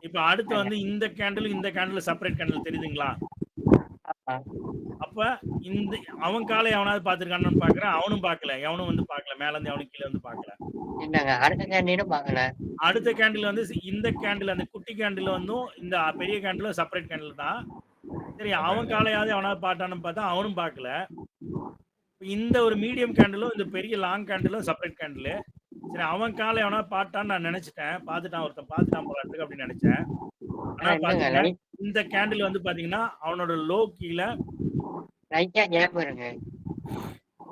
இப்ப அடுத்து வந்து இந்த கேண்டில் செப்பரேட் கேண்டில் தெரியுதுங்களா? அப்ப இந்த அவன் காலை எவனாவது பாத்துருக்கான்னு பாக்குறேன். அவனும் பார்க்கல. எவனும் வந்து பார்க்கல. மேல இருந்து அவனும் கீழே வந்து பார்க்கல. என்னங்க அடுத்த கேண்டிலும் பார்க்கல. அடுத்த கேண்டில் வந்து இந்த கேண்டில் அந்த குட்டி கேண்டில் வந்து இந்த பெரிய கேண்டில் செப்பரேட் கேண்டில் தான். சரி அவன் காலையாவது அவனாவது பார்த்தான்னு பார்த்தா அவனும் பார்க்கல. இந்த ஒரு மீடியம் கேண்டிலும் இந்த பெரிய லாங் கேண்டிலும் செப்பரேட் கேண்டில். சரி அவன் காலை எவனா பார்த்தான்னு நான் நினைச்சிட்டேன். ஒருத்தன் பார்த்துட்டான் போல இருக்கு அப்படின்னு நினைச்சேன். ஆனா பாத்தீங்கன்னா இந்த கேண்டில் வந்து பாத்தீங்கன்னா அவனோட லோ கீழே லைட்டா கேப் வருங்க.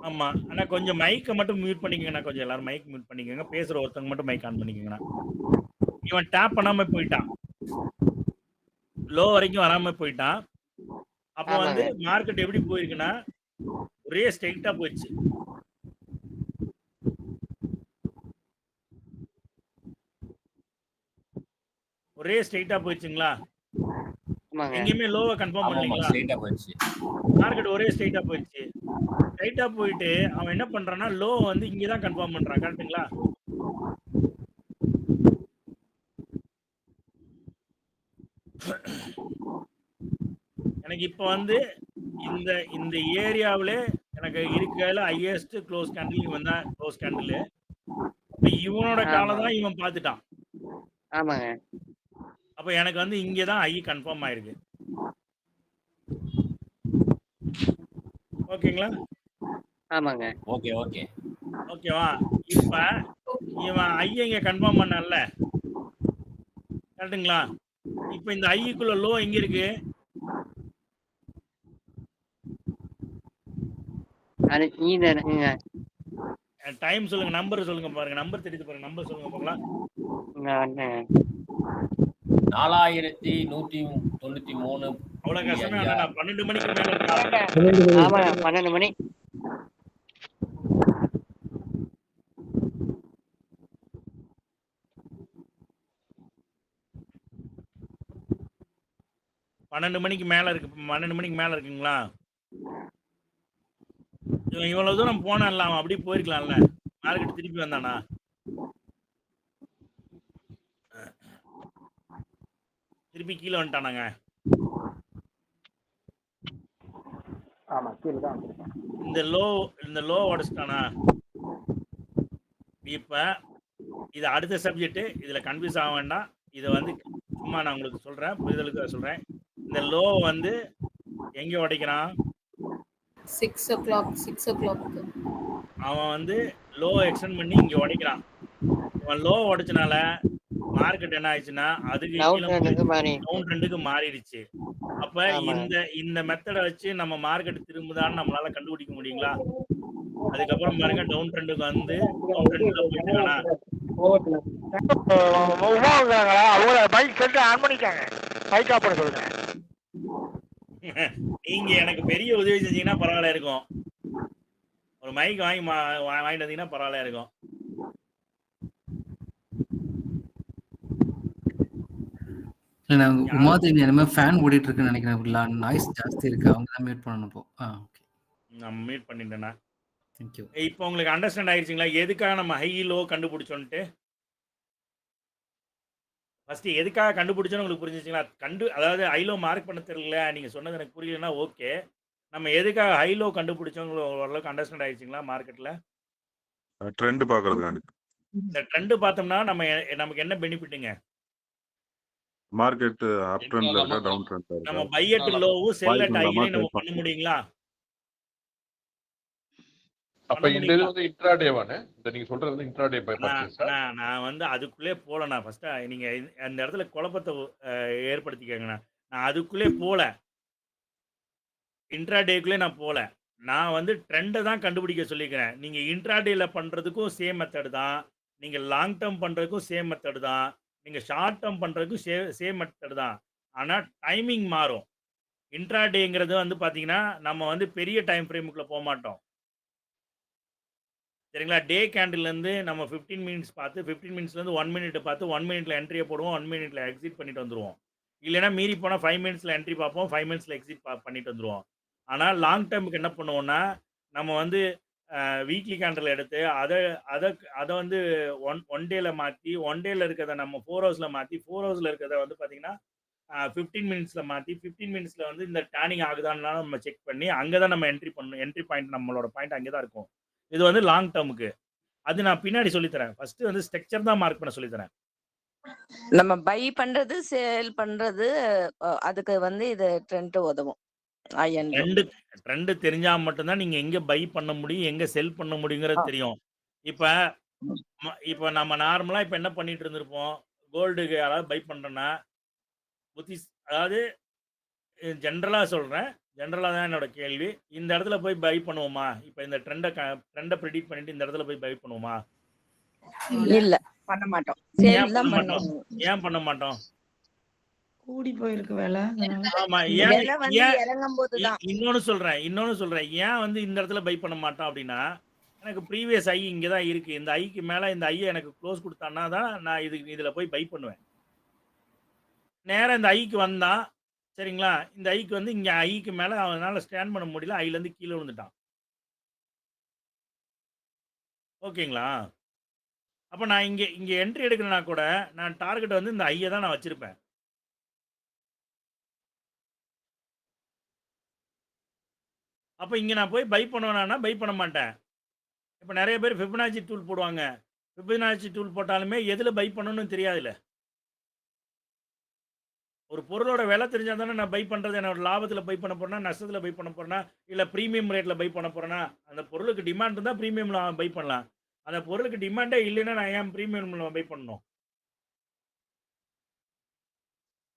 ஆமா. ஆனா கொஞ்சம் மைக்கை மட்டும் மியூட் பண்ணிக்கங்கண்ணா. கொஞ்சம் எல்லாரும் மைக் மியூட் பண்ணிக்கோங்க. பேசுற ஒருத்தவங்க மட்டும் மைக் ஆன் பண்ணிக்கங்கண்ணா. இவன் டேப் பண்ணாம போயிட்டான். லோ வரைக்கும் வராம போயிட்டான். அப்ப வந்து மார்க்கெட் எப்படி போயிருக்குன்னா ஒரே ஸ்ட்ரைட்டா போயிடுச்சு. ஒரே ஸ்ட்ரைட்டா போயிடுச்சுங்களா? எங்கேயுமே லோவை கன்ஃபார்ம் பண்ணலீங்களா? ஸ்ட்ரைட்டா போயிடுச்சு. மார்க்கெட் ஒரே ஸ்ட்ரைட்டா போயிடுச்சு. ஸ்ட்ரைட்டா போயிட்டு அவன் என்ன பண்றான்னா லோ வந்து இங்க தான் கன்ஃபார்ம் பண்றான். கரெக்ட்டுங்களா? எனக்கு இப்ப வந்து இந்த ஏரியாவிலே எனக்கு இருக்கிறதுல ஹையஸ்ட் க்ளோஸ் கேண்டில் இவன் தான் க்ளோஸ் கேண்டில். இப்ப இவனோட காலை ஆமா. தான் இவன் பார்த்துட்டான். ஆமாங்க. அப்ப எனக்கு வந்து இங்க தான் ஐ கன்ஃபார்ம் ஆயிருக்கு. ஓகேங்களா? ஆமாங்க. Okay, okay. ஓகேவா? இப்ப இவன் ஐய இங்க கன்ஃபார்ம் பண்ணான்ல. கரெக்ட்டுங்களா? இப்ப இந்த ஐக்குள்ள லோ எங்க இருக்கு? அது ஈ தானேங்க. டைம் சொல்லுங்க. நம்பர் சொல்லுங்க பாருங்க. நம்பர் தெரியுது பாருங்க. நம்பர் சொல்லுங்க பார்க்கலாம். இங்க வந்தேங்க. 4193. அவ்வளவு கஷ்டமே வேணாம். 12 மணிக்கு மேல இருக்கா? ஆமாங்க. 12 மணி. பன்னெண்டு மணிக்கு மேல இருக்கு. 12 மணிக்கு மேல இருக்குங்களா? இவன் இவ்வளவு தூரம் போனான்ல, அவன் அப்படியே போயிருக்கலாம்ல. மார்க்கெட் திருப்பி வந்தானா? திருப்பி கீழே வந்துட்டானாங்க. ஆமா கீழே தான் வந்திருக்கேன். இந்த லோ உடைச்சிட்டானா? இப்ப இது அடுத்த சப்ஜெக்ட். இதுல கன்ஃபியூஸ் ஆக வேண்டாம். இதை வந்து சும்மா நான் உங்களுக்கு சொல்றேன், புரிதலுக்கு சொல்றேன். இந்த லோ வந்து எங்க உடைக்கிறான்? 6 o'clock. 6 o'clock. அவன் வந்து லோ எக்ஸ்டெண்ட் பண்ணி இங்க உடைக்கிறான். இவன் லோ உடைச்சனால மார்க்கெட் என்ன ஆயிடுச்சுன்னா அதுக்கு டவுன் கீழே ட்ரெண்டுக்கு மாறி. டவுன் ட்ரெண்டுக்கு மாறிடுச்சு. அப்ப ஆமாங்க. இந்த மெத்தடை வச்சு நம்ம மார்க்கெட் திரும்புதான்னு நம்மளால கண்டுபிடிக்க முடியுங்களா? அதுக்கப்புறம் பாருங்க டவுன் ட்ரெண்டுக்கு வந்து டவுன் ட்ரெண்ட்ல போயிட்டு இருக்கானா? உமா வந்தாங்களா? அவங்கள பைக் செட்டு ஆன் பண்ணிட்டாங்க. பைக் ஆஃப் பண்ண சொல்லுங்க. நீங்க எனக்கு பெரிய உதவி செஞ்சீங்கன்னா பரவாயில்ல இருக்கும். ஒரு மைக் வாங்கிட்டு வந்தீங்கன்னா பரவாயில்ல இருக்கும். இல்ல நான் உமாதேவி அந்த மாதிரி ஃபேன் ஓடிட்டு இருக்குன்னு நினைக்கிறேன். நாய்ஸ் ஜாஸ்தி இருக்கு. அவங்க தான் மியூட் பண்ணணும் இப்போ. ஓகே. நான் மீட் பண்ணிட்டேன்னா தேங்க் யூ. இப்போ உங்களுக்கு அண்டர்ஸ்டாண்ட் ஆயிடுச்சுங்களா எதுக்காக நம்ம ஹை லோ கண்டுபிடிச்சோன்ட்டு? ஃபர்ஸ்ட் எதுக்காக கண்டுபிடிச்சோன்னு உங்களுக்கு புரிஞ்சிச்சுங்களா? அதாவது ஹை லோ மார்க் பண்ண தெரியல, நீங்க சொன்னது எனக்கு புரியலன்னா ஓகே. நம்ம எதுக்காக ஹை லோ கண்டுபிடிச்சோம் ஓரளவுக்கு அண்டர்ஸ்டாண்ட் ஆயிடுச்சுங்களா மார்க்கெட்ல? ட்ரெண்ட் பாக்குறதுக்காண்டி. இந்த ட்ரெண்ட் பார்த்தோம்னா நமக்கு என்ன பெனிஃபிட்டுங்க? மார்க்கெட் அப் ட்ரெண்ட்ல இருக்கா டவுன் ட்ரெண்ட்ல நம்ம இருக்கா? பை அட் லோவும் செல் அட் பண்ணலாமா ஹைலையும் நம்ம ட்ரை பண்ண முடியுங்களா? அப்ப பண்ண இந்த இது முடியுங்களா? வந்து இன்ட்ராடேவானே? இந்த நீங்க சொல்றது வந்து இன்ட்ராடே பை பர்ச்சேஸா? நான் வந்து அதுக்குள்ளே போல. நான் ஃபர்ஸ்ட் நீங்க அந்த இடத்துல குழப்பத்தை ஏற்படுத்திக்கங்கண்ணா. நான் அதுக்குள்ளே போல. இன்ட்ராடேக்குள்ளே நான் போல. நான் வந்து ட்ரெண்டை தான் கண்டுபிடிக்க சொல்லிக்கிறேன். நீங்க இன்ட்ராடேல பண்றதுக்கும் சேம் மெத்தட் தான். நீங்க லாங் டேர்ம் பண்றதுக்கும் சேம் மெத்தட் தான். நீங்க ஷார்ட் டேர்ம் பண்றதுக்கும் சேம் மெத்தட் தான். ஆனா டைமிங் மாறும். இன்ட்ராடேங்கிறது வந்து பார்த்தீங்கன்னா, நம்ம வந்து பெரிய டைம் ஃப்ரேமுக்குள்ள போமாட்டோம். சரிங்களா? டே கேண்டில்லேருந்து நம்ம 15 மினிட்ஸ் பார்த்து 15 மினிட்ஸ்லேருந்து 1 மினிட் பார்த்து 1 மினிட்ல என்ட்ரிய போடுவோம். 1 மினிட்ல எக்ஸிட் பண்ணிட்டு வந்துருவோம். இல்லைன்னா மீறி போனா 5 மினிட்ஸ்ல என்ட்ரி பார்ப்போம். 5 மினிட்ஸ்ல எக்ஸிட் பண்ணிட்டு வந்துருவோம். ஆனா லாங் டேர்முக்கு என்ன பண்ணுவோம்னா, நம்ம வந்து வீக்லி கேண்டில் எடுத்து அத வந்து ஒன் டேல மாத்தி 1 டேல இருக்கிறத நம்ம 4 ஹவர்ஸ்ல மாத்தி 4 ஹவர்ஸ்ல இருக்கிறத வந்து பார்த்தீங்கன்னா 15 மினிட்ஸ்ல மாத்தி 15 மினிட்ஸ்ல வந்து இந்த டர்னிங் ஆகுதான்னு நம்ம செக் பண்ணி அங்க தான் நம்ம என்ட்ரி பண்ணணும். என்ட்ரி பாயிண்ட் நம்மளோட பாயிண்ட் அங்கே தான் இருக்கும். இது வந்து லாங் டேர்முக்கு. அது நான் பின்னாடி சொல்லி தரேன். ஃபர்ஸ்ட் வந்து ஸ்ட்ரக்சர் தான் மார்க் பண்ண சொல்லி தரேன். நம்ம பை பண்றது சேல் பண்றது அதுக்கு வந்து இது ட்ரெண்ட் உதவும். ட்ரெண்ட் தெரிஞ்சா மட்டும் தான் நீங்க எங்க பை பண்ண முடியும், எங்க செல் பண்ண முடியுங்கிறது தெரியும். இப்ப நம்ம நார்மலா இப்ப என்ன பண்ணிட்டு இருந்திருப்போம்? கோல்டுக்கு யாராவது பை பண்றேன்னா அதாவது ஜென்ரலா சொல்றேன். ஜென்ரலா தான் என்னோட கேள்வி. இந்த இடத்துல போய் பை பண்ணுவோமா? இப்ப இந்த ட்ரெண்ட பிரெடிக்ட் பண்ணிட்டு இந்த இடத்துல போய் பை பண்ணுவோமா? இல்ல பண்ண மாட்டோம். ஏன் சேல் பண்ண தான் மாட்டோம்? பண்ணுவோம். ஏன் பண்ண மாட்டோம்? கூடி போயிருக்கு வேலை. ஆமா. விலை வந்து இறங்கும்போது தான். இன்னொன்னு சொல்றேன். ஏன் வந்து இந்த இடத்துல பை பண்ண மாட்டோம் அப்படின்னா, எனக்கு ப்ரீவியஸ் ஐ இங்க தான் இருக்கு. இந்த ஐக்கு மேல இந்த ஐய எனக்கு க்ளோஸ் கொடுத்தான்னா தான் நான் இதுல போய் பை பண்ணுவேன். நேரா இந்த ஐக்கு வந்தான். சரிங்களா? இந்த ஐக்கு வந்து இங்க ஐக்கு மேல அவனால ஸ்டாண்ட் பண்ண முடியல. ஐல இருந்து கீழ விழுந்துட்டான். ஓகேங்களா? அப்ப நான் இங்க என்ட்ரி எடுக்கலனா கூட நான் டார்கெட் வந்து இந்த ஐய தான் நான் வச்சிருப்பேன். அப்ப இங்க நான் போய் பை பண்ணுவேனா? பை பண்ண மாட்டேன். இப்ப நிறைய பேர் ஃபிபனாச்சி டூல் போடுவாங்க. ஃபிபனாச்சி டூல் போட்டாலுமே எதுல பை பண்ணணும்னு தெரியாதுல்ல. ஒரு பொருளோட விலை தெரிஞ்சா தானே நான் பை பண்றது. என்னோட லாபத்துல பை பண்ண போறேனா, நஷ்டத்துல பை பண்ண போறேனா, இல்ல பிரீமியம் ரேட்ல பை பண்ண போறேனா? அந்த பொருளுக்கு டிமாண்ட் இருந்தா பிரீமியம்ல பை பண்ணலாம். அந்த பொருளுக்கு டிமாண்டே இல்லைன்னா நான் ஏன் பிரீமியம்ல பை பண்ணணும்?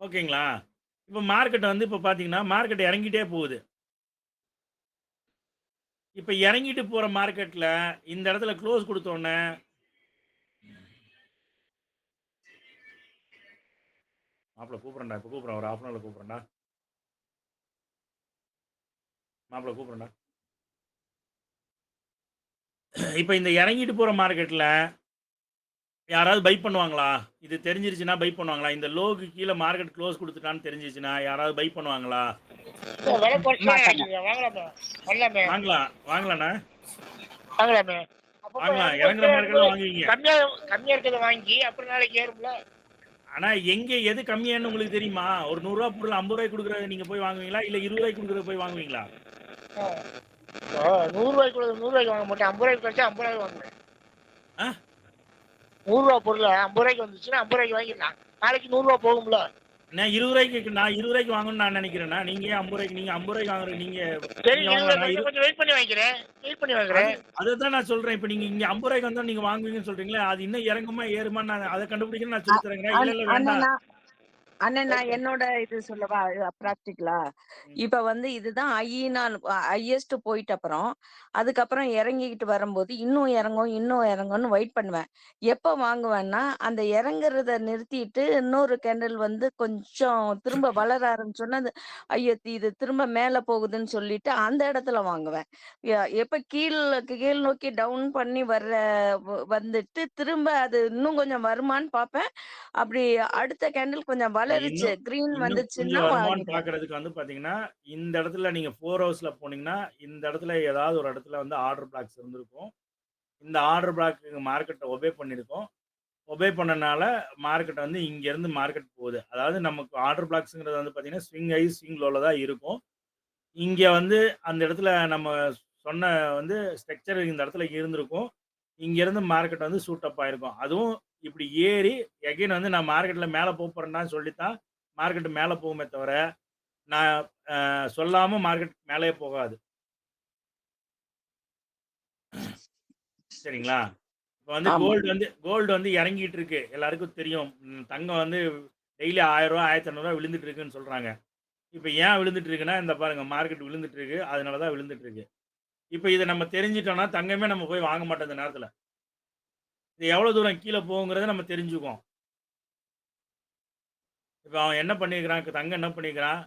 ஓகேங்களா? இப்ப மார்க்கெட் வந்து இப்ப பார்த்தீங்கன்னா, மார்க்கெட் இறங்கிட்டே போகுது. இப்ப இறங்கிட்டு போற மார்க்கெட்ல இந்த இடத்துல க்ளோஸ் குடுத்த உடனே மாப்பிள கூப்பிடுறேன்டா. இப்ப கூப்பிடுறேன். ஒரு 1/2 அன் ஹவர்ல கூப்பிடுறேன்டா. மாப்பிள கூப்பிடுறேன்டா. இப்ப இந்த இறங்கிட்டு போற மார்க்கெட்ல யாராவது பை பண்ணுவாங்களா? இது தெரிஞ்சிருச்சுன்னா பை பண்ணுவாங்களா? இந்த லோக்கு கீழ மார்க்கெட் க்ளோஸ் குடுத்துட்டான்னு தெரிஞ்சிருச்சுன்னா யாராவது பை பண்ணுவாங்களா? விலை குறைச்சா மாட்டாங்க. வாங்கலாமே. வரலாமே. வாங்கலாம். வாங்கலாண்ணா. வாங்கலாமே. அப்பப்ப வாங்கலாம். இறங்கும்போது இறங்குற மார்க்கெட்ல இறங்கும்போது வாங்குவீங்க. கம்மியா இருக்கிறத வாங்கி அப்புறம் நாளைக்கு ஏறும்ல. ஆனா எங்க எது கம்மியான்னு உங்களுக்கு தெரியுமா? ஒரு ரூ. 100 பொருள் ரூ. 50 குடுக்குறத நீங்க போய் வாங்குவீங்களா? இல்ல ரூ. 20 குடுக்குறத போய் வாங்குவீங்களா? இப்போ ரூ. 100 வாங்க மாட்டேன். ரூ. 50 கிடைச்சா ரூ. 50 வாங்குவேன். ஆ? ரூ. 100 பொருள் ரூ. 50 வந்துச்சுன்னா ரூ. 50 வாங்கிடலாம். நாளைக்கு ரூ. 100 போகும்ல. நான் ரூ. 20 வாங்கணும்னு நான் நினைக்கிறேன்னா, நீங்க ஏன் ரூ. 50 நீங்க ரூ. 50 வாங்குறீங்க. நீங்க சரி நீங்க வாங்கலாம். நான் கொஞ்சம் வெயிட் பண்ணி வாங்கிக்கிறேன். அதுதான் நான் சொல்றேன். இப்ப நீங்க இங்க ரூ. 50 வந்தா நீங்க வாங்குவீங்கன்னு சொல்றீங்களே, அது இன்னும் இறங்குமா ஏறுமான்னு நான் அதை கண்டுபிடிக்கணும் நான் சொல்லி தரேங்க. இல்ல இல்ல வேண்டாம். அண்ணன் நான் என்னோட இது சொல்லவா ப்ராக்டிக்கலா இப்ப வந்து இதுதான் ஹையஸ்ட் போயிட்ட அப்புறம் அதுக்கப்புறம் இறங்கிக்கிட்டு வரும்போது இன்னும் இறங்கும்னு வெயிட் பண்ணுவேன். எப்ப வாங்குவேன்னா அந்த இறங்குறத நிறுத்திட்டு இன்னொரு கேண்டில் வந்து கொஞ்சம் திரும்ப வளர ஆரம்பிச்சோன்னா ஐயோ இது திரும்ப மேல போகுதுன்னு சொல்லிட்டு அந்த இடத்துல வாங்குவேன். எப்ப கீழ் நோக்கி டவுன் பண்ணி வந்துட்டு திரும்ப அது இன்னும் கொஞ்சம் வருமான்னு பார்ப்பேன். அப்படி அடுத்த கேண்டில் கொஞ்சம் வளருச்சு கிரீன் இன்னும் வந்துச்சுன்னா கொஞ்சம் வருமான்னு வாங்கிடுவேன். பாக்குறதுக்கு வந்து பாத்தீங்கன்னா, இந்த இடத்துல நீங்க 4 ஹவர்ஸ்ல போனீங்கன்னா, இந்த இடத்துல ஏதாவது ஒரு இடத்துல வந்து ஆர்டர் பிளாக்ஸ் இருந்திருக்கும். இந்த ஆர்டர் பிளாக் மார்க்கெட்ட ஒபே பண்ணியிருக்கும். ஒபே பண்ணனால மார்க்கெட் வந்து இங்க இருந்து மார்க்கெட் போகுது. அதாவது நமக்கு ஆர்டர் பிளாக்ஸ்ங்கிறது வந்து பாத்தீங்கன்னா, ஸ்விங் ஹை, ஸ்விங் லோல தான் இருக்கும். இங்க வந்து அந்த இடத்துல நம்ம சொன்ன வந்து ஸ்ட்ரக்சர் இந்த இடத்துல இருந்திருக்கும். இங்க இருந்து மார்க்கெட் வந்து ஷூட் அப் ஆயிருக்கும். அதுவும் இப்படி ஏறி எகைன் வந்து நான் மார்க்கெட்ல மேல போறேன்டான்னு சொல்லித்தான் மார்க்கெட் மேல போகுமே தவிர, நான் சொல்லாம மார்க்கெட் மேலயே போகாது. சரிங்களா? இப்ப வந்து ஆமா. கோல்டு வந்து இறங்கிட்டு இருக்கு. எல்லாருக்கும் தெரியும். தங்கம் வந்து டெய்லி ரூ. 1000 1500 விழுந்துட்டு இருக்குன்னு சொல்றாங்க. இப்ப ஏன் விழுந்துட்டு இருக்குன்னா, இந்த பாருங்க மார்க்கெட் விழுந்துட்டு இருக்கு. அதனால தான் விழுந்துட்டு இருக்கு. இப்ப இத நம்ம தெரிஞ்சுட்டோம்னா, தங்கமே நம்ம போய் வாங்க மாட்டோம் இந்த நேரத்துல. இது எவ்வளவு தூரம் கீழ போகுங்கிறத நம்ம தெரிஞ்சுக்குவோம். இப்ப அவன் என்ன பண்ணியிருக்கிறான், தங்கம் என்ன பண்ணியிருக்கிறான்,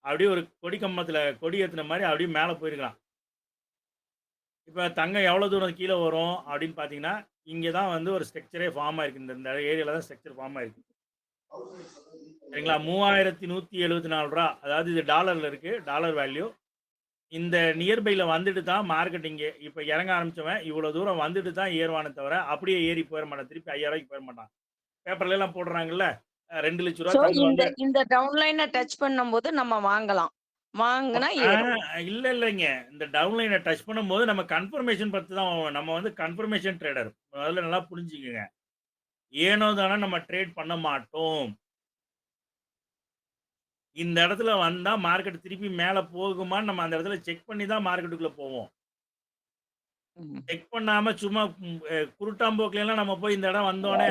அப்படியே ஒரு கொடி கம்பத்துல கொடி ஏத்துன மாரி அப்படியே மேல போயிருக்கிறான். இப்ப தங்கம் எவ்வளவு தூரம் கீழ வரும் அப்படின்னு பார்த்தீங்கன்னா, இங்க தான் வந்து ஒரு ஸ்ட்ரக்சரே ஃபார்ம் ஆயிருக்கு. இந்த ஏரியால தான் ஸ்ட்ரக்சர் ஃபார்ம் ஆயிருக்கு. சரிங்களா? ரூ. 3174 அதாவது இது டாலர்ல இருக்கு. Dollar value. இந்த நியர்பைல வந்துட்டு தான் மார்க்கெட் இங்க இப்ப இறங்க ஆரம்பிச்சவன் இவ்வளவு தூரம் வந்துட்டு தான் ஏறுவானே தவிர, அப்படியே ஏறி போயிற மாட்டான். திருப்பி ரூ. 5000 போயிற மாட்டான். பேப்பர்ல எல்லாம் போடுறாங்கல்ல. ரூ. 2,00,000 சோ தங்கம் வந்து இந்த டவுன் லைனை டச் பண்ணும்போது நம்ம வாங்கலாம். வாங்குனா ஏறும். இல்லைங்க. இந்த டவுன் லைனை டச் பண்ணும்போது நம்ம கன்ஃபர்மேஷன் பத்தி தான் நம்ம வந்து கன்ஃபர்மேஷன் ட்ரேடர். முதல்ல நல்லா புரிஞ்சுக்கங்க. ஏனோ தானோ நம்ம ட்ரேட் பண்ண மாட்டோம். இந்த இடத்துல வந்தா மார்க்கெட் திருப்பி மேல போகுமான்னு நம்ம அந்த இடத்துல செக் பண்ணி தான் மார்க்கெட்டுக்குள்ள போவோம். செக் பண்ணாம சும்மா குருட்டாம்போக்குல எல்லாம் நம்ம போய் இந்த இடம் வந்தோனே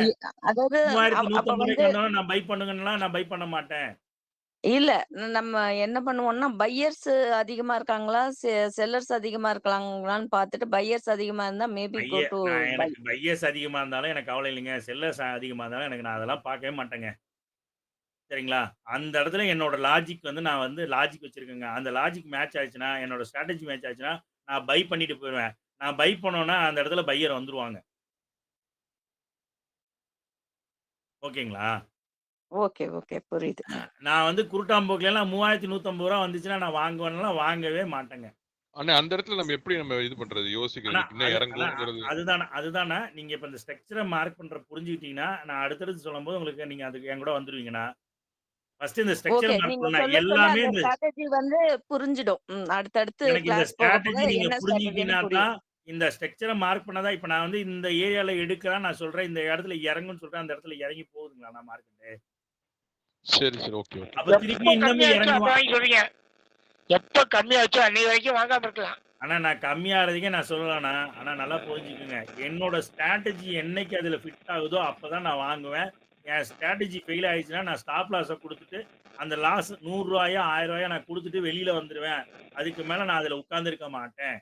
அதாவது அப்ப 3150 வந்து வந்தோனே நான் பை பண்ணுங்கன்னா நான் பை பண்ண மாட்டேன். இல்ல நம்ம என்ன பண்ணுவோம்னா பையர்ஸ் அதிகமா இருக்காங்களா செல்லர்ஸ் அதிகமா இருக்காங்களான்னு பார்த்துட்டு பையர்ஸ் அதிகமா இருந்தா மேபி கோ டு பை. எனக்கு பையர்ஸ் அதிகமா இருந்தாலும் எனக்கு கவலை இல்லைங்க. செல்லர்ஸ் அதிகமா இருந்தாலும் நான் அதெல்லாம் பார்க்கவே மாட்டேங்க. சரிங்களா? அந்த இடத்துல என்னோட லாஜிக் வந்து நான் வந்து லாஜிக் வச்சிருக்கேங்க. அந்த லாஜிக் மேட்ச் ஆச்சுன்னா, என்னோட ஸ்ட்ராட்டஜி மேட்ச் ஆச்சுன்னா, நான் பை பண்ணிட்டு போயிருவேன். நான் பை பண்ணோம்னா அந்த இடத்துல பையர் வந்துருவாங்க. ஓகேங்களா? ஓகே புரியுது. நான் வந்து குருட்டாம்போக்குல எல்லாம் ரூ. 3150 வந்துச்சுன்னா நான் வாங்குவேன்னா வாங்கவே மாட்டேங்க. ஆனா அந்த இடத்துல நம்ம எப்படி நம்ம இது பண்றது? யோசிக்கிறது. இன்னும் இறங்குங்கிறது. அதுதானே நீங்க இப்ப இந்த ஸ்ட்ரக்சரை மார்க் பண்ற புரிஞ்சுக்கிட்டீங்கன்னா, நான் அடுத்தடுத்து சொல்லும்போது உங்களுக்கு நீங்க அதுக்கு என் கூட வந்துருவீங்கண்ணா. ஃபர்ஸ்ட் இந்த ஸ்ட்ரக்சர் ஓகே மார்க் நீங்க பண்ண சொல்ல எல்லாமே அந்த இந்த ஸ்ட்ராட்டஜி வந்து புரிஞ்சிடும். அடுத்தடுத்து எனக்கு இந்த கிளாஸ் போக ஸ்ட்ராட்டஜி போக நீங்க என்ன புரிஞ்சுக்கிட்டீங்கன்னா ஸ்ட்ராட்டஜின்னு புரியும். தான் இந்த ஸ்ட்ரக்சரை மார்க் பண்ணா தான் இப்ப நான் வந்து இந்த ஏரியால எடுக்கிறேன் நான் சொல்றேன். இந்த இடத்துல இறங்குன்னு சொல்றேன். அந்த இடத்துல இறங்கி போகுதுங்களா நான் மார்க்கெட்டு? சரி, சரி. Okay, okay. அப்ப திருப்பி எப்போ இன்னமும் கம்மியாச்சோ இறங்கி அப்ப வாங்கி சொல்றீங்க. எப்போ கம்மியாச்சோ அன்னைக்கு வரைக்கும் வாங்காம இருக்கலாம். ஆனா நான் கம்மியாகிறதுக்கே நான் சொல்லலண்ணா. ஆனா நல்லா புரிஞ்சுக்குங்க. என்னோட ஸ்ட்ராட்டஜி என்னைக்கு அதுல ஃபிட் ஆகுதோ அப்பதான் நான் வாங்குவேன். என் ஸ்ட்ராட்டஜி ஃபெயில் ஆயிடுச்சுன்னா நான் ஸ்டாப் லாஸ குடுத்துட்டு, அந்த லாஸ் ரூ. 100 ரூ. 1000 நான் குடுத்துட்டு வெளியில வந்துருவேன். அதுக்கு மேல நான் அதுல உட்கார்ந்திருக்க மாட்டேன்.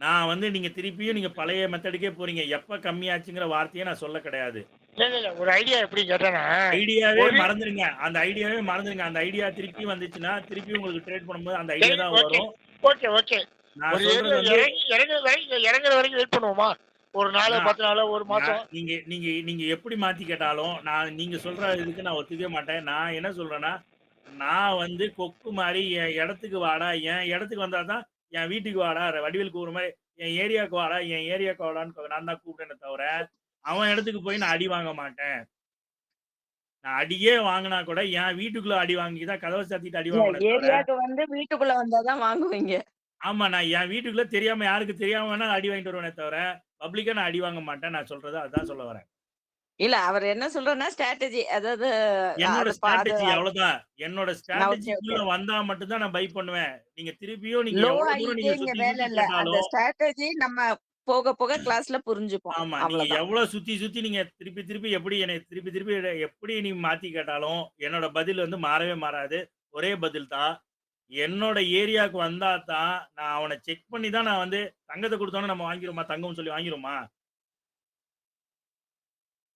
நான் வந்து நீங்க திருப்பியும் நீங்க பழைய மெத்தடுக்கே போறீங்க. எப்ப கம்மியாச்சுங்கிற வார்த்தையே நான் சொல்ல கிடையாது. இல்ல ஒரு ஐடியா எப்படி கேட்டேன்னா ஐடியாவே ஒரு மறந்துருங்க. அந்த ஐடியாவே மறந்துருங்க. அந்த ஐடியா திருப்பி வந்துச்சுன்னா, திருப்பி உங்களுக்கு ட்ரேட் பண்ணும்போது அந்த ஐடியா சரி தான் ஓகே வரும். Okay okay. நான் ஒரு சொல்றது ஏரியா வந்து இறங்குற வரைக்கும் வெயிட் பண்ணுவோமா? ஒரு நாள் நான் 10 நாள் ஒரு மாசம். நீங்க நீங்க நீங்க எப்படி மாத்தி கேட்டாலும், நீங்க சொல்ற இதுக்கு நான் ஒத்துக்கவே மாட்டேன். நான் என்ன சொல்றேன்னா, நான் வந்து கொக்கு மாரி என் இடத்துக்கு வாடா, என் இடத்துக்கு வந்தா தான் என் வீட்டுக்கு வாடா, வடிவேலு கூப்பிடுற மாரி என் ஏரியாவுக்கு வாடா, என் ஏரியாவுக்கு வாடான்னு நான் தான் கூப்பிட்டேனே தவிர, அவன் இடத்துக்கு போய் நான் அடி வாங்க மாட்டேன். நான் அடியே வாங்குனா கூட என் வீட்டுக்குள்ள அடி வாங்கி தான் கதவ சாத்திட்டு அடி இல்ல வாங்குவேனே தவிர ஏரியாவுக்கு வந்து வீட்டுக்குள்ள வந்தாதான் வாங்குவீங்க. ஆமா. நான் என் வீட்டுக்குள்ள தெரியாம யாருக்கு தெரியாம வேணா அடி வாங்கிட்டு வருவேனே தவிர, பப்ளிக்கா நான் அடி வாங்க மாட்டேன். நான் சொல்றது அதான் சொல்ல வரேன். இல்ல அவர் என்ன சொல்றேன்னா ஸ்ட்ராட்டஜி அதாவது என்னோட அது ஸ்ட்ராட்டஜி அவ்வளோதான். என்னோட ஓகே ஸ்ட்ராட்டஜிக்குள்ள ஓகே. வந்தா மட்டும் தான் நான் பை பண்ணுவேன். நீங்க திருப்பியும் நீங்க லோ எவ்வளவு தூரம் ஆகிட்டே நீங்க இங்க சுத்தி வேலை சுத்தி இல்ல. அந்த கேட்டாலும் ஸ்ட்ராட்டஜி நம்ம போக போக கிளாஸ்ல புரிஞ்சுப்போம். ஆமா. நீங்க அவ்வளவுதான். எவ்வளவு சுத்தி சுத்தி நீங்க திருப்பி திருப்பி எப்படி என்னை திருப்பி திருப்பி எப்படி நீ மாத்தி கேட்டாலும், என்னோட பதில் வந்து மாறவே மாறாது. ஒரே பதில் தான். என்னோட ஏரியாவுக்கு வந்தா தான், நான் அவன செக் பண்ணி தான் நான் வந்து தங்கத்த குடுத்தோனே நம்ம வாங்கிருவோமா? தங்கம்னு சொல்லி வாங்கிருவோமா?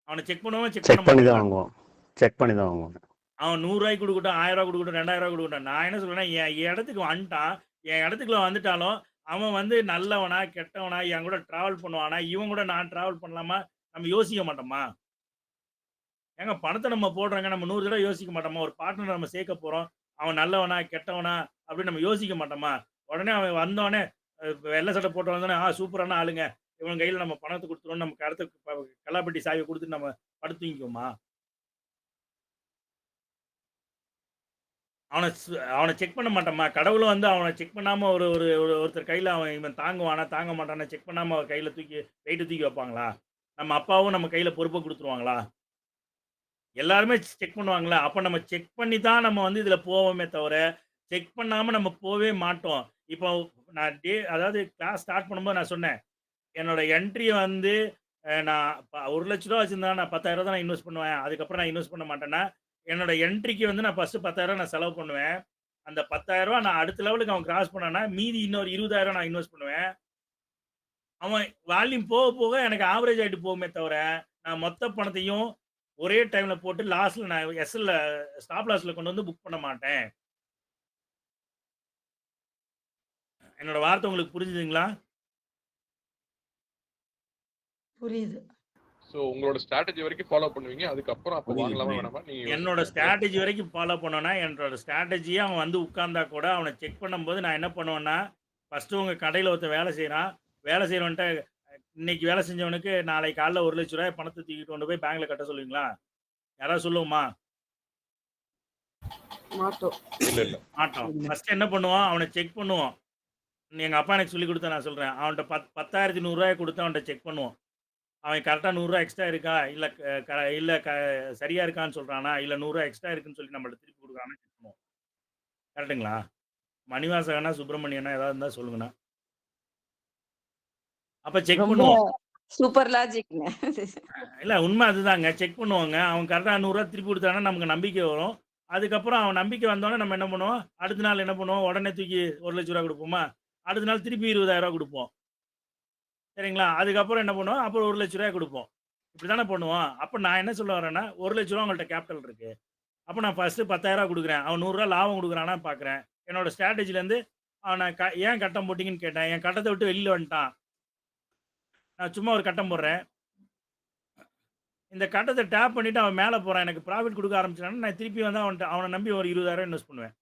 அவன செக் பண்ணுவோமா? செக் பண்ண செக் பண்ணி தான் மாட்டோமா? வாங்குவோம். செக் பண்ணி தான் வாங்குவோம். அவன் ரூ. 100 குடுக்கட்டும், ரூ. 1000 குடுக்கட்டும், ரூ. 2000 குடுக்கட்டும். நான் என்ன சொல்றேன்னா, என் இடத்துக்கு வந்துட்டான். என் இடத்துக்குள்ள வந்துட்டாலும், அவன் வந்து நல்லவனா, கெட்டவனா, என் கூட டிராவல் பண்ணுவானா, இவன் கூட நான் டிராவல் பண்ணலாமா? நம்ம யோசிக்க மாட்டோமா? ஏங்க பணத்த நம்ம போடுறோங்க. நம்ம 100 தடவ யோசிக்க மாட்டோமா? ஒரு பார்ட்னர் நம்ம சேர்க்க போறோம். அவன் நல்லவனா, கெட்டவனா அப்படின்னு நம்ம யோசிக்க மாட்டோமா? உடனே அவன் வந்தோனே வெள்ள சட்டை போட்டு வந்தோனே, சூப்பரான ஆளுங்க. இவன் கையில நம்ம பணத்த குடுத்துருவோம்னு நமக்கு அடுத்த கல்லாப்பெட்டி சாவிய குடுத்துட்டு நம்ம படுத்து தூங்கிக்குவோமா? அவன செக் பண்ண மாட்டோமா? கடவுளும் வந்து அவன செக் பண்ணாம ஒரு ஒரு ஒரு ஒருத்தர் கையில இவன் தாங்குவானா, தாங்க மாட்டானா செக் பண்ணாம அவர் கையில வெயிட்ட தூக்கி வைப்பாங்களா? நம்ம அப்பாவும் நம்ம கையில பொறுப்ப குடுத்துருவாங்களா? எல்லாருமே செக் பண்ணுவாங்களா? அப்ப நம்ம செக் பண்ணி தான் நம்ம வந்து இதுல போவோமே தவிர, செக் பண்ணாம நம்ம போவே மாட்டோம். இப்போ நான் அதாவது கிளாஸ் ஸ்டார்ட் பண்ணும்போது நான் சொன்னேன். என்னோட என்ட்ரிய வந்து நான் ரூ. 1,00,000 வச்சிருந்தா நான் ரூ. 10,000 தான் நான் இன்வெஸ்ட் பண்ணுவேன். அதுக்கப்புறம் நான் இன்வெஸ்ட் பண்ண மாட்டேன்னா, என்னோட என்ட்ரிக்கு வந்து நான் ஃபர்ஸ்ட் ரூ. 10,000 நான் செலவு பண்ணுவேன். அந்த ரூ. 10,000 நான் அடுத்த லெவலுக்கு அவன் கிராஸ் பண்ணான்னா, மீதி இன்னொரு 20,000 நான் இன்வெஸ்ட் பண்ணுவேன். அவன் வால்யூம் போக போக எனக்கு ஆவரேஜ் ஆயிட்டு போகுமே தவிர, நான் மொத்த பணத்தையும் ஒரே டைம்ல போட்டு லாஸ்ட்ல நான் எஸ்எல்ல ஸ்டாப் லாஸ்ல கொண்டு வந்து புக் பண்ண மாட்டேன். என்னோட வார்த்தை உங்களுக்கு புரிஞ்சுதுங்களா? புரியுது. சோ உங்களோட ஸ்ட்ராட்டஜி வரைக்கும் ஃபாலோ பண்ணுவீங்க. அதுக்கப்புறம் அப்ப புரியுது, வாங்கலாமா புரியுது. வேணாமா நீங்க என்னோட யோசிப்பீங்க. ஸ்ட்ராட்டஜி வரைக்கும் ஃபாலோ பண்ணோம்னா, என்னோட ஸ்ட்ராட்டஜிய அவன் வந்து உட்கார்ந்தா கூட அவன செக் பண்ணும்போது நான் என்ன பண்ணுவேன்னா, ஃபர்ஸ்ட்டு உங்க கடையில ஒருத்தன் வேலை செய்றான். வேலை செய்றவன்ட்ட இன்னைக்கு வேலை செஞ்சவனுக்கு நாளைக்கு காலைல ரூ. 1,00,000 பணத்த தூக்கிட்டு கொண்டு போய் பேங்க்ல கட்ட சொல்லுவீங்களா? யாராவது சொல்லுவோமா? மாட்டோம். இல்ல, இல்ல. மாட்டோம். ஃபர்ஸ்ட்டு என்ன பண்ணுவோம்? அவன செக் பண்ணுவோம். எங்க அப்பா எனக்கு சொல்லிக் குடுத்தத நான் சொல்றேன். அவன்ட்ட 10,100 குடுத்து அவன்ட்ட செக் பண்ணுவோம். அவன் கரெக்ட்டா ரூ. 100 எக்ஸ்ட்ரா இருக்கா? இல்ல சரியா இருக்கான்னு சொல்றானா? இல்ல ரூ. 100 எக்ஸ்ட்ரா இருக்குன்னு சொல்லி நம்மள்ட்ட திருப்பி குடுக்குறானான்னு செக் பண்ணுவோம். கரெக்ட்டுங்களா? மணிவாசகனா, சுப்பிரமணியனா ஏதாவது இருந்தா சொல்லுங்கண்ணா. அப்ப செக் ரொம்ப பண்ணுவோம். சூப்பர் லாஜிக்ங்க. இல்ல உண்மை அதுதாங்க. செக் பண்ணுவோங்க. அவன் கரெக்ட்டா ரூ. 100 திருப்பி குடுத்தான்னா நமக்கு நம்பிக்கை வரும். அதுக்கப்புறம் அவன் நம்பிக்கை வந்தோனே நம்ம என்ன பண்ணுவோம்? அடுத்த நாள் என்ன பண்ணுவோம்? உடனே தூக்கி ரூ. 1,00,000 குடுப்போமா? அடுத்த நாள் திருப்பி ரூ. 20,000 குடுப்போம். சரிங்களா? அதுக்கப்புறம் என்ன பண்ணுவோம்? அப்புறம் ரூ. 1,00,000 குடுப்போம். இப்படி தானே பண்ணுவோம். அப்ப நான் என்ன சொல்ல வரேன்னா, ரூ. 1,00,000 உங்கள்ட்ட கேபிட்டல் இருக்கு. அப்ப நான் ஃபர்ஸ்ட்டு ரூ. 10,000 குடுக்குறேன். அவன் ரூ. 100 லாபம் குடுக்குறானான்னு பார்க்குறேன். என்னோட ஸ்ட்ராட்டஜிலேருந்து அவன ஏன் கட்டம் போட்டீங்கன்னு கேட்டேன். என் கட்டத்த விட்டு வெளில வந்துட்டான். நான் சும்மா ஒரு கட்டம் போடுறேன். இந்த கட்டத்த டேப் பண்ணிட்டு அவன் மேல போறான். எனக்கு ப்ராஃபிட் குடுக்க ஆரம்பிச்சுட்டான்னா, நான் திருப்பி வந்து அவன நம்பி ஒரு 20,000 இன்வெஸ்ட் பண்ணுவேன்.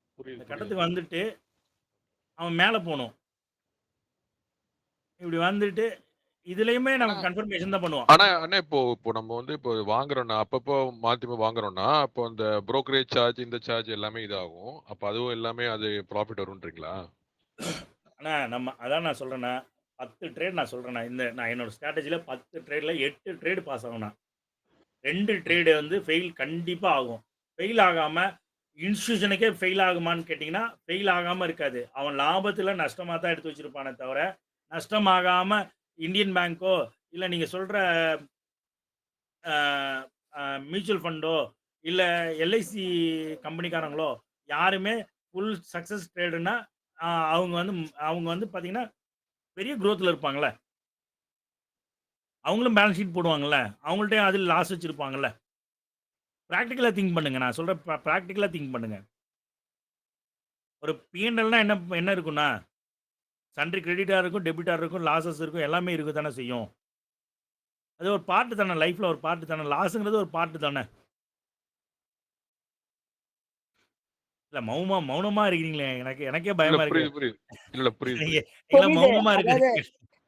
இந்த புரியுது, புரியுது. கட்டத்துக்கு வந்துட்டு, அவன் மேல போணும். இப்படி வந்துட்டு, இதுலயுமே ஆனா நம்ம கன்ஃபர்மேஷன் தான் பண்ணுவோம். ஆனா அண்ணா இப்போ நம்ம வந்து இப்போ வாங்குறோம்னா அப்பப்போ மாத்தி வாங்குறோம்னா அப்போ அந்த புரோக்கரேஜ் சார்ஜ் இந்த சார்ஜ் எல்லாமே இதாகும். அப்ப அதுவும் எல்லாமே அது ப்ராஃபிட் வரும்ன்றீங்களா? ஆனா அதான் நான் சொல்றேன்னா 10 ட்ரேட் நான் சொல்றேன்னா நான் என்னோட ஸ்ட்ராட்டஜில 10 ட்ரேட்ல 8 ட்ரேட் பாஸ் ஆகும்னா 2 ட்ரேடு வந்து ஃபெயில் கண்டிப்பா ஆகும். ஃபெயில் ஆகாம இன்ஸ்டிடியூஷனுக்கே ஃபெயில் ஆகுமான்னு கேட்டிங்கன்னா ஃபெயில் ஆகாம இருக்காது. அவன் லாபத்துல நஷ்டமா தான் எடுத்து வச்சிருப்பானே தவிர நஷ்டமாகாம இந்தியன் பேங்கோ இல்ல நீங்க சொல்ற மியூச்சுவல் ஃபண்டோ இல்ல எல்ஐசி கம்பெனிக்காரங்களோ யாருமே ஃபுல் சக்சஸ் ட்ரேடுனா அவங்க வந்து பாத்தீங்கன்னா பெரிய growthல இருப்பாங்கல்ல. அவங்களும் பேலன்ஸ் ஷீட் போடுவாங்கல்ல. அவங்கள்ட்டயும் அதில் லாஸ் வச்சிருப்பாங்கல்ல. பிராக்டிகலா திங்க் பண்ணுங்க. நான் சொல்ற பிராக்டிகலா திங்க் பண்ணுங்க. ஒரு P&Lனா என்ன இருக்கும்னா சன்ட்ரி கிரெடிட்டா இருக்கும், டெபிட்டா இருக்கும், லாஸஸ் இருக்கும், எல்லாமே இருக்க தானே செய்யும். அது ஒரு பார்ட் தானே, லைஃப்ல ஒரு பார்ட் தானே. லாஸ்ங்கிறது ஒரு பார்ட் தானே. இல்ல மௌனமா இருக்கிறீங்களே. எனக்கே இல்ல பயமா இருக்கு. புரியுது. இல்ல புரியுது. நீங்க புரியுது. மௌனமா அதாவது இருக்கிறீங்க.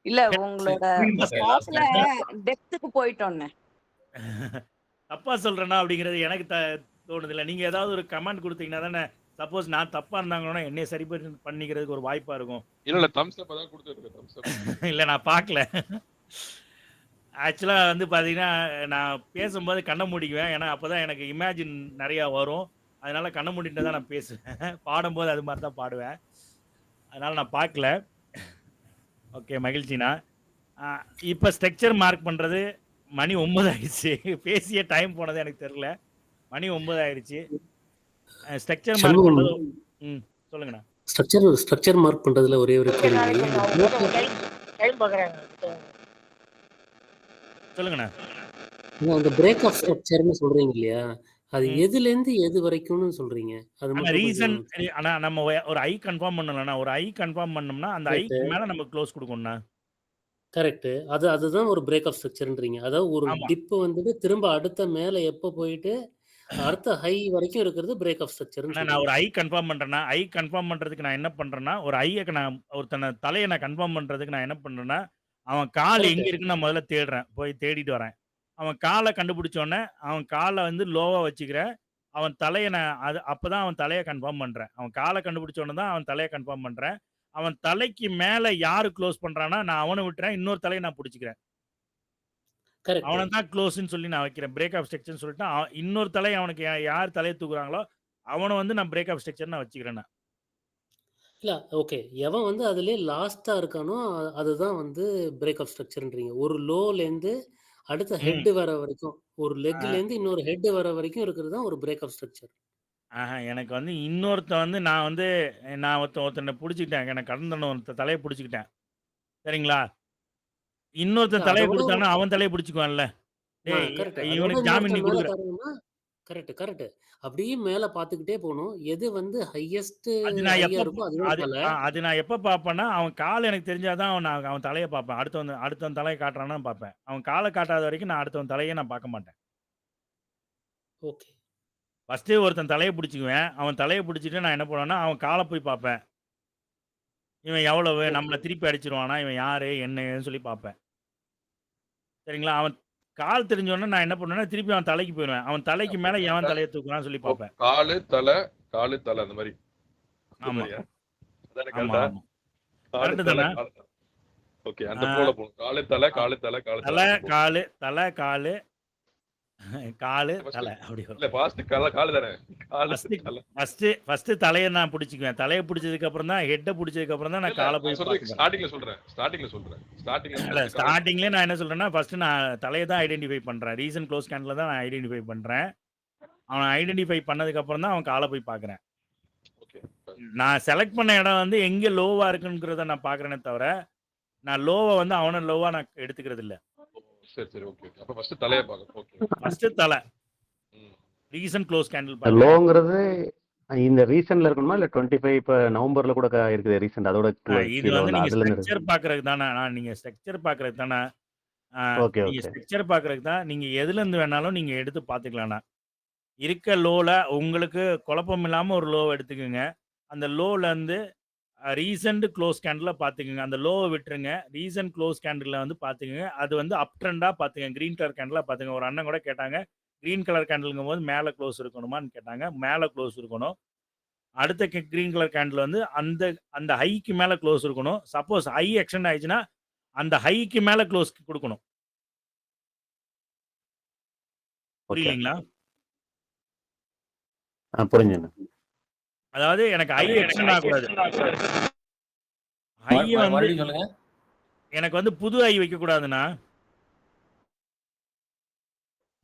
இல்ல உங்களோட லாஸ்ட் தாட்ல டெப்த்துக்கு போயிட்டோன்னு. தப்பா சொல்றேனா அப்படிங்கிறது எனக்கு தோணுது இல்ல. நீங்க ஏதாவது ஒரு கமெண்ட் கொடுத்தீங்கன்னா தானே சப்போஸ் நான் தப்பா இருந்தாங்கன்னா என்னைய சரி பண்ணிக்கிறதுக்கு ஒரு வாய்ப்பா இருக்கும். இல்ல தம்ஸ் அப் அதான் கொடுத்துருக்கேன். தம்ஸ் அப். இல்ல நான் பார்க்கல. ஆக்சுவலா வந்து பாத்தீங்கன்னா நான் பேசும்போது கண்ணை மூடிக்குவேன். ஏன்னா அப்பதான் எனக்கு இமேஜின் நிறைய வரும். அதனால கண்ணை மூடிட்டு தான் நான் பேசுவேன். பாடும்போது அது மாதிரி தான் பாடுவேன். அதனால நான் பார்க்கல. ஓகே மகிழ்ச்சிண்ணா. இப்போ ஸ்ட்ரக்சர் மார்க் பண்றது மணி 9 ஆயிடுச்சு. பேசிய டைம் போனது எனக்கு தெரியல. மணி 9 ஆயிடுச்சு. ஸ்ட்ரக்சர் மார்க் பண்றது சொல்லுங்கண்ணா. ஸ்ட்ரக்சர் மார்க் பண்றதுல ஒரே ஒரு கேள்வி. சொல்லுங்கண்ணா. அந்த பிரேக் ஆஃப் ஸ்ட்ரக்சர்னு சொல்றீங்க இல்லையா, அது எதுல இருந்து எது வரைக்கும்னு சொல்றீங்க? அது மட்டும் ரீசன் கொஞ்சம் ஆனா நம்ம ஒரு ஐ கன்ஃபார்ம் பண்ணலண்ணா. ஒரு ஐ கன்ஃபார்ம் பண்ணோம்னா அந்த கரெக்ட் ஐக்கு மேல நம்ம க்ளோஸ் கொடுக்கணும்ண்ணா. கரெக்ட். அதுதான் ஒரு பிரேக் ஆஃப் ஸ்ட்ரக்சர்ன்றீங்க. அதாவது ஒரு ஆமா. டிப் வந்துட்டு திரும்ப அடுத்த மேல எப்ப போயிட்டு அடுத்த ஹை வரைக்கும் இருக்கிறது பிரேக் ஆஃப் ஸ்ட்ரக்சர்னு நான் சொல்றீங்க. ஒரு ஐ கன்ஃபார்ம் பண்றேன்னா, ஐ கன்ஃபார்ம் பண்றதுக்கு நான் என்ன பண்றேன்னா, ஒரு ஐக்கு நான் ஒருத்தன தலைய நான் கன்ஃபார்ம் பண்றதுக்கு நான் என்ன பண்றேன்னா, அவன் கால் எங்க கரெக்ட் இருக்குன்னு நான் முதல்ல தேடுறேன். போய் தேடிட்டு வரேன். அவன் கால கண்டுபிடிச்ச உடனே அவன் கால வந்து லோவா வச்சுக்கிறேன். அவன் தலைய நான் அப்பதான் அவன் தலைய கன்ஃபார்ம் பண்றேன். அவன் கால கண்டுபிடிச்ச உடனே தான் அவன் தலைய கன்ஃபார்ம் பண்றேன். அவன் தலைக்கு மேல யாரு க்ளோஸ் பண்றானா நான் அவனை விட்டுறேன். இன்னொரு தலைய நான் பிடிச்சுக்கிறேன். கரெக்ட் அவனை தான் க்ளோஸ்ன்னு சொல்லி நான் வைக்கிறேன். பிரேக் ஆஃப் ஸ்ட்ரக்சர்ன்னு சொல்லிட்டு இன்னொரு தலை அவனுக்கு யார் தலையை தூக்குறாங்களோ அவனை வந்து நான் பிரேக் ஆஃப் ஸ்ட்ரக்சர் நான் வச்சுக்கிறேன். இல்ல ஓகே. எவன் வந்து அதுலயே லாஸ்டா இருக்கானோ அதுதான் வந்து பிரேக் ஆஃப் ஸ்ட்ரக்சர்ன்றீங்க. ஒரு லோல இருந்து அடுத்த ஹெட் வர வரைக்கும், ஒரு லெக்ல இருந்து இன்னொரு ஹெட் வர வரைக்கும் இருக்கிறது தான் ஒரு பிரேக் ஆஃப் ஸ்ட்ரக்சர். எனக்கு வந்து இன்னொருத்தன் வந்து நான் ஒருத்தனை பிடிச்சிக்கிட்டேன். எனக்கு கடந்த ஒருத்த தலையை பிடிச்சிக்கிட்டேன். சரிங்களா? இன்னொருத்தன் தலையை அதோட கொடுத்தானா அவன் தலையை பிடிச்சிக்குவான்ல. டேய் கரெக்ட். அதோட இவனுக்கு ஜாமீன் நீ இன்னொருத்தன் மேல கொடுக்குற. தரணும்னா கரெக்ட். அப்படியே மேல பாத்துக்கிட்டே போகணும். எது வந்து ஹையஸ்ட் அது நான் ஹையா எப்ப இருக்கோ அதுதான் தலை. அது நான் எப்ப பார்ப்பேன்னா அவன் கால் எனக்கு தெரிஞ்சாதான் அவன் தலையை பார்ப்பேன். அடுத்தவன் தலையை காட்டுறான்னு பார்ப்பேன். அவன் காலை காட்டாத வரைக்கும் நான் அடுத்தவன் தலையை நான் பார்க்க மாட்டேன். ஓகே. ஃபர்ஸ்ட் ஒருத்தன் தலையை பிடிச்சிக்குவேன். அவன் தலையை பிடிச்சிட்டு நான் என்ன பண்ணுவேன்னா அவன் காலை போய் பார்ப்பேன். இவன் எவ்வளவு நம்மளை திருப்பி அடிச்சிருவானா, இவன் யாரு என்னன்னு சொல்லி பார்ப்பேன். சரிங்களா? அவன் கால் தெரிஞ்சோடனே நான் என்ன பண்ணுவேன்னா திருப்பி அவன் தலைக்கு போயிடுவேன். அவன் தலைக்கு மேல எவன் தலையை தூக்குறான்னு சொல்லி பார்ப்பேன். காலு தலை அந்த மாதிரி. ஆமா அதானே ஆமா கரெக்டா? ஆமா காலு கரெக்ட் தலை தானே. ஓகே அந்த போல போகும். காலு தலை தலை காலு தலை காலு காலு தலை அப்படி வரும். இல்ல ஃபாஸ்ட் காலு தானே. காலு தலை. ஃபர்ஸ்ட் தலையை நான் பிடிச்சிக்குவேன். தலையை பிடிச்சதுக்கு அப்புறம் தான் ஹெட்டை பிடிச்சதுக்கு அப்புறம் தான் நான் காலை போய் பார்ப்பேன். ஸ்டார்டிங்ல சொல்றேன். இல்ல ஸ்டார்டிங்லேயே நான் என்ன சொல்றேன்னா ஃபர்ஸ்ட் நான் தலையை தான் ஐடென்டிஃபை பண்றேன். ரீசன் க்ளோஸ் கேண்டில் தான் நான் ஐடென்டிஃபை பண்றேன். அவன் ஐடென்டிஃபை பண்ணதுக்கு அப்புறம் தான் அவன் காலை போய் பார்க்குறேன். நான் செலக்ட் பண்ண இடம் வந்து எங்க லோவா இருக்குங்கிறத நான் பார்க்குறேனே தவிர நான் லோவை வந்து அவனை லோவா நான் எடுத்துக்கிறது இல்லை. சரி ஓகே. அப்ப ஃபர்ஸ்ட் தலைய பார்க்கணும். ஓகே. ஃபர்ஸ்ட் தலை ரீசன் க்ளோஸ் கேண்டில் பார்க்கணும். லோங்கிறது இந்த ரீசன்ல இருக்கணுமா இல்ல 25 இப்ப நவம்பர்ல கூட இருக்குது ரீசன்ட் அதோட இது வந்து நீங்க ஸ்ட்ரக்சர் பார்க்கறதுக்கு தானே. நீங்க ஸ்ட்ரக்சர் பார்க்கறதுக்கு தானே. ஓகே நீங்க ஸ்ட்ரக்சர் பார்க்கறதுக்கு தான் நீங்க எதுல இருந்து வேணாலும் நீங்க எடுத்து பார்த்துக்கலாம்ண்ணா. இருக்க லோல உங்களுக்கு குழப்பம் இல்லாம ஒரு லோ எடுத்துக்கோங்க. அந்த லோல இருந்து ரீசன்ட் க்ளோஸ் கேண்டில் பார்த்துக்குங்க. அந்த லோவை விட்டுருங்க. ரீசன்ட் க்ளோஸ் கேண்டில் வந்து பார்த்துக்குங்க. அது வந்து அப் ட்ரெண்டாக பார்த்துங்க. க்ரீன் கலர் கேண்டிலாக பார்த்துங்க. ஒரு அண்ணன் கூட கேட்டாங்க, க்ரீன் கலர் கேண்டிலுங்கும் போது மேலே க்ளோஸ் இருக்கணுமான்னு கேட்டாங்க. மேலே க்ளோஸ் இருக்கணும். அடுத்த க்ரீன் கலர் கேண்டில் வந்து அந்த அந்த ஹைக்கு மேலே க்ளோஸ் இருக்கணும். சப்போஸ் ஹை எக்ஸ்டெண்ட் ஆயிடுச்சுன்னா அந்த ஹைக்கு மேலே க்ளோஸ் கொடுக்கணும். ஓகே. புரியலீங்களா? புரிஞ்சுண்ணே. அதாவது எனக்கு ஹை எக்ஸ்டெண்ட் ஆகக்கூடாது. ஹையை வந்து மறுபடியும் சொல்லுங்க. எனக்கு வந்து புது ஹை வைக்கக்கூடாதுண்ணா.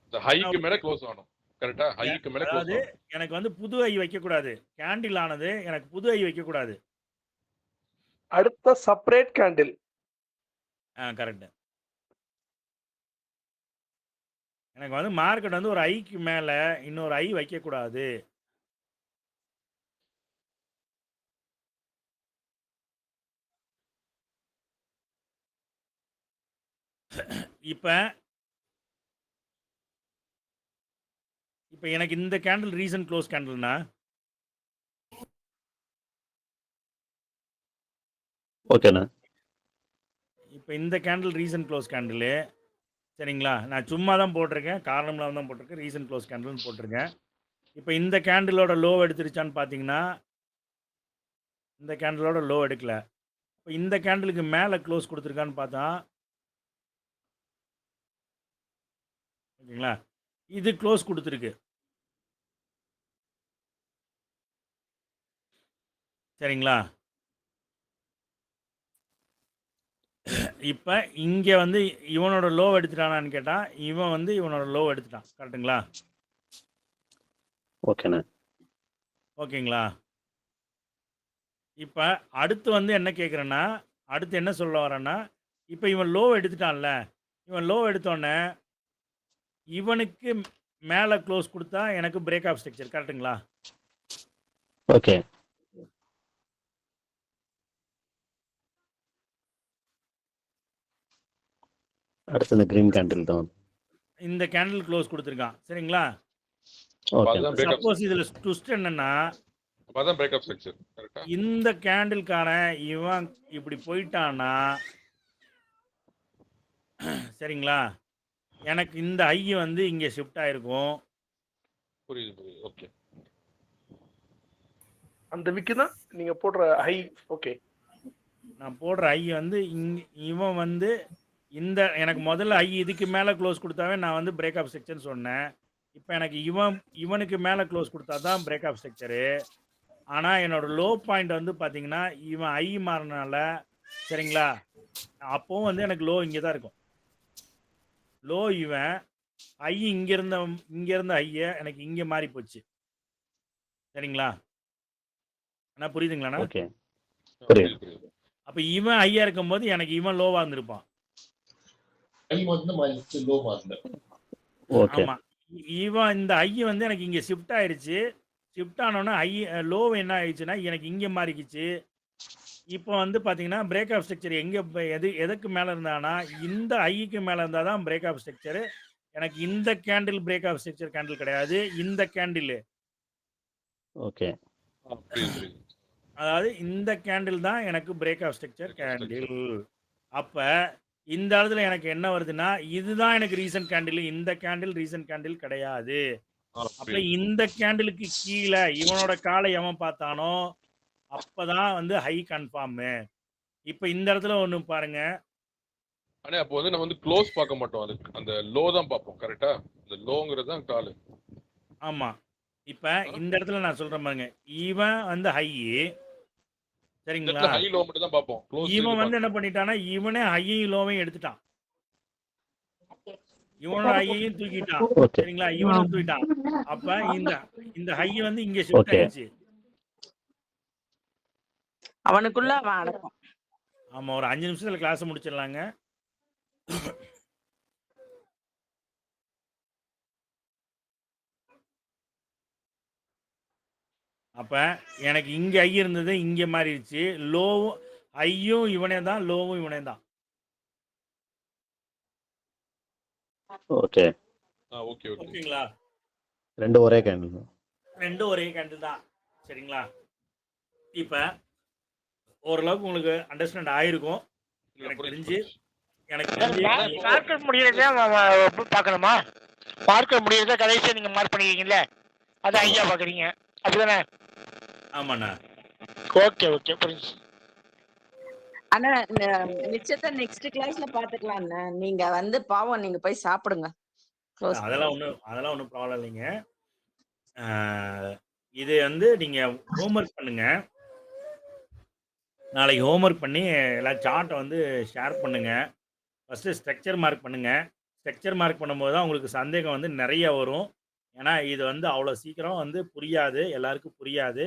இந்த ஹைக்கு மேல க்ளோஸ் ஆகணும். கரெக்டா? ஹைக்கு மேல க்ளோஸ் அதாவது ஆகணும். எனக்கு வந்து புது ஹை வைக்கக்கூடாது. கேண்டில் ஆனது எனக்கு புது ஹை வைக்கக்கூடாது. அடுத்த செப்பரேட் கேண்டில். கரெக்ட். எனக்கு வந்து மார்க்கெட் வந்து ஒரு ஐக்கு மேல இன்னொரு ஐ வைக்கக்கூடாது. இப்ப இப்ப எனக்கு இந்த கேண்டில் ரீசன்ட் க்ளோஸ் கேண்டில்னா ஓகேண்ணா. இப்ப இந்த கேண்டில் ரீசன்ட் க்ளோஸ் கேண்டில் சரிங்களா? நான் சும்மா தான் போட்டிருக்கேன். காரணம் இல்லாம தான் போட்டிருக்கேன். ரீசன்ட் க்ளோஸ் கேண்டில்னு போட்டிருக்கேன். இப்ப இந்த கேண்டிலோட லோ எடுத்துருச்சான்னு பார்த்தீங்கன்னா இந்த கேண்டிலோட லோ எடுக்கல. இப்போ இந்த கேண்டிலுக்கு மேலே க்ளோஸ் கொடுத்துருக்கான்னு பார்த்தா ஓகேங்களா? இது க்ளோஸ் கொடுத்துருக்கு. சரிங்களா? இப்போ இங்கே வந்து இவனோட லோ எடுத்துட்டானான்னு கேட்டால் இவன் வந்து இவனோட லோ எடுத்துட்டான். கரெக்டுங்களா? ஓகேண்ணா. ஓகேங்களா? இப்போ அடுத்து வந்து என்ன கேட்குறேன்னா அடுத்து என்ன சொல்ல வரேன்னா இப்போ இவன் லோ எடுத்துட்டான்ல, இவன் லோ எடுத்தோடனே இவனுக்கு மேலே க்ளோஸ் கொடுத்தா எனக்கு பிரேக் ஆஃப் ஸ்ட்ரக்சர். கரெக்டுங்களா? ஓகே. அடுத்து இந்த கிரீன் கேண்டில் தான். இந்த கேண்டில் க்ளோஸ் கொடுத்துருக்கான். சரிங்களா? ஓகே. அதுதான் பிரேக் ஆஃப். சப்போஸ் இதில் ட்விஸ்ட் என்னன்னா அதுதான் பிரேக் ஆஃப் ஸ்ட்ரக்சர். கரெக்டா? இந்த கேண்டில்காரன் இவன் இப்படி போயிட்டான்னா சரிங்களா? எனக்கு இந்த ஐ வந்து இங்கே ஷிஃப்ட் ஆயிருக்கும். புரியுது புரியுது. ஓகே. அந்த விக்கு தான் நீங்க போடுற ஹை. ஓகே. நான் போடுற ஐ வந்து இவன் வந்து இந்த எனக்கு முதல்ல ஐ இதுக்கு மேலே க்ளோஸ் கொடுத்தாவே நான் வந்து பிரேக் ஆஃப் ஸ்ட்ரக்சர்னு சொன்னேன். இப்போ எனக்கு இவனுக்கு மேலே க்ளோஸ் கொடுத்தா தான் பிரேக் ஆஃப் ஸ்ட்ரக்சரு. ஆனால் என்னோட லோ பாயிண்ட் வந்து பார்த்தீங்கன்னா இவன் ஐ மாறினால சரிங்களா? அப்போவும் வந்து எனக்கு லோ இங்கே தான் இருக்கும். லோ இவன் ஐ இங்கே இருந்த ஐயை எனக்கு இங்கே மாறி போச்சு. சரிங்களா? அண்ணா புரியுதுங்களாண்ணா? ஓகே. புரியுது. அப்போ இவன் ஐயா இருக்கும்போது எனக்கு இவன் லோவாக இருந்திருப்பான். ஐ வந்து மைனஸ் லோ மாறல. ஓகே. ஆமாம். இவன் இந்த ஐ வந்து எனக்கு இங்கே ஷிஃப்ட் ஆயிடுச்சு. ஷிஃப்ட் ஆனோன்னா லோ என்ன ஆயிடுச்சுன்னா எனக்கு இங்கே மாறிக்கிச்சு. இப்போ வந்து பார்த்தீங்கன்னா பிரேக் ஆஃப் ஸ்ட்ரக்சர் எங்கே எதுக்கு மேலே இருந்தானா இந்த ஐக்கு மேலே இருந்தால் தான் பிரேக் ஆஃப் ஸ்ட்ரக்சரு. எனக்கு இந்த candle break of structure candle கிடையாது. இந்த கேண்டில் ஓகே. அதாவது இந்த கேண்டில் தான் எனக்கு பிரேக் ஆஃப் ஸ்ட்ரக்சர் கேண்டில். அப்போ இந்த இடத்துல எனக்கு என்ன வருதுன்னா இதுதான் எனக்கு ரீசன்ட் கேண்டில். இந்த கேண்டில் ரீசன்ட் கேண்டில் கிடையாது. அப்போ இந்த கேண்டிலுக்கு கீழே இவனோட காலை எவன் பார்த்தானோ அப்பதான் வந்து ஹை கன்ஃபார்மு. இப்போ இந்த இடத்துல ஒன்று பாருங்க. ஆனா அப்போ வந்து நம்ம வந்து க்ளோஸ் பார்க்க மாட்டோம். அதுக்கு அந்த லோ தான் பார்ப்போம். கரெக்டா? அந்த லோங்கிறது தான் கால். ஆமாம். இப்போ இந்த இடத்துல நான் சொல்கிறேன் பாருங்க. இவன் வந்து ஹை சரிங்களா? ஹை லோ மட்டும் தான் பார்ப்போம். க்ளோஸ் இவன் வந்து என்ன பண்ணிட்டானா இவனே ஹையையும் லோவையும் எடுத்துட்டான். இவனோட ஹையையும் தூக்கிட்டான். சரிங்களா? இவனும் தூக்கிட்டான். அப்போ இந்த ஹை வந்து இங்கே ஷிஃப்ட் ஆயிடுச்சு. அவனுக்குள்ள அவன் அடக்கும். ஆமாம். ஒரு 5 நிமிஷத்தில் கிளாஸ் முடிச்சிடலாங்க. அப்போ எனக்கு இங்கே ஐ இருந்தது இங்கே மாறிடுச்சு. லோவும் ஐயும் இவனே தான், லோவும் இவனே தான். ஓகே. ஓகே. ஓகேங்களா? ரெண்டு ஒரே கேண்டில். ரெண்டும் ஒரே கேண்டில் தான். சரிங்களா? இப்போ ஓரளவுக்கு உங்களுக்கு அண்டர்ஸ்டாண்ட் ஆயிருக்கும். இல்ல எனக்கு புரிஞ்சு தெரிஞ்சு புரிஞ்சு எனக்கு சார் தெரிஞ்சு ஆனா இப்போ மார்க்கெட் முடியறதே பார்க்கணுமா? மார்க்கெட் முடியறத கடைசியா நீங்க மார்க் பண்ணிக்கிறீங்கல்ல, அது ஆமா ஐயா பாக்குறீங்க அப்படிதானே? ஆமாண்ணா. ஓகே ஓகே புரிஞ்சு. ஆனா மிச்சத்தை நெக்ஸ்ட் கிளாஸ்ல பாத்துக்கலாம். நீங்க வந்து பாவம் நீங்க போய் சாப்பிடுங்க. க்ளோஸ் அதெல்லாம் ஒன்றும் ப்ராப்ளம் இல்லைங்க. இது வந்து நீங்க ஹோம்ஒர்க் பண்ணுங்க. நாளைக்கு ஹோம்ஒர்க் பண்ணி எல்லாம் சார்ட்டை வந்து ஷேர் பண்ணுங்க. ஃபஸ்ட்டு ஸ்ட்ரக்சர் மார்க் பண்ணுங்க. ஸ்ட்ரக்சர் மார்க் பண்ணும்போது தான் உங்களுக்கு சந்தேகம் வந்து நிறைய வரும். ஏன்னா இது வந்து அவ்வளோ சீக்கிரம் வந்து புரியாது, எல்லாருக்கும் புரியாது.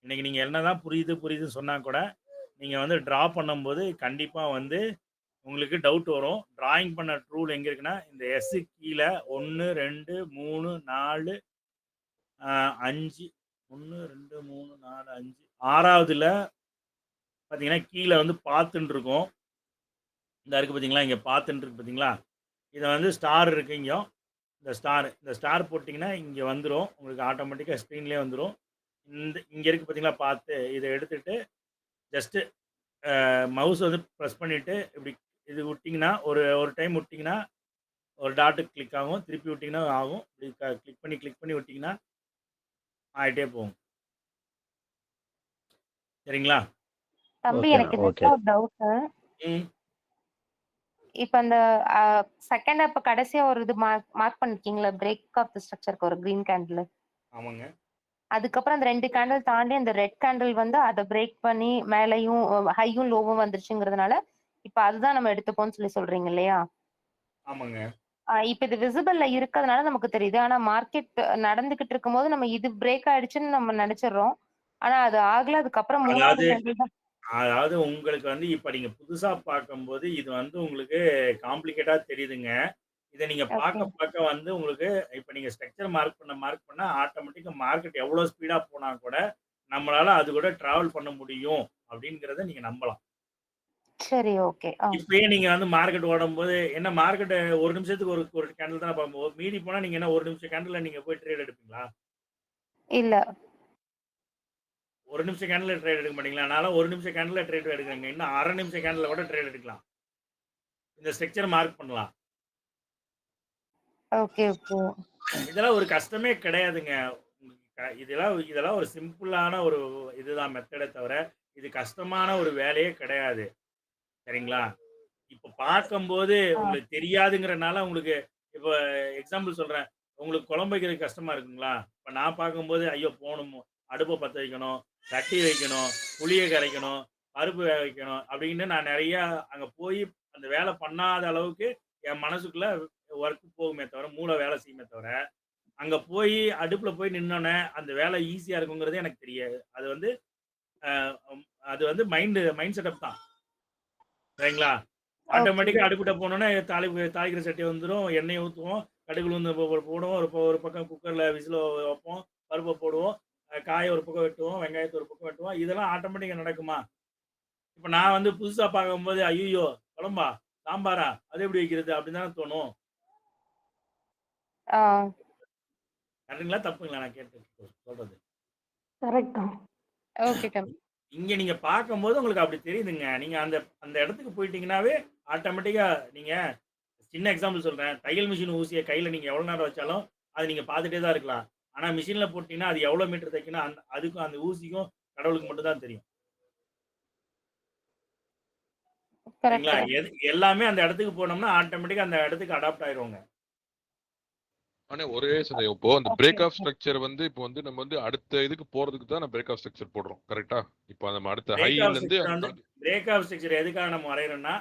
இன்னைக்கு நீங்கள் என்னதான் புரியுதுன்னு சொன்னால் கூட நீங்கள் வந்து ட்ரா பண்ணும்போது கண்டிப்பாக வந்து உங்களுக்கு டவுட் வரும். டிராயிங் பண்ண ரூல் எங்கே இருக்குன்னா, இந்த எஸ்ஸு கீழே 1 2 3 4 5 1 2 3 4 5 6வதுல பார்த்தீங்கன்னா கீழே வந்து பாத்துன்னு இருக்கும். இந்த இருக்குது பார்த்தீங்களா, இங்கே பாத்துன்னு இருக்கு பார்த்தீங்களா, இதை வந்து ஸ்டார் இருக்கு இங்கே. இந்த ஸ்டார் போட்டிங்கன்னா இங்கே வந்துடும், உங்களுக்கு ஆட்டோமேட்டிக்காக ஸ்க்ரீன்லேயே வந்துடும். இங்கே இருக்குது பார்த்தீங்களா பார்த்து, இதை எடுத்துகிட்டு ஜஸ்ட்டு மவுஸ் வந்து ப்ரெஸ் பண்ணிவிட்டு இப்படி இது விட்டிங்கன்னா ஒரு டைம் விட்டிங்கன்னா ஒரு டாட்டு கிளிக் ஆகும், திருப்பி விட்டிங்கன்னா ஆகும். இப்படி கிளிக் பண்ணி விட்டிங்கன்னா ஆகிட்டே போகும். சரிங்களா? தம்பி ஓகேண்ணா எனக்கு ஓகே. இதுதான் ஒரு டவுட்டு. ம் இப்ப அந்த செகண்ட் இப்ப கடைசியா ஒரு இது மார்க் பண்ணிருக்கீங்களா, பிரேக் ஆஃப் தி ஸ்ட்ரக்சருக்கு ஒரு கிரீன் கேண்டில். ஆமாங்க. அதுக்கப்புறம் அந்த 2 கேண்டில் தாண்டி அந்த ரெட் கேண்டில் வந்து அதை பிரேக் பண்ணி மேலையும் ஹையும் லோவும் வந்துருச்சுங்கிறதுனால இப்ப அதுதான் நம்ம எடுத்துப்போம்னு சொல்றீங்க இல்லையா? ஆமாங்க. இப்ப இது விசிபிள்ல இருக்கிறதுனால நமக்கு தெரியுது. ஆனா மார்க்கெட் நடந்துகிட்டு இருக்கும்போது நம்ம இது பிரேக் ஆயிடுச்சுன்னு நம்ம நினைச்சிடறோம். ஆனா அது ஆகல. அதுக்கப்புறம் 3வது அதாவது கேண்டில் தான். அதாவது உங்களுக்கு வந்து இப்போ நீங்கள் புதுசாக பார்க்கும்போது இது வந்து உங்களுக்கு காம்ப்ளிகேட்டாக தெரியுதுங்க. இதை நீங்கள் ஓகே பார்க்க வந்து உங்களுக்கு இப்போ நீங்கள் ஸ்ட்ரக்சர் மார்க் பண்ண ஆட்டோமேட்டிக்காக மார்க்கெட் எவ்வளோ ஸ்பீடாக போனால் கூட நம்மளால அது கூட டிராவல் பண்ண முடியும் அப்படிங்கிறத நீங்கள் நம்பலாம். சரி ஓகே. இப்பயே நீங்கள் வந்து மார்க்கெட் ஓடும்போது என்ன மார்க்கெட் ஒரு நிமிஷத்துக்கு ஒரு கேண்டில் தானே பார்க்கும்போது மீறி போனால் நீங்கள் என்ன ஒரு நிமிஷம் கேண்டில் நீங்கள் போய் ட்ரேட் எடுப்பீங்களா? இல்ல ஒரு நிமிஷம் கேண்டில் ட்ரேட் எடுக்க மாட்டீங்களா? அதனால ஒரு நிமிஷம் கேண்டில் ட்ரேட் எடுக்கிறீங்க, இன்னும் அரை நிமிஷம் கேண்டில் கூட ட்ரேட் எடுக்கலாம். இந்த ஸ்ட்ரக்சர் மார்க் பண்ணலாம். Okay okay. இதெல்லாம் ஒரு கஷ்டமே கிடையாதுங்க. இதெல்லாம் ஒரு சிம்பிளான ஒரு இதுதான் மெத்தடே தவிர இது கஷ்டமான ஒரு வேலையே கிடையாது. சரிங்களா? இப்போ பார்க்கும்போது உங்களுக்கு தெரியாதுங்கிறனால உங்களுக்கு இப்போ எக்ஸாம்பிள் சொல்றேன். உங்களுக்கு குழம்பு வைக்கிறதுக்கு கஷ்டமா இருக்குங்களா? இப்போ நான் பார்க்கும்போது ஐயோ போகணும், அடுப்பை பற்ற வைக்கணும், சட்டி வைக்கணும், புளியை கரைக்கணும், பருப்பு வேக வைக்கணும் அப்படின்னு நான் நிறையா அங்கே போய் அந்த வேலை பண்ணாத அளவுக்கு என் மனசுக்குள்ள ஒர்க் போகுமே தவிர மூளை வேலை செய்யுமே தவிர அங்கே போய் அடுப்பில் போய் நின்னோன்னே அந்த வேலை ஈஸியாக இருக்குங்கிறது எனக்கு தெரியாது. அது வந்து மைண்ட் செட்டப் தான். சரிங்களா? ஆட்டோமேட்டிக்காக அடுப்பிட்ட போனோன்னே தாளிக்கிற சட்டி வந்துடும், எண்ணெயை ஊற்றுவோம், கடுகு வந்து போடுவோம், ஒரு பக்கம் குக்கரில் விசில் வைப்போம், பருப்பை போடுவோம், காயை ஒரு பக்கம் வெட்டுவோம், வெங்காயத்தை ஒரு பக்கம் வெட்டுவோம். இதெல்லாம் ஆட்டோமேட்டிக்காக நடக்குமா? இப்போ நான் வந்து புதுசாக பார்க்கும்போது ஐயோ குழம்பா சாம்பாரா அது எப்படி வைக்கிறது அப்படின்னு தானே தோணும். கரெக்டுங்களா தப்புங்களா நான் கேட்டு சொல்றது? கரெக்ட் தான். ஓகே தம்பி. இங்கே நீங்கள் பார்க்கும்போது உங்களுக்கு அப்படி தெரியுதுங்க. நீங்கள் அந்த இடத்துக்கு போயிட்டீங்கன்னாவே ஆட்டோமேட்டிக்காக நீங்கள் சின்ன எக்ஸாம்பிள் சொல்கிறேன். தையல் மிஷின் ஊசியை கையில் நீங்கள் எவ்வளோ நேரம் வச்சாலும் அது நீங்கள் பார்த்துட்டே தான் இருக்கலாம். ஆனால் மிஷினில் போட்டிங்கன்னா அது எவ்வளோ மீட்டர் தைக்கணும் அதுக்கும் அந்த ஊசிக்கும் கடவுளுக்கு மட்டும் தான் தெரியும். சரிங்களா? எல்லாமே அந்த இடத்துக்கு போனோம்னா ஆட்டோமேட்டிக்காக அந்த இடத்துக்கு அடாப்ட் ஆயிடுவோங்க. ஆனா ஒரே சந்தேகம். இப்போ அந்த பிரேக் ஆஃப் ஸ்ட்ரக்சர் வந்து இப்போ வந்து நம்ம வந்து அடுத்த இதுக்கு போறதுக்கு தான் நம்ம பிரேக் ஆஃப் ஸ்ட்ரக்சர் போடுறோம். கரெக்ட்டா? இப்போ நம்ம அடுத்த ஹைல இருந்து பிரேக் ஆஃப் ஸ்ட்ரக்சர் எதுக்காக நம்ம வரையறோம்னா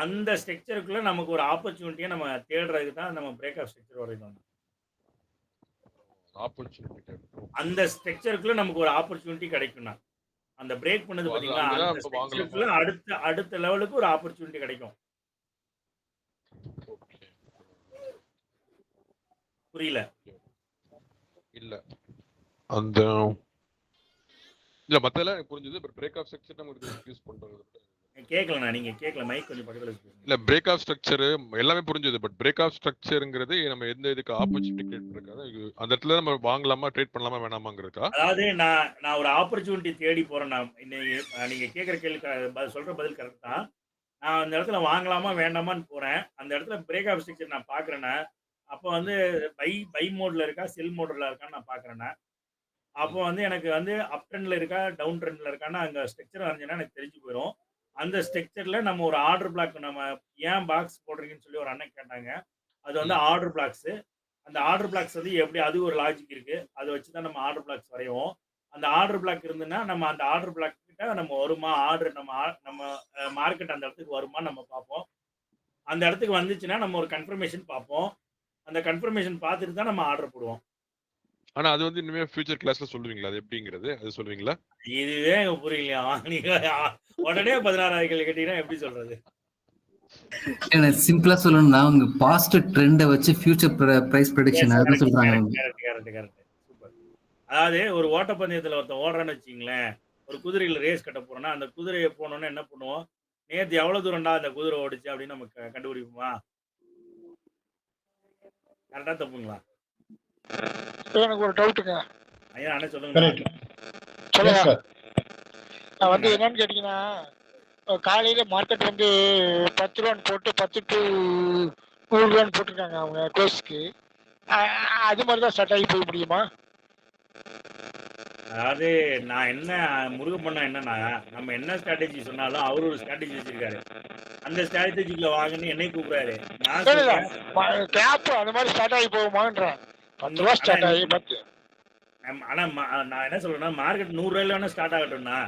அந்த ஸ்ட்ரக்சருக்குள்ள நமக்கு ஒரு ஆப்பர்ச்சுனிட்டியை நம்ம தேடுறதுக்கு தான் நம்ம பிரேக் ஆஃப் ஸ்ட்ரக்சர் வரையணும். ஆப்பர்ச்சுனிட்டி அந்த ஸ்ட்ரக்சருக்குள்ள நமக்கு ஒரு ஆப்பர்ச்சுனிட்டி கிடைக்கும்னா அந்த பிரேக் பண்ணது பாத்தீங்களா அந்த ஸ்ட்ரக்சருக்குள்ள அடுத்த லெவலுக்கு ஒரு ஆப்பர்ச்சுனிட்டி கிடைக்கும். புரியல? இல்ல மத்தெல்லாம் எனக்கு புரிஞ்சது. பிரேக் ஆஃப் ஸ்ட்ரக்சர் நம்ம யூஸ் பண்றது கேட்கலண்ணா, நீங்க கேட்கல. மைக் கொஞ்சம் பக்கத்துல வச்சு பேசுங்க. இல்ல பிரேக் ஆஃப் ஸ்ட்ரக்சர் எல்லாமே புரிஞ்சது. பட் பிரேக் ஆஃப் ஸ்ட்ரக்சர்ங்கிறது நம்ம எந்த இதுக்கு ஆப்பர்ச்சுனிட்டி கிரியேட் பண்றதுக்காக அந்த இடத்துல நம்ம வாங்கலாமா ட்ரேட் பண்ணலாமா வேணாமாங்கிறதுக்கா? அதாவது நான் ஒரு ஆப்பர்ச்சுனிட்டி தேடி போறேன். நான் நீங்க கேட்குற கேள்வி சொல்ற பதில் கரெக்ட் தான். நான் அந்த இடத்துல வாங்கலாமா வேண்டாமான்னு போறேன். அந்த இடத்துல பிரேக் ஆஃப் ஸ்ட்ரக்சர் நான் பார்க்குறேன்னா, அப்போ வந்து பை மோட்ல இருக்கா, செல் மோட்ல இருக்கான்னு நான் பார்க்குறேன்னா, அப்போ வந்து எனக்கு வந்து அப் ட்ரெண்ட்ல இருக்கா, டவுன் ட்ரெண்ட்ல இருக்கான்னு அங்க ஸ்ட்ரக்சர் வரைஞ்சேன்னா எனக்கு தெரிஞ்சு போயிடும். அந்த ஸ்ட்ரக்சர்ல நம்ம ஒரு ஆர்டர் பிளாக் நம்ம ஏன் பாக்ஸ் போடுறீங்கன்னு சொல்லி ஒரு அண்ணன் கேட்டாங்க. அது வந்து ஆர்டர் பிளாக்ஸ். அந்த ஆர்டர் பிளாக்ஸ் வந்து எப்படி அது ஒரு லாஜிக் இருக்கு. அதை வச்சு தான் நம்ம ஆர்டர் பிளாக்ஸ் வரைவோம். அந்த ஆர்டர் பிளாக் இருந்துன்னா நம்ம அந்த ஆர்டர் பிளாக் கிட்ட நம்ம வருமா ஆர்டர் நம்ம மார்க்கெட் அந்த இடத்துக்கு வருமா நம்ம பார்ப்போம். அந்த இடத்துக்கு வந்துச்சுன்னா நம்ம ஒரு கன்ஃபர்மேஷன் பார்ப்போம். அந்த கன்ஃபர்மேஷன் பார்த்துட்டு தான் நம்ம ஆர்டர் போடுவோம். ஆனா அது வந்து இனிமே ஃபியூச்சர் கிளாஸ்ல சொல்லுவீங்களா? அது எப்படிங்கிறது அது சொல்லுவீங்களா? இதுவே எனக்கு புரியலையா? நீங்க உடனே 16 கேள்வி கேட்டீங்கன்னா எப்படி சொல்றது? எனக்கு சிம்பிளா சொல்லணும்னா உங்க பாஸ்ட் ட்ரெண்டை வச்சு ஃபியூச்சர் பிரைஸ் ப்ரெடிக்ஷன் அதுதான் சொல்றாங்க. கரெக்ட். சூப்பர். அதாவது ஒரு ஓட்டப்பந்தயத்துல ஒருத்தன் ஓடுறான்னு வச்சுங்களேன், ஒரு குதிரையில ரேஸ் கட்ட போறோம்னா அந்த குதிரையை போனோன்னா என்ன பண்ணுவோம்? நேற்று எவ்வளவு தூரம்டா அந்த குதிரை ஓடிச்சு அப்படின்னு நம்ம கண்டுபிடிப்போமா? கரெக்டா தப்புங்களா? எனக்கு ஒரு டவுட்டுங்க. ஐயா அண்ணா சொல்லுங்க. சொல்லுங்க. நான் வந்து என்னன்னு கேட்டீங்கன்னா, காலையில மார்க்கெட் வந்து 10 ரூபான்னு போட்டு 10 to 100 ரூபான்னு போட்டிருக்காங்க அவங்க க்ளோஸ்க்கு. அது மாதிரி தான் ஸ்டார்ட் ஆகி போய் முடியுமா? அதாவது நான் என்ன முருகப்பண்ணா என்னன்னா, நம்ம என்ன ஸ்ட்ராட்டஜி சொன்னாலும் அவரு ஒரு ஸ்ட்ராட்டஜி வச்சிருக்காரு. அந்த ஸ்ட்ராட்டஜிக்குள்ள வாங்கன்னு என்னை கூப்பிடுறாரு. நான் சொல்றேன் கேப் அந்த மாதிரி ஸ்டார்ட் ஆகி போகுமான்றேன். 10 ரூபா ஸ்டார்ட் ஆகி 10. ஆனா நான் என்ன சொல்றேன்னா மார்க்கெட் 100 ரூபாயில வேணா ஸ்டார்ட் ஆகட்டும்னா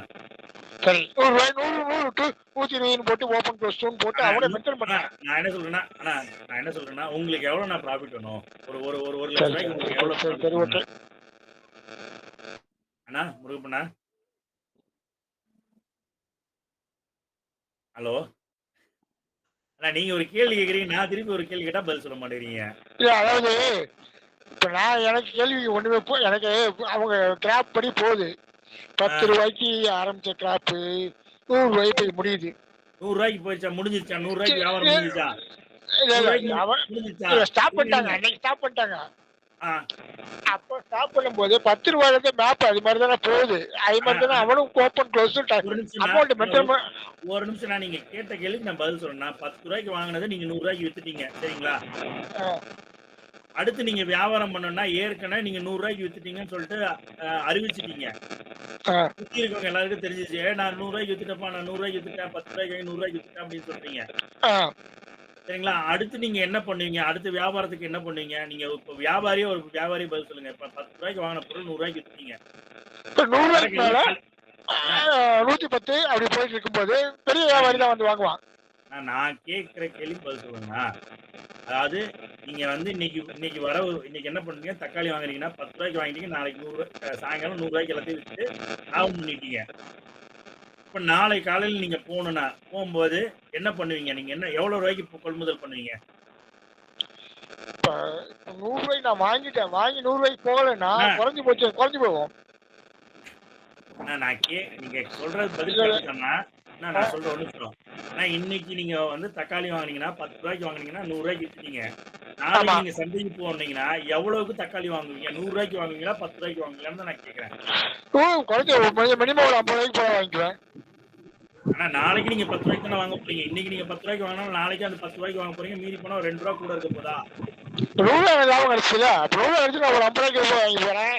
சரி 100 ரூபாய் 100 டு 120 போட்டு ஓபன் க்ளோஸ் போட்டு அவனே மென்ஷன் பண்ணான். நான் என்ன சொல்றேன்னா உங்களுக்கு எவ்வளவு நான் ப்ராஃபிட் வேணும்? ஒரு 1 லட்சம் ரூபாய்க்கு உங்களுக்கு எவ்வளவு? சரி ஓகே அண்ணா முருகப்பண்ணா. ஹலோ அண்ணா, நீங்க ஒரு கேள்வி கேக்குறீங்க, நான் திருப்பி ஒரு கேள்வி கேட்டா பதில் சொல்ல மாட்டேங்கிறீங்க. இல்ல அதாவது இப்ப நான் எனக்கு கேள்வி ஒண்ணுமே எனக்கு அவங்க கிராப் படி போகுது. 10 ரூபாய்க்கு ஆரம்பிச்ச கிராப் 100 ரூபாய்க்கு போய் முடியுது. 100 ரூபாய்க்கு போயிடுச்சா? முடிஞ்சிருச்சா? 100 ரூபாய்க்கு வியாபாரம் முடிஞ்சிருச்சா? ஸ்டாப் பண்ணிட்டாங்க. அன்னைக்கு ஸ்டாப் பண்ணிட்டாங்க. அப்போ ஸ்டாப் பண்ணும்போது 10 ரூபாயில இருந்து மேப் அது மாதிரி தானே போகுது. அது மாதிரி தானே அவனும் ஓப்பன் க்ளோஸ் அமௌண்ட் மென்ஷன். ஒரு நிமிஷம் நான் நீங்க கேட்ட கேள்விக்கு நான் பதில் சொல்றேன்னா 10 ரூபாய்க்கு வாங்கினதை நீங்க 100 ரூபாய்க்கு வித்துட்டீங்க சரிங்களா? அடுத்து நீங்க வியாபாரம் பண்ணணும்னா ஏற்கனவே நீங்க 100 ரூபாய்க்கு வித்துட்டீங்கன்னு சொல்லிட்டு அறிவிச்சிட்டீங்க. சுத்தி இருக்கவங்க எல்லாருக்கும் தெரிஞ்சிச்சு, நான் 100 ரூபாய்க்கு வித்துட்டப்பா, நான் 100 ரூபாய்க்கு வித்துட்டேன், 10 ரூபாய்க்கு 100 ரூபாய்க்கு வித்துட்டேன் அப்படின்னு சொல்றீங்க சரிங்களா? அடுத்து நீங்க என்ன பண்ணுவீங்க? அடுத்த வியாபாரத்துக்கு என்ன பண்ணுவீங்க? நீங்க இப்போ ஒரு வியாபாரி பதில் சொல்லுங்க. இப்ப 10 ரூபாய்க்கு வாங்கின பொருள் 100 ரூபாய்க்கு வித்துட்டீங்க. 100 ரூபாய்க்கு மேல 110 அப்படி போயிட்டு இருக்கும்போது பெரிய வியாபாரி தான் வந்து வாங்குவான். நான் கேட்கிற கேள்வி பதில் சொல்லுங்கண்ணா. அதாவது நீங்க வந்து இன்னைக்கு என்ன பண்றீங்க? தக்காளி வாங்குறீங்கன்னா 10 ரூபாய்க்கு வாங்கிட்டீங்க, நாளைக்கு 100 சாயங்காலம் 100 ரூபாய்க்கு எல்லாத்தையும் வித்துட்டு லாபம் பண்ணிட்டீங்க. இப்ப நாளை காலையில் நீங்க போகும்போது என்ன பண்ணுவீங்க? நீங்க எவ்வளவு ரூபாய்க்கு கொள்முதல் பண்ணுவீங்க? இப்ப 100 ரூபாய்க்கு நான் வாங்கிட்டேன், வாங்கி 100 ரூபாய்க்கு போகலன்னா குறைஞ்சு போகும். நீங்க சொல்றது பதில் தானா? நான் சொல்ற ஒரு நிமிஷம். இன்னைக்கு நீங்க வந்து தக்காளி வாங்குனீங்கன்னா 10 ரூபாய்க்கு வாங்குனீங்கன்னா 100 ரூபாய்க்கு வித்துட்டீங்க. நாளைக்கு நீங்க சந்தைக்கு போனீங்கன்னா எவ்வளவுக்கு தக்காளி வாங்குவீங்க? 100 ரூபாய்க்கு வாங்குவீங்களா 10 ரூபாய்க்கு வாங்குவீங்களான்னு நான் கேட்கிறேன். மினிமம் ஒரு 50 ரூபாய்க்கு போல வாங்கிக்குவேன். ஆனா நாளைக்கு நீங்க 10 ரூபாய்க்கு தானே வாங்க போறீங்க. இன்னைக்கு நீங்க 10 ரூபாய்க்கு வாங்கினா நாளைக்கு அந்த 10 ரூபாய்க்கு வாங்க போறீங்க. மீறி போனா 2 ரூபா கூட இருக்க போதா? லாபம் கிடைச்சதா? நான் ஒரு 50 ரூபாய்க்கு வாங்கி போறேன்.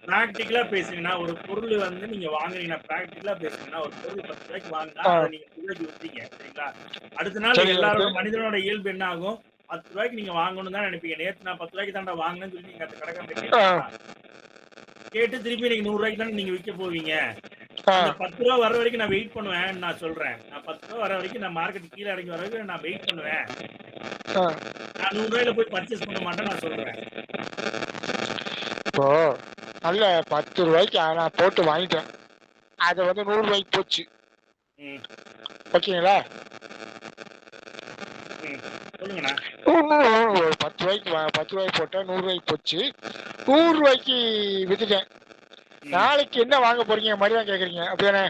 பிராக்டிகலா பேசுங்கன்னா ஒரு பொருள் வந்து நீங்க வாங்குறீங்கன்னா பிராக்டிகலா பேசுங்கன்னா ஒரு பொருள் 10 ரூபாய்க்கு வாங்கினா அதை நீங்க 100 ரூபாய்க்கு விற்றீங்க சரிங்களா? அடுத்த நாள் எல்லாரோட மனிதனோட இயல்பு என்ன ஆகும்? 10 ரூபாய்க்கு நீங்க வாங்கணும் தான் நினைப்பீங்க. நேற்று நான் 10 ரூபாய்க்கு தாண்டா வாங்கினேன்னு சொல்லி நீங்க அந்த கடைக்காரங்க கேட்டு திருப்பி நீங்க 100 ரூபாய்க்கு தானே நீங்க விற்க போவீங்க. அந்த 10 ரூபா வர வரைக்கும் நான் வெயிட் பண்ணுவேன். நான் சொல்றேன், நான் 10 ரூபா வர வரைக்கும் நான் மார்க்கெட் கீழே இறங்கி வர வரைக்கும் நான் வெயிட் பண்ணுவேன். நான் 100 ரூபாயில போய் பர்ச்சேஸ் பண்ண மாட்டேன் நான் சொல்றேன். இப்போ நல்ல 10 ரூபாய்க்கு நான் போட்டு வாங்கிட்டேன். அதை வந்து 100 ரூபாய்க்கு போச்சு ஓகேங்களா? 10 ரூபாய்க்கு போட்டேன், 100 ரூபாய்க்கு போச்சு. 100 ரூபாய்க்கு வித்துட்டேன். நாளைக்கு என்ன வாங்க போறீங்க மாதிரி தான் கேக்குறீங்க அப்படிதானே?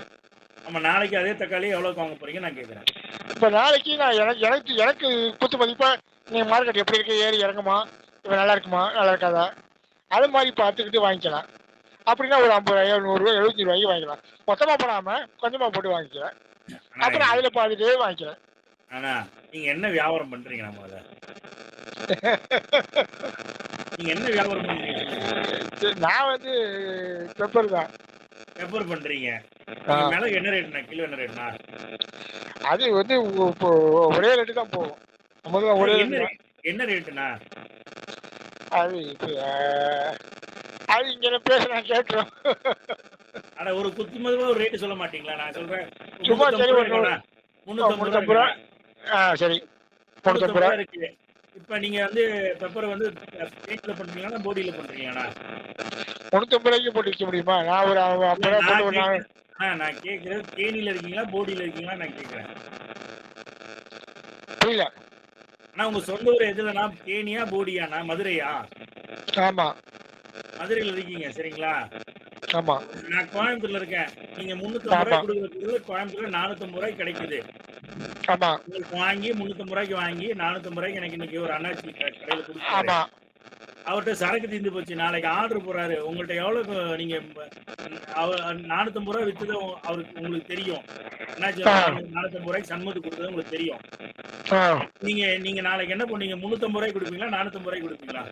ஆமா, நாளைக்கு அதே தக்காளி எவ்வளோக்கு வாங்க போறீங்க நான் கேட்குறேன். இப்போ நாளைக்கு நான் எனக்கு குத்து மதிப்பா நீ மார்க்கெட் எப்படி இருக்கு, ஏறி இறங்குமா, இப்போ நல்லா இருக்குமா நல்லா இருக்காதா, அது மாதிரி பார்த்துக்கிட்டு வாங்கிக்கலாம். அப்படின்னா ஒரு 50 100 75 ரூபாய்க்கு வாங்கிக்கலாம். மொத்தமாக போடாமல் கொஞ்சமாக போட்டு வாங்கிக்கிறேன். அப்புறம் அதில் பார்த்துட்டே வாங்கிக்கிறேன். ஆனா நீங்க என்ன வியாபாரம் பண்றீங்க? நம்ம அதை நீங்க என்ன வியாபாரம் பண்றீங்க? நான் வந்து பெப்பர் தான். பெப்பர் பண்றீங்க. மிளகு என்ன ரேட்னா? கிலோ என்ன ரேட்னா? அது வந்து இப்போ ஒரே ரேட்டு தான் போகும். நமக்கு ஒரே என்ன ரேட்டுனா? அது இப்போ அது இங்கே பேச நான் கேட்குறோம். ஆனா ஒரு குத்து மதிப்பா ஒரு ரேட்டு சொல்ல மாட்டீங்களா? நான் சொல்றேன் சும்மா சரி 350 ரூபா. சரி 350 ரூபா இருக்கு. இப்ப நீங்க வந்து பெப்பர் வந்து ஸ்டேட்ல பண்றீங்களா போடியில பண்றீங்களா? 350 ரூபாய்க்கு போட்டு விற்க முடியுமா? நான் ஒரு 50 ரூபா போட்டு நான் கேட்கிறேன், தேனியில இருக்கீங்களா போடியில இருக்கீங்களா நான் கேட்கிறேன். புரியல. ஆனா உங்க சொந்த ஊர் எதுலனா? தேனியா போடியானா? மதுரையா? ஆமா, மதுரையில இருக்கீங்க சரிங்களா? ஆமா. நான் கோயம்புத்தூர்ல இருக்கேன். நீங்க 350 ரூபாய் கொடுக்குறது கோயம்புத்தூர்ல 450 ரூபாய்க்கு கிடைக்குது. ஆமா. உங்களுக்கு வாங்கி 350 ரூபாய்க்கு வாங்கி 450 ரூபாய்க்கு எனக்கு இன்னைக்கு ஒரு அண்ணாச்சி கடையில கொடுத்தாரு. ஆமா. அவர்கிட்ட சரக்கு தீர்ந்து போச்சு. நாளைக்கு ஆர்டர் போறாரு. உங்கள்ட்ட எவ்வளவு நீங்க 450 ரூபாய் வித்தது அவருக்கு உங்களுக்கு தெரியும். அண்ணாச்சி 450 ரூபாய்க்கு சண்முகத்துக்கு கொடுத்தது உங்களுக்கு தெரியும். நீங்க நாளைக்கு என்ன பண்ணுவீங்க? 350 ரூபாய்க்கு கொடுப்பீங்களா 450 ரூபாய்க்கு கொடுப்பீங்களா?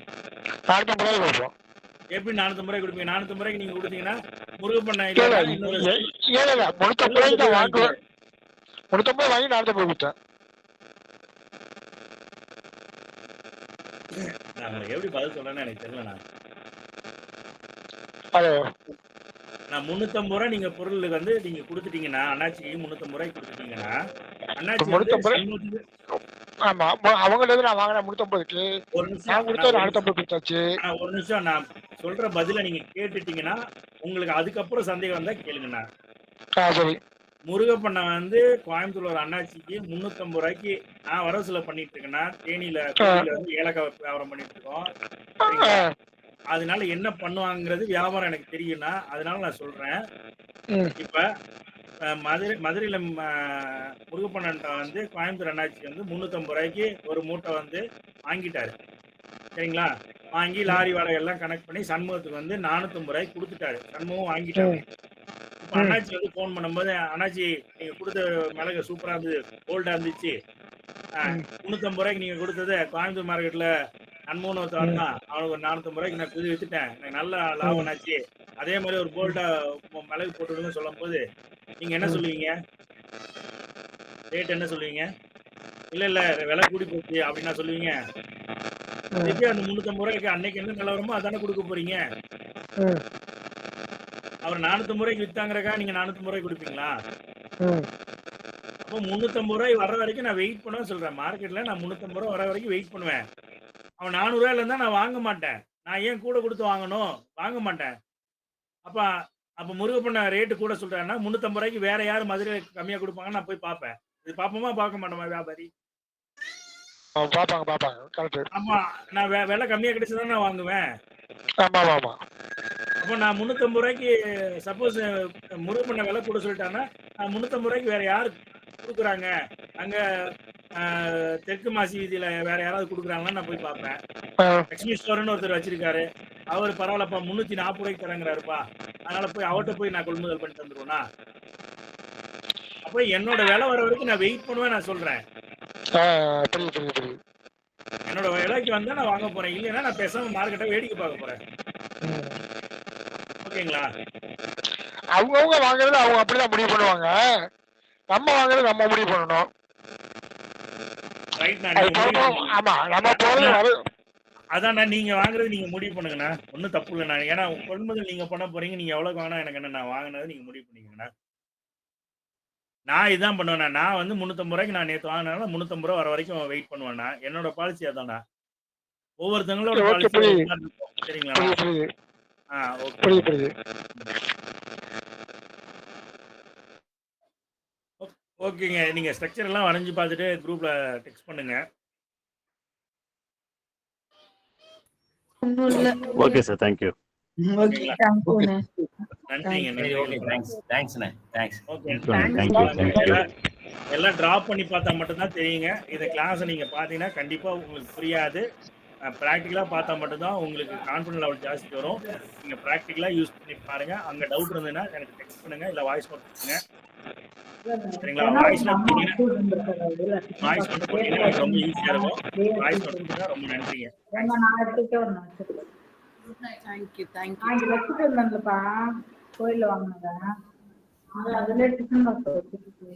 450 ரூபாய்க்கு கொடுப்போம். எப்படி 450 ரூபாய்க்கு கொடுப்பீங்க? 450 ரூபாய்க்கு நீங்க கொடுத்தீங்கன்னா முருகப்பண்ண 350 ரூபாய்க்கு தான் வாங்குவேன். 350 வாங்கி 450 கொடுத்தேன். நான் உங்களுக்கு எப்படி பதில் சொல்றேன்னு எனக்கு தெரியல. நான் 350 ரூபாய் நீங்க பொருளுக்கு வந்து நீங்க கொடுத்துட்டீங்கன்னா அண்ணாச்சிக்கு 350 ரூபாய்க்கு கொடுத்துட்டீங்கன்னா அண்ணாச்சி ஆமா, அவங்கள்ட்ட நான் வாங்கின 350க்கு ஒரு நிமிஷம் நான் கொடுத்த 450 கொடுத்தாச்சு. ஒரு நிமிஷம் நான் சொல்ற பதில நீங்க கேட்டுட்டீங்கன்னா உங்களுக்கு அதுக்கப்புறம் சந்தேகம் வந்தா கேளுங்கண்ணா. சரி. முருகப்பண்ண வந்து கோயம்புத்தூர்ல ஒரு அண்ணாச்சிக்கு 350 ரூபாய்க்கு நான் வரவுல பண்ணிட்டு இருக்கேன்னா தேனியில வந்து ஏலக்காய் வியாபாரம் பண்ணிட்டு இருக்கோம். அதனால என்ன பண்ணுவாங்கிறது வியாபாரம் எனக்கு தெரியும்னா அதனால நான் சொல்றேன். இப்ப மதுரையில முருகப்பண்ணன்ட்ட வந்து கோயம்புத்தூர் அண்ணாச்சி வந்து 350 ரூபாய்க்கு ஒரு மூட்டை வந்து வாங்கிட்டாரு சரிங்களா? வாங்கி லாரி வாடகை எல்லாம் கனெக்ட் பண்ணி சண்முகத்துக்கு வந்து 450 ரூபாய்க்கு கொடுத்துட்டாரு. சண்முகம் வாங்கிட்டாரு. இப்ப அண்ணாச்சி வந்து போன் பண்ணும்போது அண்ணாச்சி நீங்க கொடுத்த மிளகு சூப்பரா இருந்தது, கோல்டா இருந்துச்சு, 350 ரூபாய்க்கு நீங்க கொடுத்தது கோயம்புத்தூர் மார்க்கெட்ல அன்மூணு வரணும், அவனுக்கு ஒரு 450 ரூபாய்க்கு நான் புது வித்துட்டேன், எனக்கு நல்ல லாபம் ஆச்சு, அதே மாதிரி ஒரு போல்டா மிளகு போட்டுடுங்க சொல்லும் போது நீங்க என்ன சொல்லுவீங்க? ரேட் என்ன சொல்லுவீங்க? இல்ல இல்ல விலை கூடி போச்சு அப்படின்னா சொல்லுவீங்க? எப்படி அந்த 350 ரூபாய்க்கு அன்னைக்கு என்ன நிலவரமோ அதானே கொடுக்க போறீங்க? அவர் 450 ரூபாய்க்கு வித்தாங்கிறக்கா நீங்க 450 ரூபாய்க்கு கொடுப்பீங்களா? அப்போ 350 ரூபாய் வர்ற வரைக்கும் நான் வெயிட் பண்ணுவேன் சொல்றேன். மார்க்கெட்ல நான் 350 ரூபாய் வர வரைக்கும் வெயிட் பண்ணுவேன். அவன் 400 ரூபாயில இருந்தா நான் வாங்க மாட்டேன். நான் ஏன் கூட கொடுத்து வாங்கணும்? வாங்க மாட்டேன். அப்ப முருகப்பண்ண ரேட்டு கூட சொல்றாருன்னா 350 ரூபாய்க்கு வேற யாரு மதுரை கம்மியா கொடுப்பாங்கன்னு நான் போய் பார்ப்பேன். இது பாப்போமா பார்க்க மாட்டோமா வியாபாரி? பாப்பாங்க கரெக்ட். ஆமா, நான் விலை கம்மியா கிடைச்சதானே நான் வாங்குவேன். ஆமா ஆமா. அப்போ நான் 350 ரூபாய்க்கு சப்போஸ் முருகப்பண்ண விலை கூட சொல்லிட்டாங்கன்னா 350 ரூபாய்க்கு வேற யாரு கொடுக்குறாங்க? அங்க தெற்கு மாசி வீதியில வேற யாராவது கொடுக்குறாங்கன்னு நான் போய் பார்ப்பேன். லட்சுமி ஸ்டோர்னு ஒருத்தர் வச்சிருக்காரு, அவர் பரவாயில்லப்பா 340 ரூபாய்க்கு தரங்கிறாருப்பா, அதனால போய் அவர்கிட்ட போய் நான் கொள்முதல் பண்ணிட்டு வந்துருவேனா? அப்போ என்னோட விலை வர வரைக்கும் நான் வெயிட் பண்ணுவேன். நான் சொல்றேன் என்னோட விலைக்கு வந்தா நான் வாங்க போறேன், இல்லைன்னா நான் பேசாம மார்க்கெட்டை வேடிக்கை பார்க்க போறேன். ஓகேங்களா? அவங்கவுங்க வாங்குறது அவங்க அப்படிதான் முடிவு பண்ணுவாங்க, நம்ம வாங்குறது நம்ம முடிவு பண்ணணும். அதான் நீங்க வாங்குறது நீங்க முடிவு பண்ணுங்கண்ணா, ஒன்றும் தப்பு இல்லைண்ணா. ஏன்னா கொள்முதல் நீங்க பண்ண போறீங்க, நீங்க எவ்வளவு வாங்கினா எனக்கு என்ன, நான் வாங்கினது நீங்க முடிவு பண்ணிக்கங்கண்ணா. நான் இதுதான் பண்ணுவேண்ணா. நான் வந்து 350 ரூபாய்க்கு நான் நேற்று வாங்கினால 350 ரூபா வர வரைக்கும் வெயிட் பண்ணுவேண்ணா. என்னோட பாலிசி அதான்ண்ணா. ஒவ்வொருத்தங்களோட பாலிசி சரிங்களா? ஓகேங்க. நீங்க ஸ்ட்ரக்சர் எல்லாம் வரைஞ்சு பார்த்துட்டு குரூப்ல டெக்ஸ்ட் பண்ணுங்க. Okay sir, thank you. ஓகேங்களா? நன்றிங்க சரி ஓகே நன்றிங்க தேங்க்ஸ்ண்ணே தேங்க்ஸ் ஓகே தேங்க்யூ. எல்லாம் டிராப் பண்ணி பார்த்தா மட்டும்தான் தெரியுங்க. இந்த கிளாஸை நீங்கள் பார்த்தீங்கன்னா கண்டிப்பாக உங்களுக்கு புரியாது. ப்ராக்டிக்கலாக பார்த்தா மட்டும்தான் உங்களுக்கு கான்ஃபிடன்ட் லெவல் ஜாஸ்தி வரும். நீங்கள் ப்ராக்டிக்கலாக யூஸ் பண்ணி பாருங்கள். அங்கே டவுட் இருந்ததுன்னா எனக்கு டெக்ஸ்ட் பண்ணுங்கள், இல்லை வாய்ஸ் நோட் பண்ணுங்க. சரிங்களா? வாய்ஸ் நோட் போட்டீங்கன்னா எனக்கு ரொம்ப ஈஸியாக இருக்கும். வாய்ஸ் நோட் பண்ணுங்க. ரொம்ப நன்றிங்க. தேங்க்யூ இங்க வச்சுட்டு இருந்தேன்லப்பா கோயில்ல வாங்கினதா அதுல டிஃபன் பாக்ஸ் வச்சுட்டு